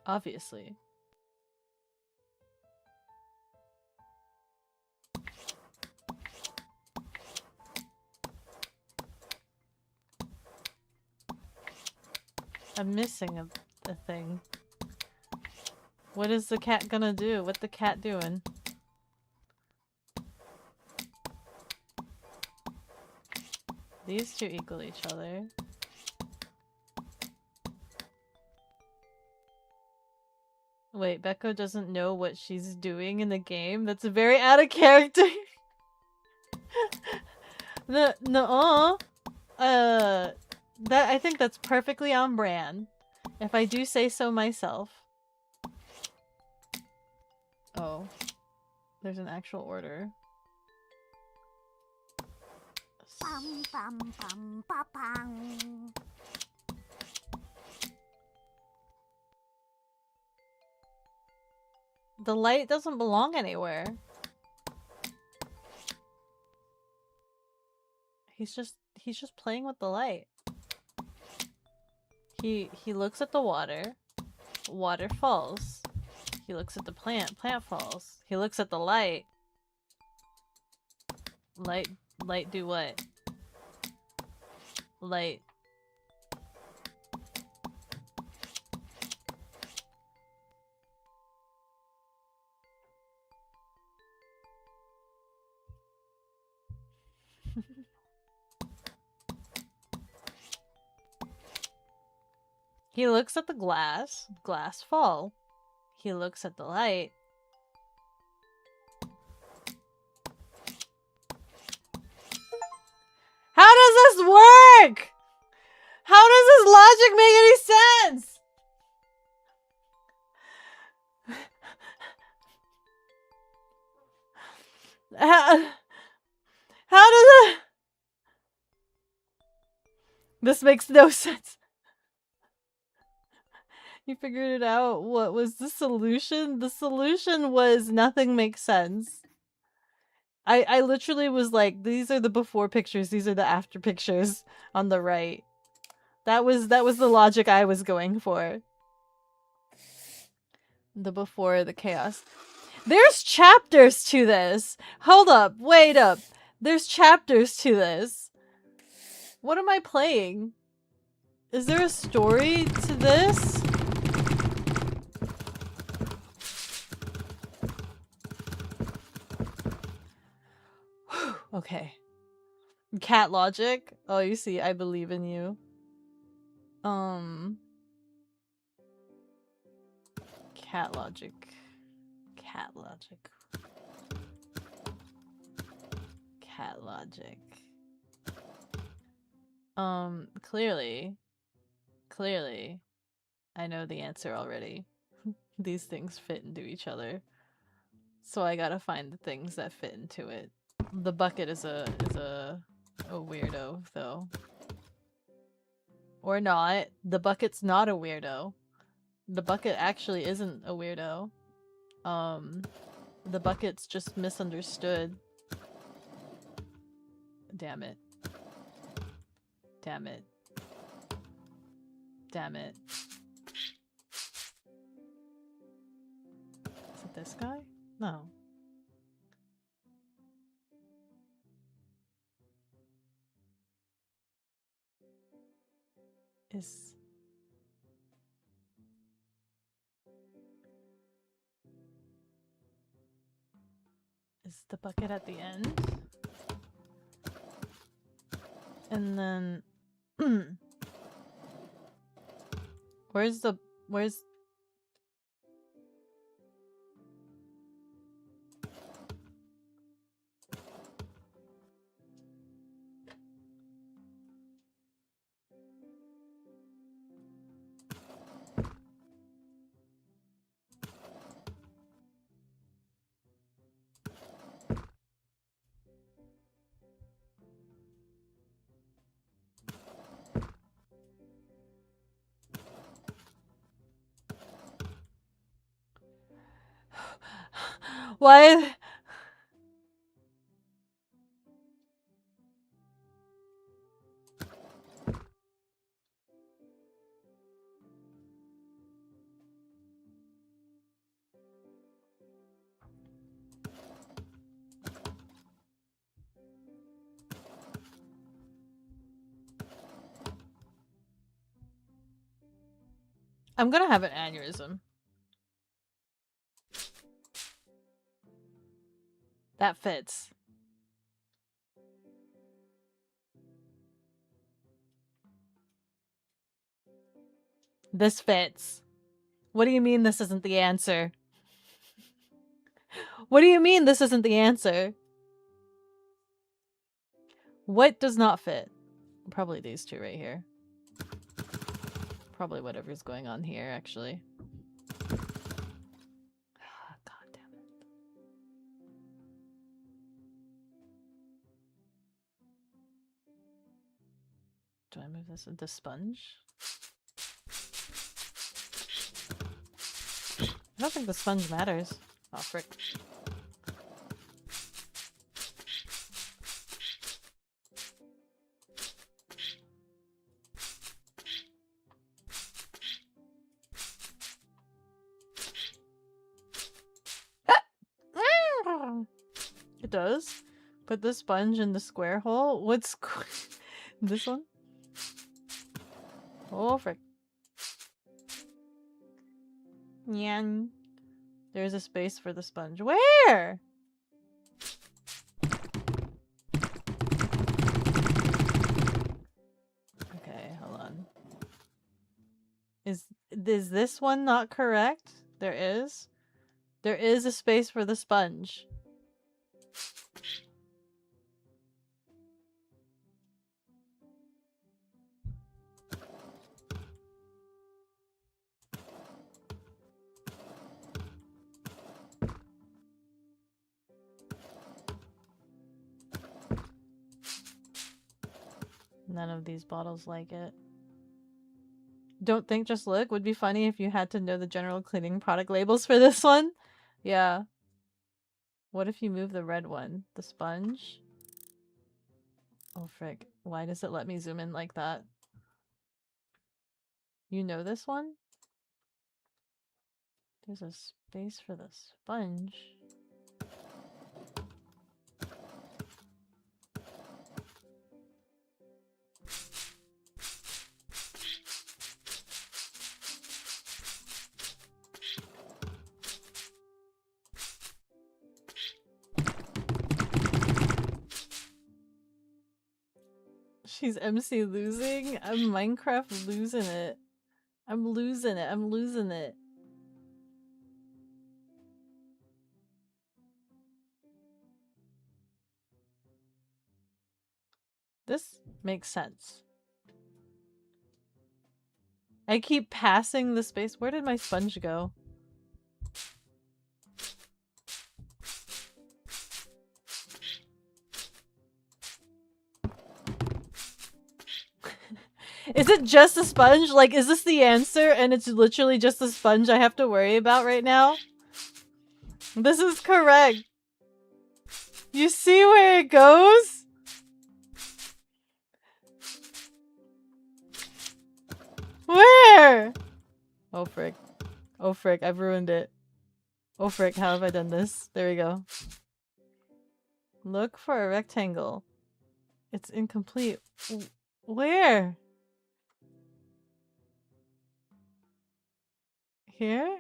Obviously. I'm missing a thing. What is the cat gonna do? What the cat doing? These two equal each other. Wait, Beko doesn't know what she's doing in the game? That's very out of character. No, I think that's perfectly on brand. If I do say so myself. Oh. There's an actual order. Bum, bum, bum, ba, bang. The light doesn't belong anywhere. He's just playing with the light. He looks at the water. Water falls. He looks at the plant. Plant falls. He looks at the light. Light do what? Light He looks at the glass. Glass fall. He looks at the light. How does this work? How does this logic make any sense? How does it? This makes no sense. You figured it out. What was the solution? The solution was nothing makes sense. I literally was like, these are the before pictures, these are the after pictures on the right. That was the logic I was going for. The before, the chaos. There's chapters to this. Hold up, wait up. There's chapters to this. What am I playing? Is there a story to this? Okay. Cat logic? Oh, you see, I believe in you. Cat logic. Cat logic. Cat logic. Clearly, I know the answer already. These things fit into each other. So I gotta find the things that fit into it. The bucket is a weirdo, though. Or not. The bucket's not a weirdo. The bucket actually isn't a weirdo. The bucket's just misunderstood. Damn it. Damn it. Damn it. Is it this guy? No. Is the bucket at the end? And then where's why? I'm gonna have an aneurysm. That fits. This fits. What do you mean this isn't the answer? What do you mean this isn't the answer? What does not fit? Probably these two right here. Probably whatever's going on here, actually. God damn it. Do I move this with the sponge? I don't think the sponge matters. Oh, frick. It does. Put the sponge in the square hole. What's this one? Oh, frick. Nyan. There's a space for the sponge. Where? Okay, hold on. Is this one not correct? There is? There is a space for the sponge. None of these bottles like it. Don't think, just look. Would be funny if you had to know the general cleaning product labels for this one. Yeah. What if you move the red one? The sponge? Oh frick. Why does it let me zoom in like that? You know this one? There's a space for the sponge. She's MC losing? I'm Minecraft losing it. I'm losing it. I'm losing it. This makes sense. I keep passing the space. Where did my sponge go? Is it just a sponge? Like, is this the answer and it's literally just a sponge I have to worry about right now? This is correct. You see where it goes? Where? Oh frick. Oh frick, I've ruined it. Oh frick, how have I done this? There we go. Look for a rectangle. It's incomplete. Where? Here?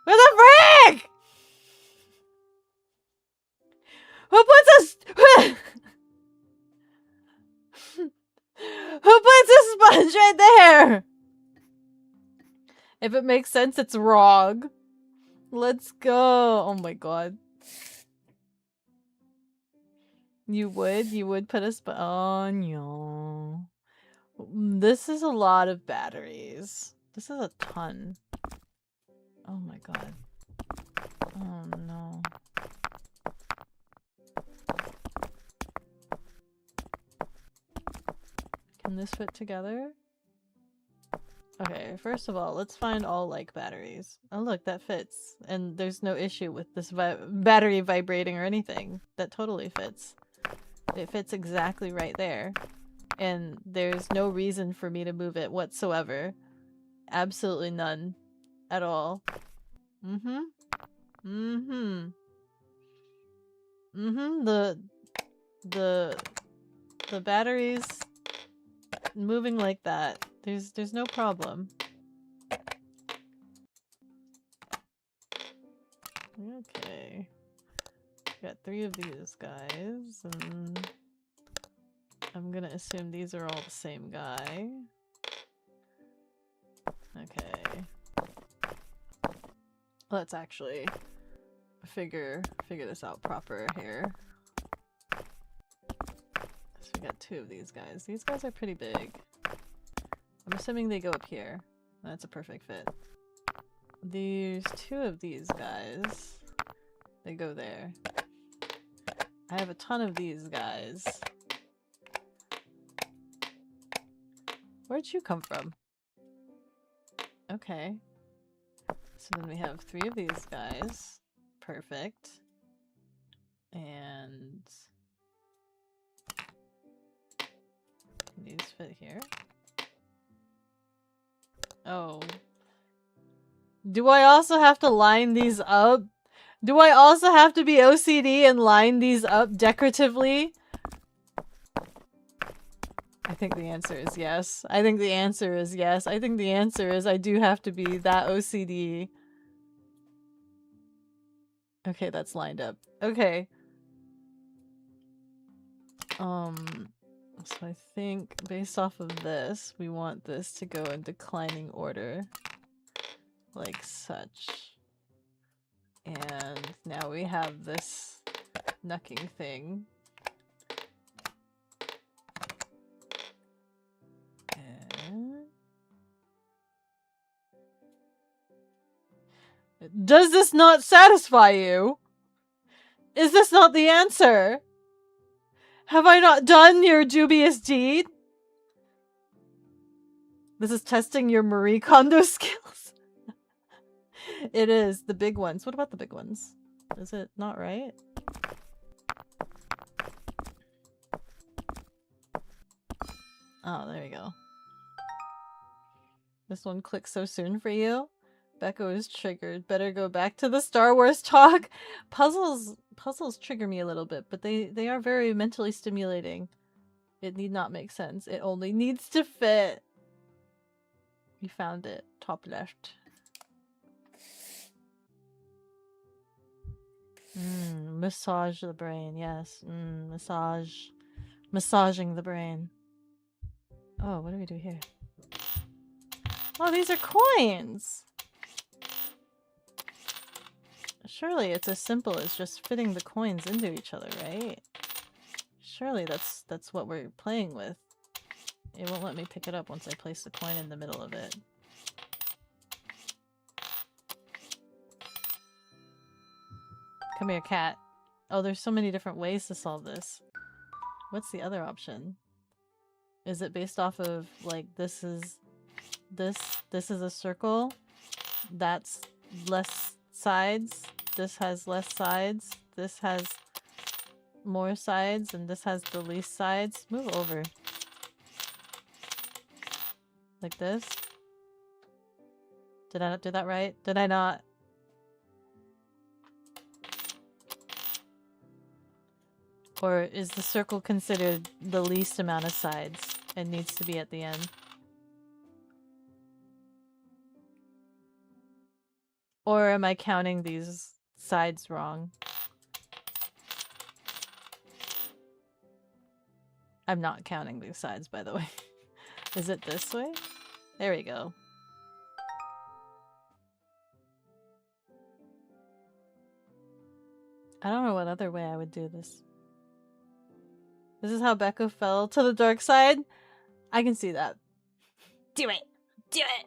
Where the frick? Who puts a Who puts a sponge right there? If it makes sense, it's wrong. Let's go. Oh my god. You would put a sponge. Oh no. This is a lot of batteries. This is a ton. Oh my god. Oh no. Can this fit together? Okay, first of all, let's find all like batteries. Oh look, that fits. And there's no issue with this battery vibrating or anything. That totally fits. It fits exactly right there. And there's no reason for me to move it whatsoever. Absolutely none. At all. Mm-hmm. Mm-hmm. Mm-hmm. The batteries moving like that. There's no problem. Okay. Got 3 of these guys, and I'm gonna assume these are all the same guy. Okay. Let's actually figure this out proper here. So we got 2 of these guys. These guys are pretty big. I'm assuming they go up here. That's a perfect fit. There's 2 of these guys. They go there. I have a ton of these guys. Where'd you come from? Okay. So then we have 3 of these guys. Perfect. And these fit here. Oh. Do I also have to line these up? Do I also have to be OCD and line these up decoratively? I think the answer is yes. I think the answer is yes. I think the answer is I do have to be that OCD. Okay, that's lined up. Okay. So I think based off of this, we want this to go in declining order. Like such. And now we have this knucking thing. And... Does this not satisfy you? Is this not the answer? Have I not done your dubious deed? This is testing your Marie Kondo skills. It is. The big ones. What about the big ones? Is it not right? Oh, there we go. This one clicked so soon for you? Beko is triggered. Better go back to the Star Wars talk. Puzzles trigger me a little bit, but they are very mentally stimulating. It need not make sense. It only needs to fit. You found it. Top left. Massage the brain. Yes. Massaging the brain. Oh, what do we do here? Oh, these are coins! Surely it's as simple as just fitting the coins into each other, right? Surely that's what we're playing with. It won't let me pick it up once I place the coin in the middle of it. Come here, cat. Oh, there's so many different ways to solve this. What's the other option? Is it based off of, like, this is a circle? That's less sides. This has less sides. This has more sides, and this has the least sides. Move over. Like this? Did I not do that right? Did I not? Or is the circle considered the least amount of sides and needs to be at the end? Or am I counting these sides wrong? I'm not counting these sides, by the way. Is it this way? There we go. I don't know what other way I would do this. This is how Beko fell to the dark side? I can see that. Do it! Do it!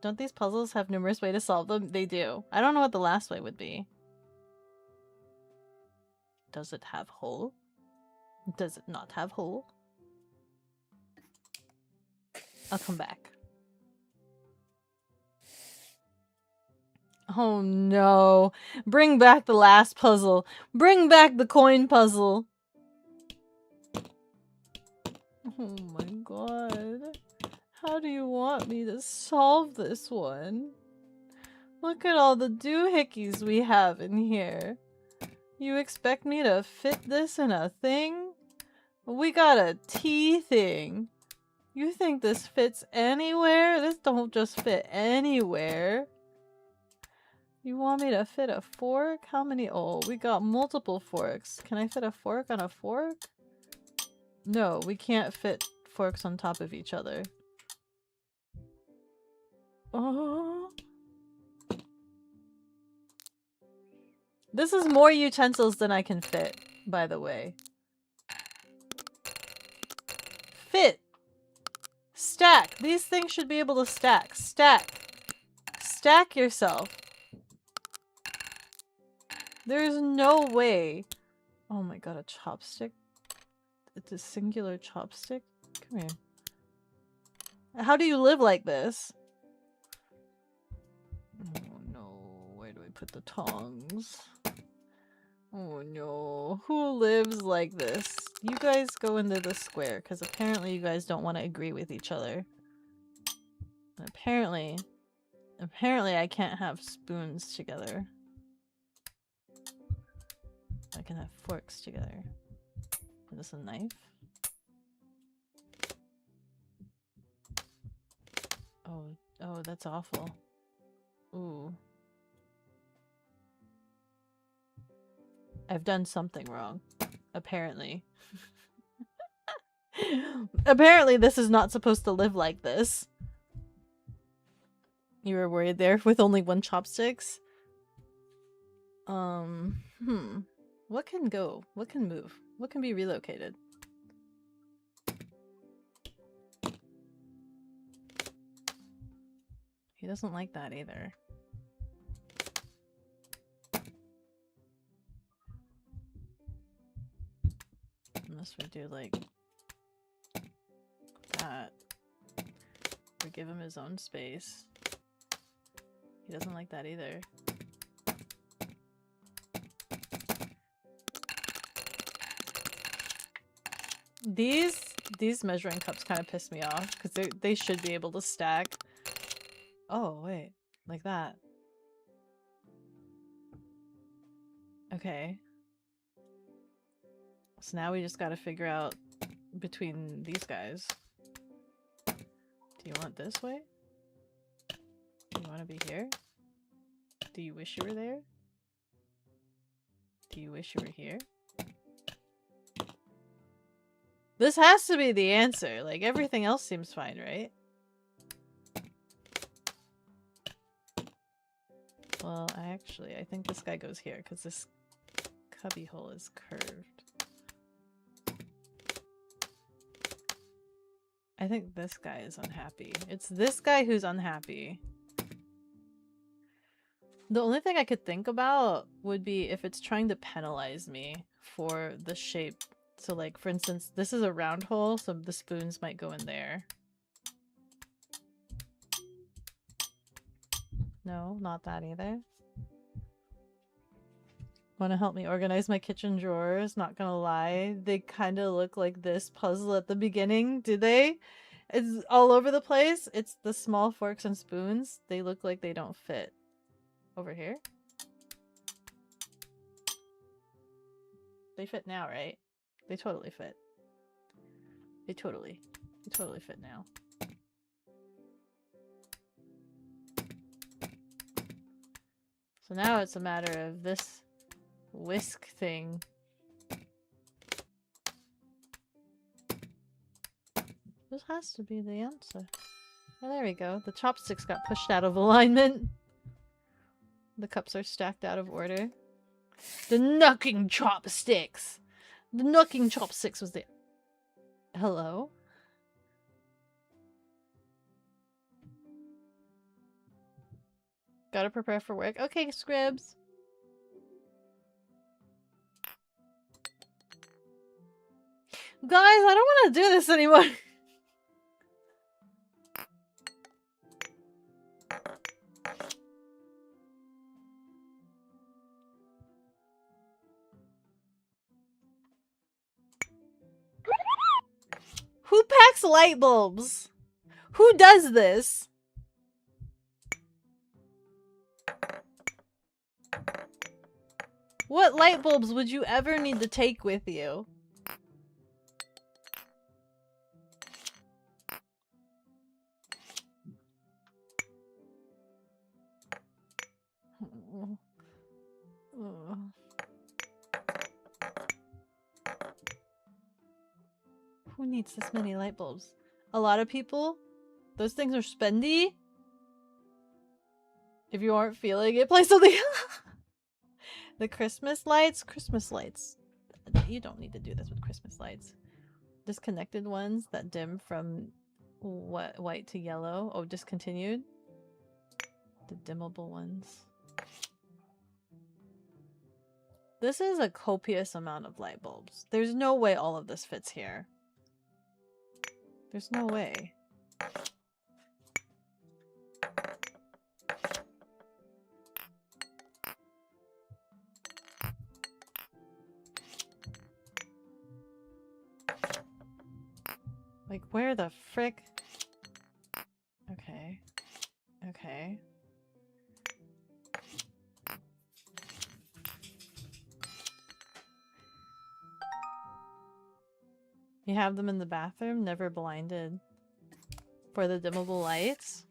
Don't these puzzles have numerous ways to solve them? They do. I don't know what the last way would be. Does it have hole? Does it not have hole? I'll come back. Oh no. Bring back the last puzzle. Bring back the coin puzzle. Oh my god. How do you want me to solve this one? Look at all the doohickeys we have in here. You expect me to fit this in a thing? We got a tea thing. You think this fits anywhere? This don't just fit anywhere. You want me to fit a fork? How many? Oh, we got multiple forks. Can I fit a fork on a fork? No, we can't fit forks on top of each other. Oh. This is more utensils than I can fit, by the way. Fit! Stack! These things should be able to stack. Stack! Stack yourself. There's no way. Oh my god, a chopstick? It's a singular chopstick? Come here. How do you live like this? Oh no, where do I put the tongs? Oh no, who lives like this? You guys go into the square, because apparently you guys don't want to agree with each other. And apparently I can't have spoons together. I can have forks together. Is this a knife? Oh, that's awful. Ooh. I've done something wrong. Apparently. Apparently this is not supposed to live like this. You were worried there with only 1 chopsticks? What can go? What can move? What can be relocated? He doesn't like that either. Unless we do like that. Or give him his own space. He doesn't like that either. These measuring cups kind of piss me off because they should be able to stack. Oh wait, like that. Okay. So now we just gotta figure out between these guys. Do you want this way? Do you want to be here? Do you wish you were there? Do you wish you were here? This has to be the answer. Like, everything else seems fine, right? Well, I think this guy goes here because this cubby hole is curved. I think this guy is unhappy. It's this guy who's unhappy. The only thing I could think about would be if it's trying to penalize me for the shape. So like, for instance, this is a round hole, so the spoons might go in there. No, not that either. Want to help me organize my kitchen drawers? Not gonna lie, they kind of look like this puzzle at the beginning, do they? It's all over the place. It's the small forks and spoons. They look like they don't fit. Over here? They fit now, right? They totally fit. They totally fit now. So now it's a matter of this whisk thing. This has to be the answer. Oh, there we go. The chopsticks got pushed out of alignment. The cups are stacked out of order. The knocking chopsticks! The knocking chopsticks was the... Hello? Gotta prepare for work. Okay, Scribs. Guys, I don't want to do this anymore. Who packs light bulbs? Who does this? What light bulbs would you ever need to take with you? Who needs this many light bulbs? A lot of people? Those things are spendy? If you aren't feeling it, play something. The Christmas lights? Christmas lights. You don't need to do this with Christmas lights. Disconnected ones that dim from white to yellow. Oh, discontinued? The dimmable ones. This is a copious amount of light bulbs. There's no way all of this fits here. There's no way. Like, where the frick? Okay. Okay. You have them in the bathroom, never blinded. For the dimmable lights?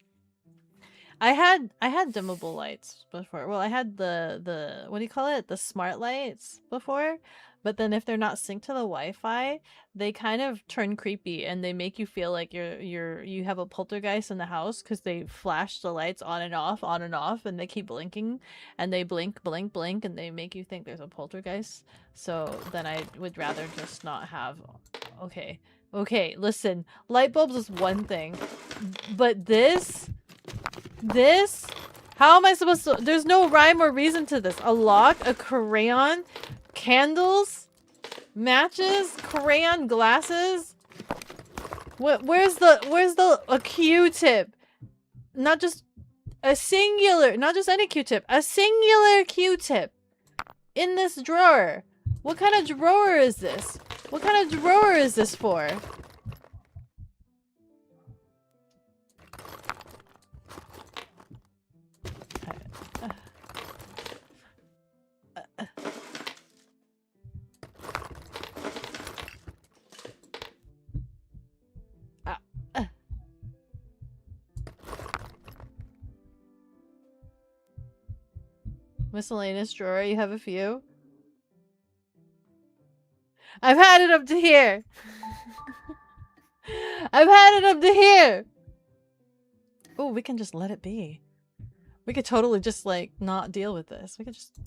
I had dimmable lights before. Well, I had the what do you call it? The smart lights before. But then if they're not synced to the Wi-Fi, they kind of turn creepy and they make you feel like you have a poltergeist in the house because they flash the lights on and off, and they keep blinking and they blink, blink, blink, and they make you think there's a poltergeist. So then I would rather just not have. Okay, okay, listen. Light bulbs is one thing, but this. How am I supposed to? There's no rhyme or reason to this. A lock, a crayon, candles, matches, crayon glasses. Where's a Q-tip? Not just a singular, not just any Q-tip, a singular Q-tip in this drawer. What kind of drawer is this? What kind of drawer is this for? Miscellaneous drawer, you have a few? I've had it up to here! I've had it up to here! Oh, we can just let it be. We could totally just, like, not deal with this. We could just...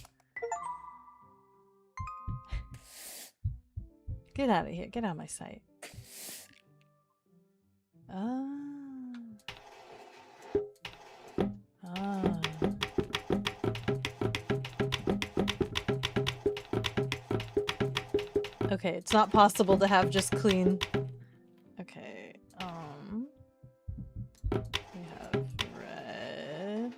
Get out of here. Get out of my sight. Ah. Ah. Okay, it's not possible to have just clean... Okay, we have red...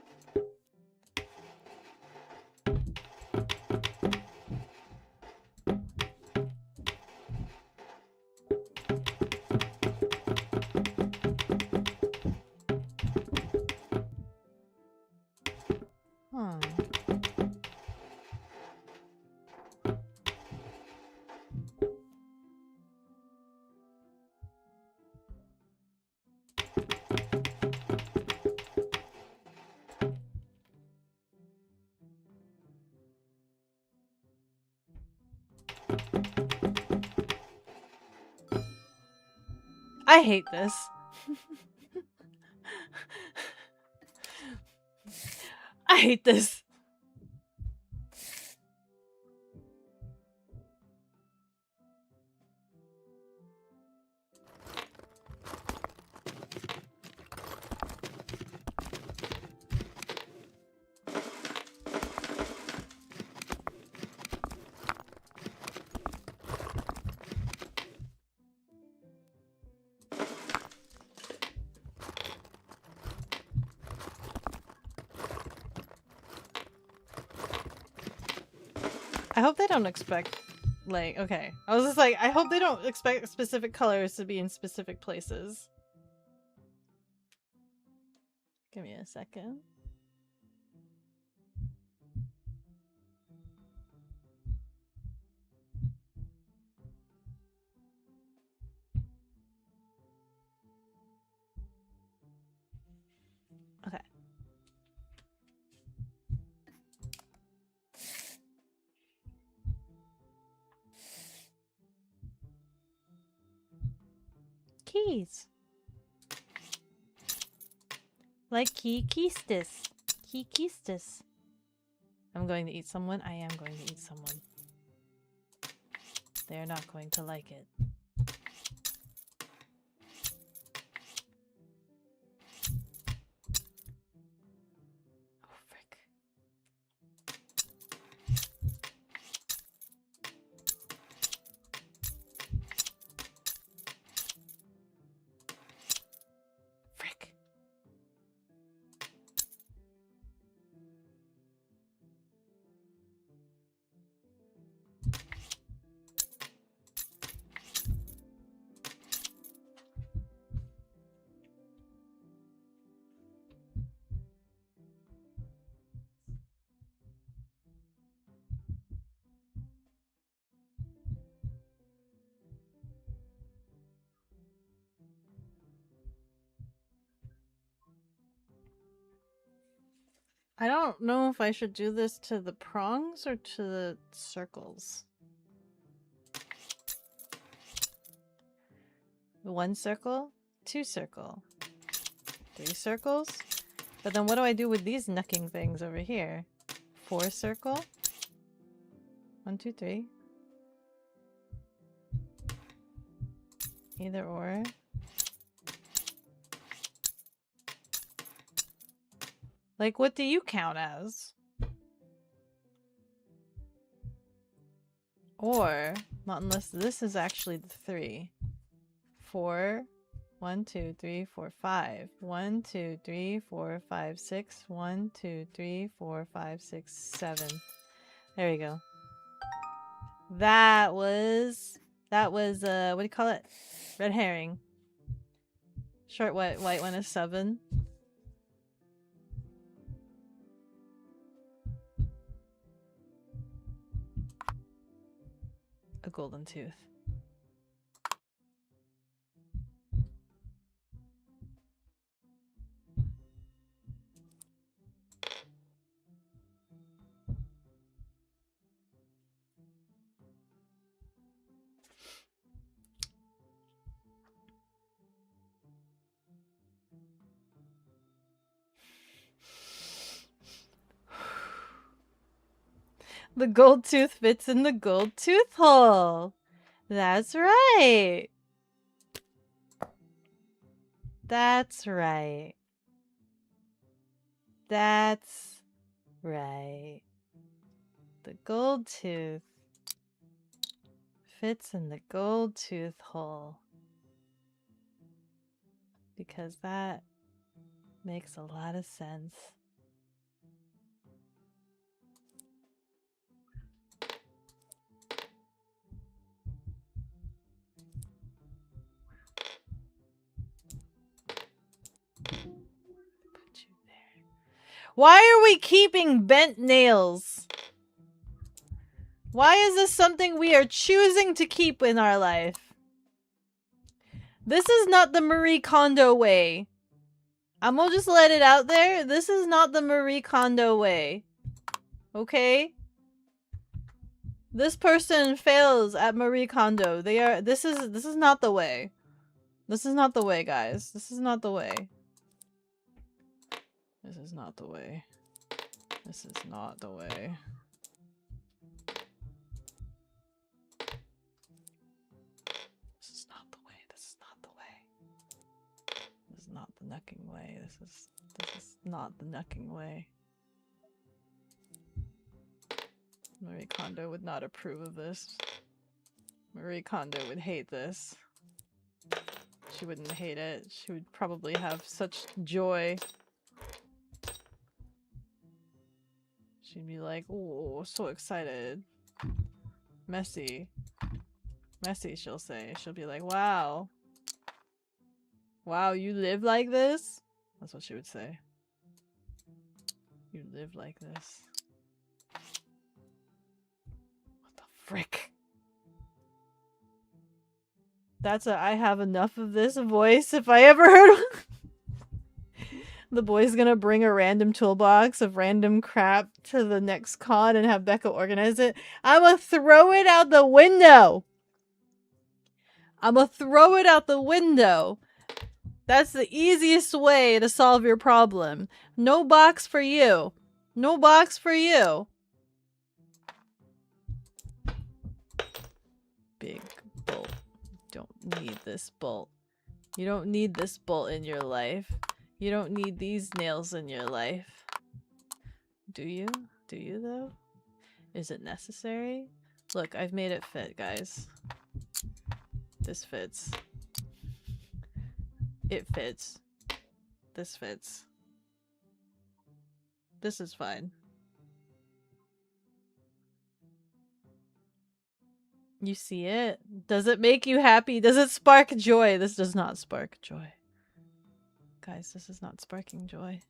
Huh. I hate this. I hate this. I hope they don't expect, like, okay. I was just like, I hope they don't expect specific colors to be in specific places. Give me a second. Okay. Keys. Like Kikistis. Kikistis. I'm going to eat someone. I am going to eat someone. They're not going to like it. Oh, frick. Frick. I don't know if I should do this to the prongs or to the circles. 1 circle, 2 circle, 3 circles. But then what do I do with these knucking things over here? 4 circle. 1, 2, 3. Either or. Like, what do you count as? Or, not unless this is actually the 3. 4. 1, 2, 3, 4, 5. 1, 2, 3, 4, 5, 6. 1, 2, 3, 4, 5, 6, 7. There we go. That was, what do you call it? Red herring. Short white one is 7. A golden tooth. The gold tooth fits in the gold tooth hole. That's right. That's right. That's right. The gold tooth fits in the gold tooth hole. Because that makes a lot of sense. Put you there. Why are we keeping bent nails? Why is this something we are choosing to keep in our life? This is not the Marie Kondo way. I'm gonna just let it out there. This is not the Marie Kondo way. Okay? This person fails at Marie Kondo. This is not the way. This is not the way, guys. This is not the way. This is not the way. This is not the way. This is not the way. This is not the way. This is not the knucking way. This is not the knucking way. Marie Kondo would not approve of this. Marie Kondo would hate this. She wouldn't hate it. She would probably have such joy. She'd be like, oh, so excited. Messy. Messy, she'll say. She'll be like, wow. Wow, you live like this? That's what she would say. You live like this. What the frick? That's a I have enough of this voice if I ever heard one. The boy's gonna bring a random toolbox of random crap to the next con and have Beko organize it. I'ma throw it out the window! I'ma throw it out the window! That's the easiest way to solve your problem. No box for you. No box for you. Big bolt. Don't need this bolt. You don't need this bolt in your life. You don't need these nails in your life. Do you? Do you though? Is it necessary? Look, I've made it fit, guys. This fits. It fits. This fits. This is fine. You see it? Does it make you happy? Does it spark joy? This does not spark joy. Guys, this is not sparking joy.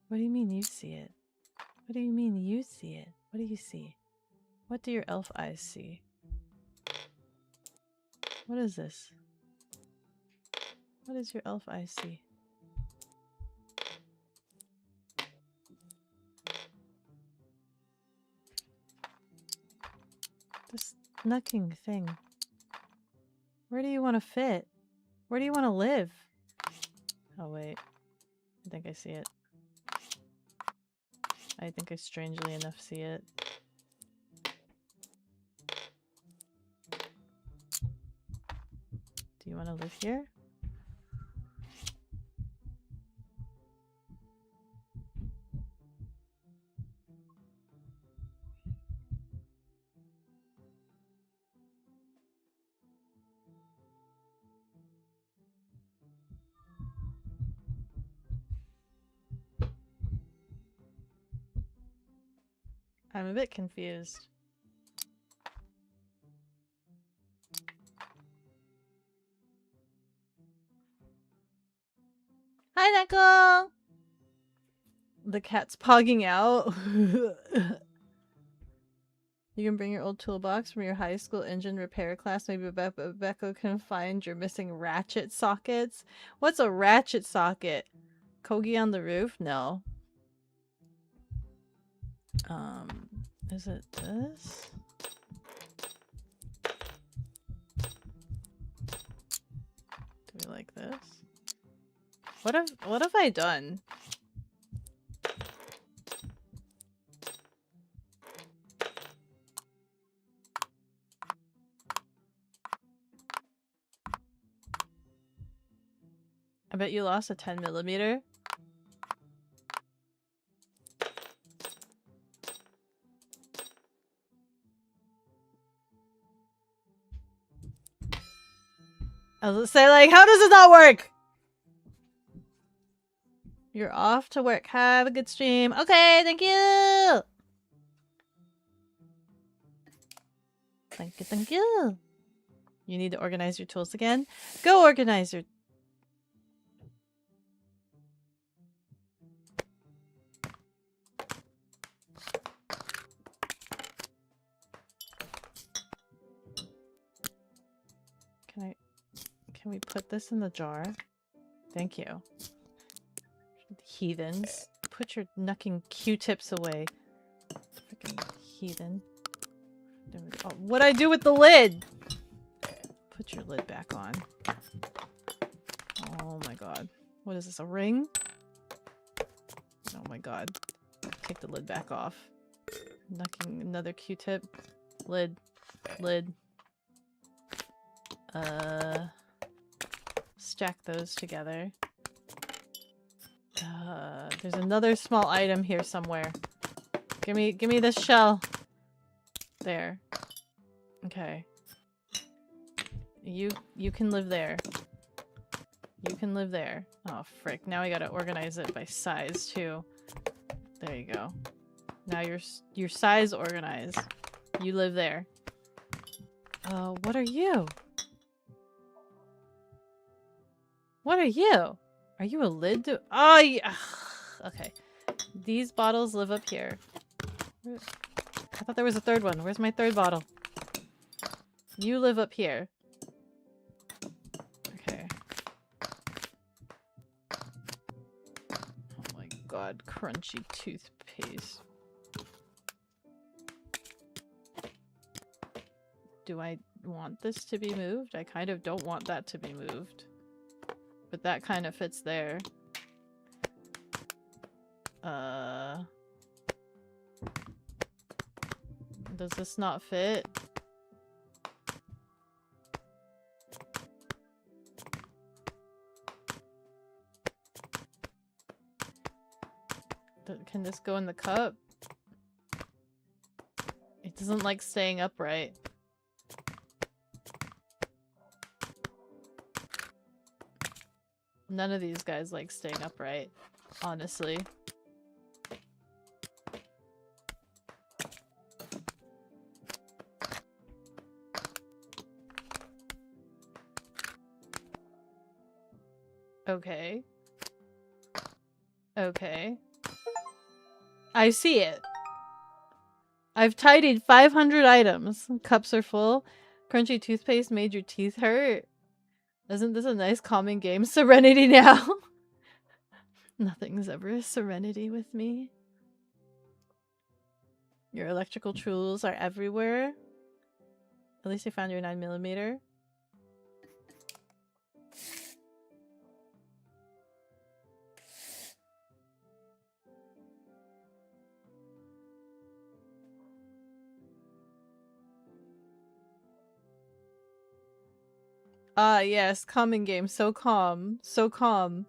What do you mean you see it? What do you mean you see it? What do you see? What do your elf eyes see? What is this? What does your elf eyes see? knucking thing? Where do you want to fit? Where do you want to live? Oh, wait. I think I see it. I think I strangely enough see it. Do you want to live here? I'm a bit confused. Hi, Neko! The cat's pogging out. You can bring your old toolbox from your high school engine repair class. Maybe Beko can find your missing ratchet sockets. What's a ratchet socket? Kogi on the roof? No. Is it this? Do we like this? What have I done? I bet you lost a 10mm. I was gonna say, like, how does it not work? You're off to work. Have a good stream. Okay, thank you! Thank you, thank you. You need to organize your tools again? Go organize your... Can we put this in the jar? Thank you. Heathens. Put your knucking Q-tips away. Freaking heathen. Oh, what'd I do with the lid? Put your lid back on. Oh my god. What is this, a ring? Oh my god. Take the lid back off. Knucking another Q-tip. Lid. Lid. Stack those together. There's another small item here somewhere. Give me this shell. There. Okay. You can live there. You can live there. Oh frick, now I gotta organize it by size too. There you go. Now your size organized. You live there. What are you? What are you? Are you a lid? Oh, yeah. Okay. These bottles live up here. I thought there was a third one. Where's my third bottle? You live up here. Okay. Oh my god, crunchy toothpaste. Do I want this to be moved? I kind of don't want that to be moved. But that kind of fits there. Does this not fit? Can this go in the cup? It doesn't like staying upright. None of these guys like staying upright, honestly. Okay. Okay. I see it. I've tidied 500 items. Cups are full. Crunchy toothpaste made your teeth hurt. Isn't this a nice calming game? Serenity now. Nothing's ever a serenity with me. Your electrical tools are everywhere. At least you found your 9mm. Ah, yes, calming game. So calm. So calm.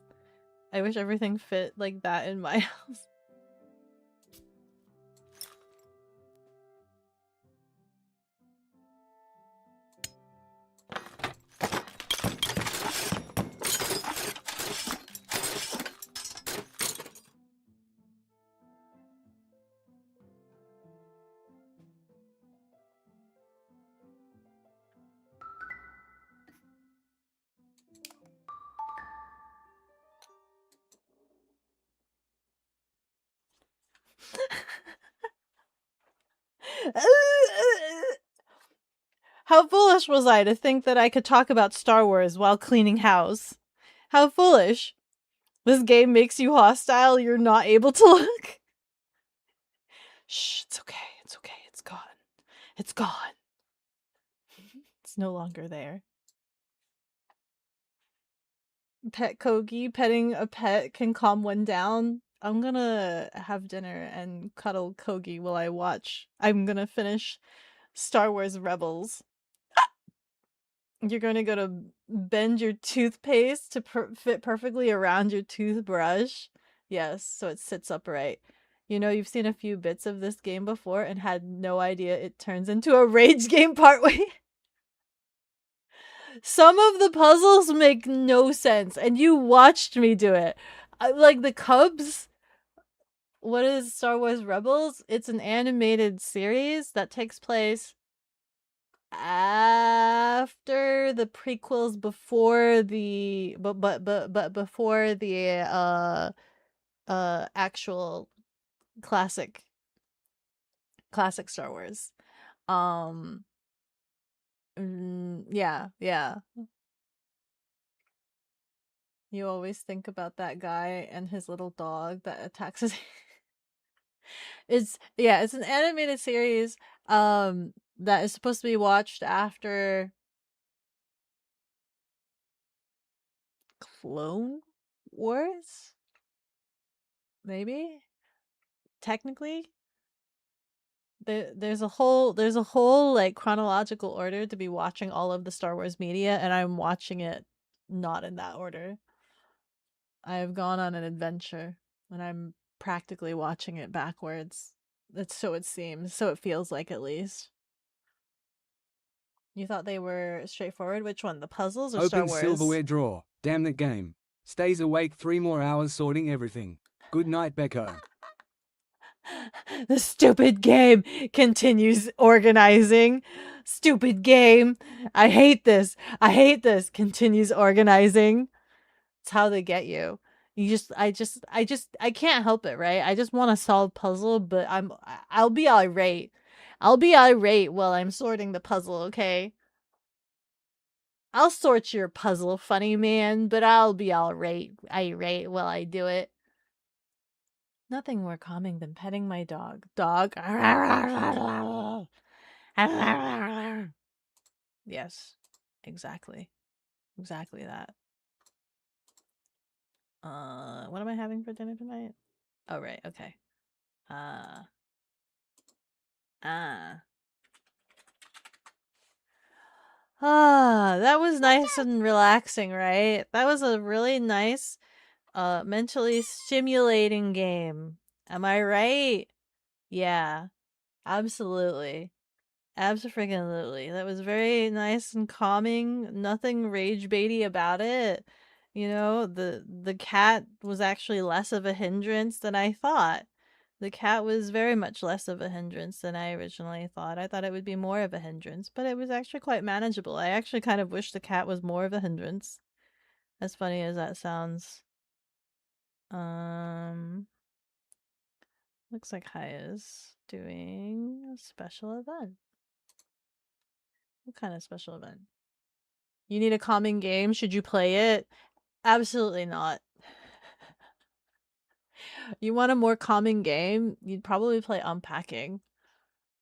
I wish everything fit like that in my house. How foolish was I to think that I could talk about Star Wars while cleaning house? How foolish. This game makes you hostile, you're not able to look. Shh, it's okay, it's okay, it's gone. It's gone. It's no longer there. Pet Kogi, petting a pet can calm one down. I'm gonna have dinner and cuddle Kogi while I watch. I'm gonna finish Star Wars Rebels. You're gonna go to bend your toothpaste to fit perfectly around your toothbrush. Yes, so it sits upright. You know, you've seen a few bits of this game before and had no idea it turns into a rage game partway. Some of the puzzles make no sense, and you watched me do it. Like the Cubs. What is Star Wars Rebels? It's an animated series that takes place after the prequels, before the but before the actual classic Star Wars. Yeah, yeah. You always think about that guy and his little dog that attacks his It's it's an animated series that is supposed to be watched after Clone Wars? Maybe? Technically? There's a whole like chronological order to be watching all of the Star Wars media, and I'm watching it not in that order. I have gone on an adventure and I'm practically watching it backwards. That's so it seems, so it feels like, at least. You thought they were straightforward? Which one? The puzzles or Star Open Wars? silverware drawer. Damn that game. Stays awake 3 more hours sorting everything. Good night, Beko. The stupid game continues organizing. Stupid game. I hate this. I hate this. Continues organizing. It's how they get you. I can't help it, right? I just want to solve puzzle, but I'll be irate. I'll be irate while I'm sorting the puzzle, okay? I'll sort your puzzle, funny man, but I'll be irate while I do it. Nothing more calming than petting my dog. Dog. Yes, exactly. Exactly that. What am I having for dinner tonight? Oh, right, okay. That was nice and relaxing, right? That was a really nice, mentally stimulating game. Am I right? Yeah, absolutely. Abso-freaking-lutely. That was very nice and calming. Nothing rage baity about it. You know, the cat was actually less of a hindrance than I thought. The cat was very much less of a hindrance than I originally thought. I thought it would be more of a hindrance, but it was actually quite manageable. I actually kind of wish the cat was more of a hindrance. As funny as that sounds. Looks like Haya's doing a special event. What kind of special event? You need a calming game. Should you play it? Absolutely not. You want a more calming game? You'd probably play Unpacking.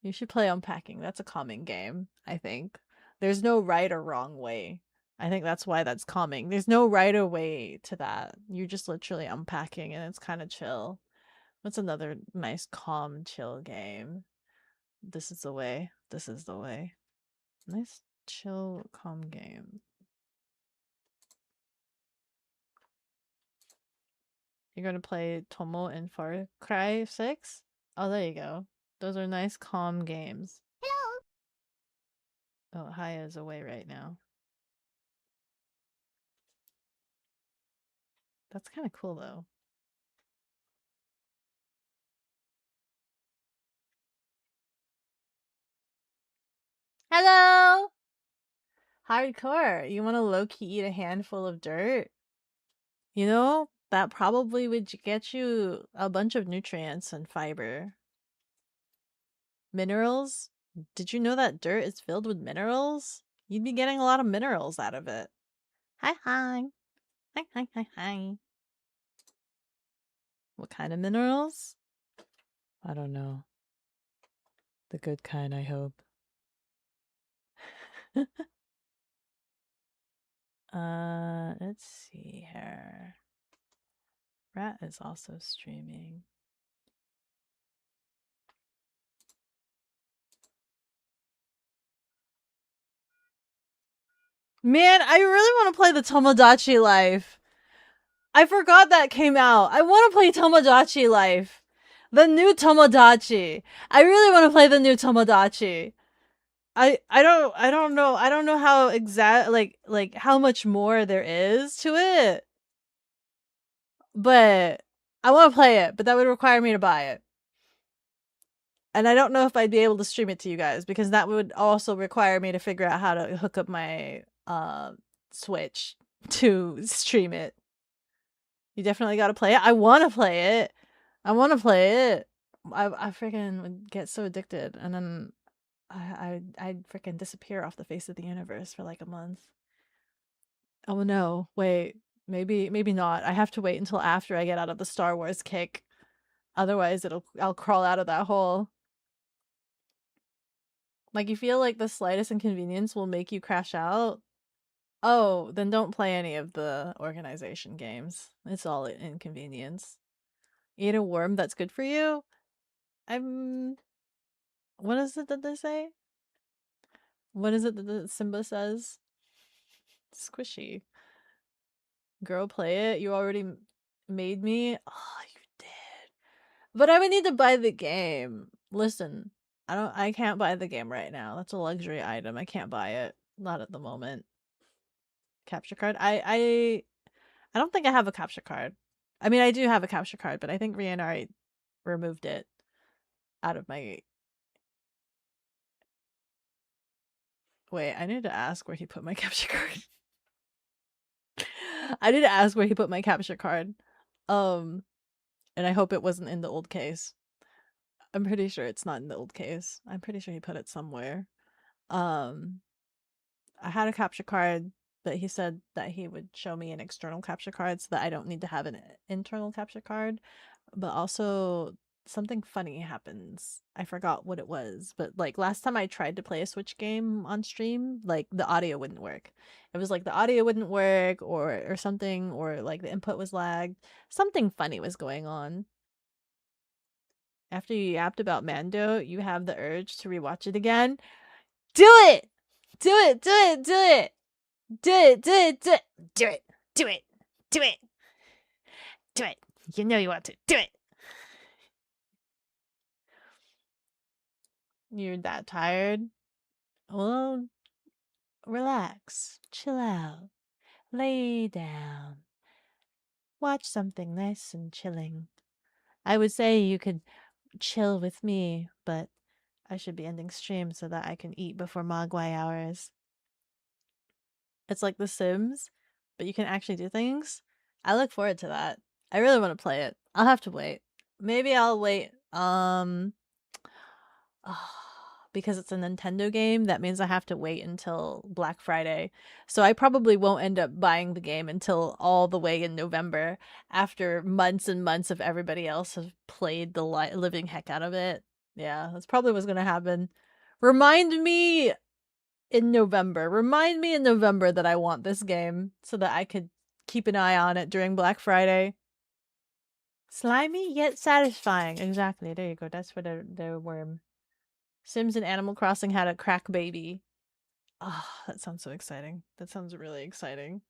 You should play Unpacking. That's a calming game, I think. There's no right or wrong way. I think that's why that's calming. There's no right or way to that. You're just literally unpacking and it's kind of chill. What's another nice, calm, chill game? This is the way. This is the way. Nice, chill, calm game. You're gonna play Tomo and Far Cry 6? Oh, there you go. Those are nice, calm games. Hello. Oh, Haya is away right now. That's kind of cool, though. Hello! Hardcore. You want to low-key eat a handful of dirt? You know, that probably would get you a bunch of nutrients and fiber. Minerals? Did you know that dirt is filled with minerals? You'd be getting a lot of minerals out of it. Hi, hi. Hi, hi, hi, hi. What kind of minerals? I don't know. The good kind, I hope. Let's see here. Rat is also streaming. Man, I really want to play the Tomodachi Life. I forgot that came out. I want to play Tomodachi Life. The new Tomodachi. I really want to play the new Tomodachi. I don't know. I don't know how exact like how much more there is to it. But I want to play it, but that would require me to buy it. And I don't know if I'd be able to stream it to you guys because that would also require me to figure out how to hook up my Switch to stream it. You definitely got to play it. I want to play it. I want to play it. I freaking would get so addicted, and then I'd freaking disappear off the face of the universe for like a month. Oh no, wait, maybe not. I have to wait until after I get out of the Star Wars kick. Otherwise, I'll crawl out of that hole. Like you feel like the slightest inconvenience will make you crash out. Oh, then don't play any of the organization games. It's all inconvenience. Eat a worm that's good for you? What is it that they say? What is it that Simba says? Squishy. Girl, play it. You already made me. Oh, you did. But I would need to buy the game. Listen, I can't buy the game right now. That's a luxury item. I can't buy it. Not at the moment. Capture card. I don't think I have a capture card. I mean, I do have a capture card, but I think Rianari removed it out of my. Wait, I need to ask where he put my capture card. I need to ask where he put my capture card. And I hope it wasn't in the old case. I'm pretty sure it's not in the old case. I'm pretty sure he put it somewhere. Um, I had a capture card, but he said that he would show me an external capture card so that I don't need to have an internal capture card. But also something funny happens. I forgot what it was, but like last time I tried to play a Switch game on stream, like the audio wouldn't work. It was like the audio wouldn't work or something, or like the input was lagged. Something funny was going on. After you yapped about Mando, you have the urge to rewatch it again. Do it! Do it! Do it! Do it! Do it! Do it! Do it! Do it! Do it! Do it! Do it! You know you want to. Do it! You're that tired? Well, relax. Chill out. Lay down. Watch something nice and chilling. I would say you could chill with me, but I should be ending stream so that I can eat before Mogwai hours. It's like The Sims, but you can actually do things. I look forward to that. I really want to play it. I'll have to wait. Maybe I'll wait. Because it's a Nintendo game, that means I have to wait until Black Friday. So I probably won't end up buying the game until all the way in November, after months and months of everybody else have played the living heck out of it. Yeah, that's probably what's gonna happen. Remind me in November. Remind me in November that I want this game so that I could keep an eye on it during Black Friday. Slimy yet satisfying. Exactly. There you go. That's for the worm. Sims and Animal Crossing had a crack baby. Oh, that sounds so exciting. That sounds really exciting.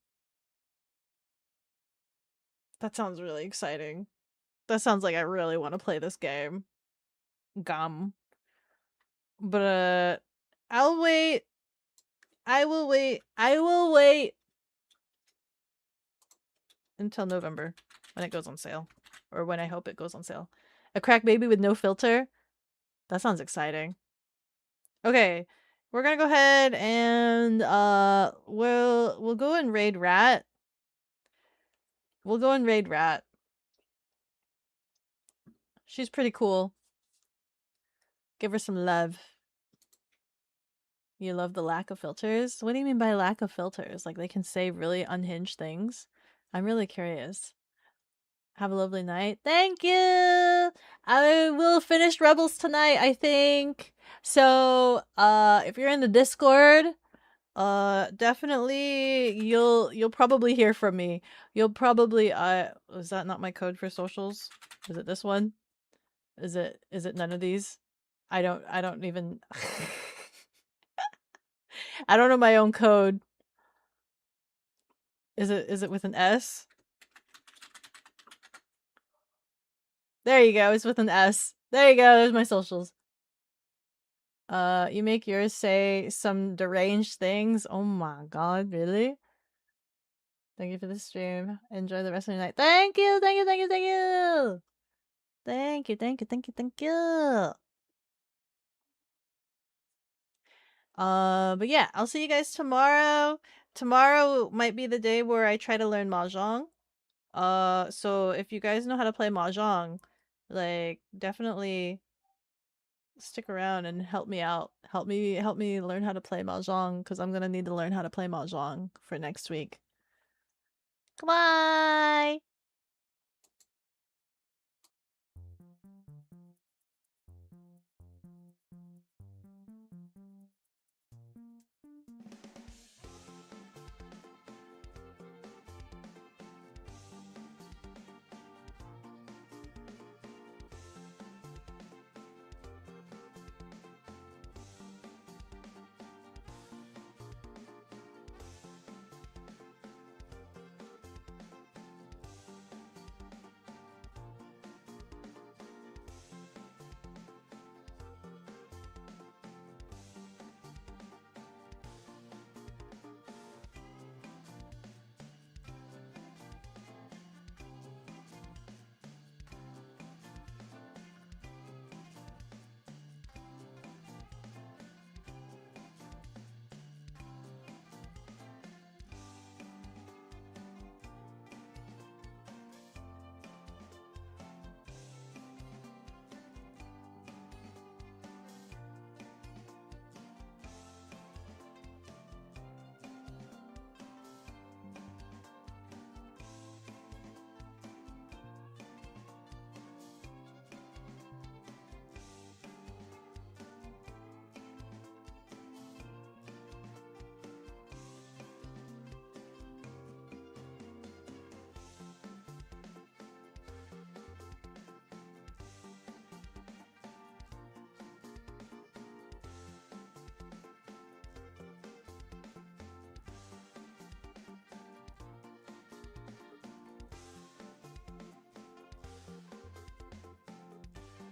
That sounds really exciting. That sounds like I really want to play this game. Gum. But I'll wait. I will wait. I will wait until November when it goes on sale. Or when I hope it goes on sale. A crack baby with no filter? That sounds exciting. Okay. We're gonna go ahead and we'll go and raid Rat. We'll go and raid Rat. She's pretty cool. Give her some love. You love the lack of filters? What do you mean by lack of filters? Like they can say really unhinged things? I'm really curious. Have a lovely night. Thank you. I will finish Rebels tonight, I think. So, if you're in the Discord, definitely you'll probably hear from me. You'll probably is that not my code for socials? Is it this one? Is it none of these? I don't even I don't know my own code. Is it with an S? There you go. It's with an S. There you go. There's my socials. You make yours say some deranged things. Oh my god, really? Thank you for the stream. Enjoy the rest of your night. Thank you, thank you, thank you, thank you. Thank you, thank you, thank you, thank you. But yeah, I'll see you guys tomorrow. Tomorrow might be the day where I try to learn mahjong. So if you guys know how to play mahjong, like definitely stick around and help me out. Help me learn how to play mahjong because I'm gonna need to learn how to play mahjong for next week. Goodbye.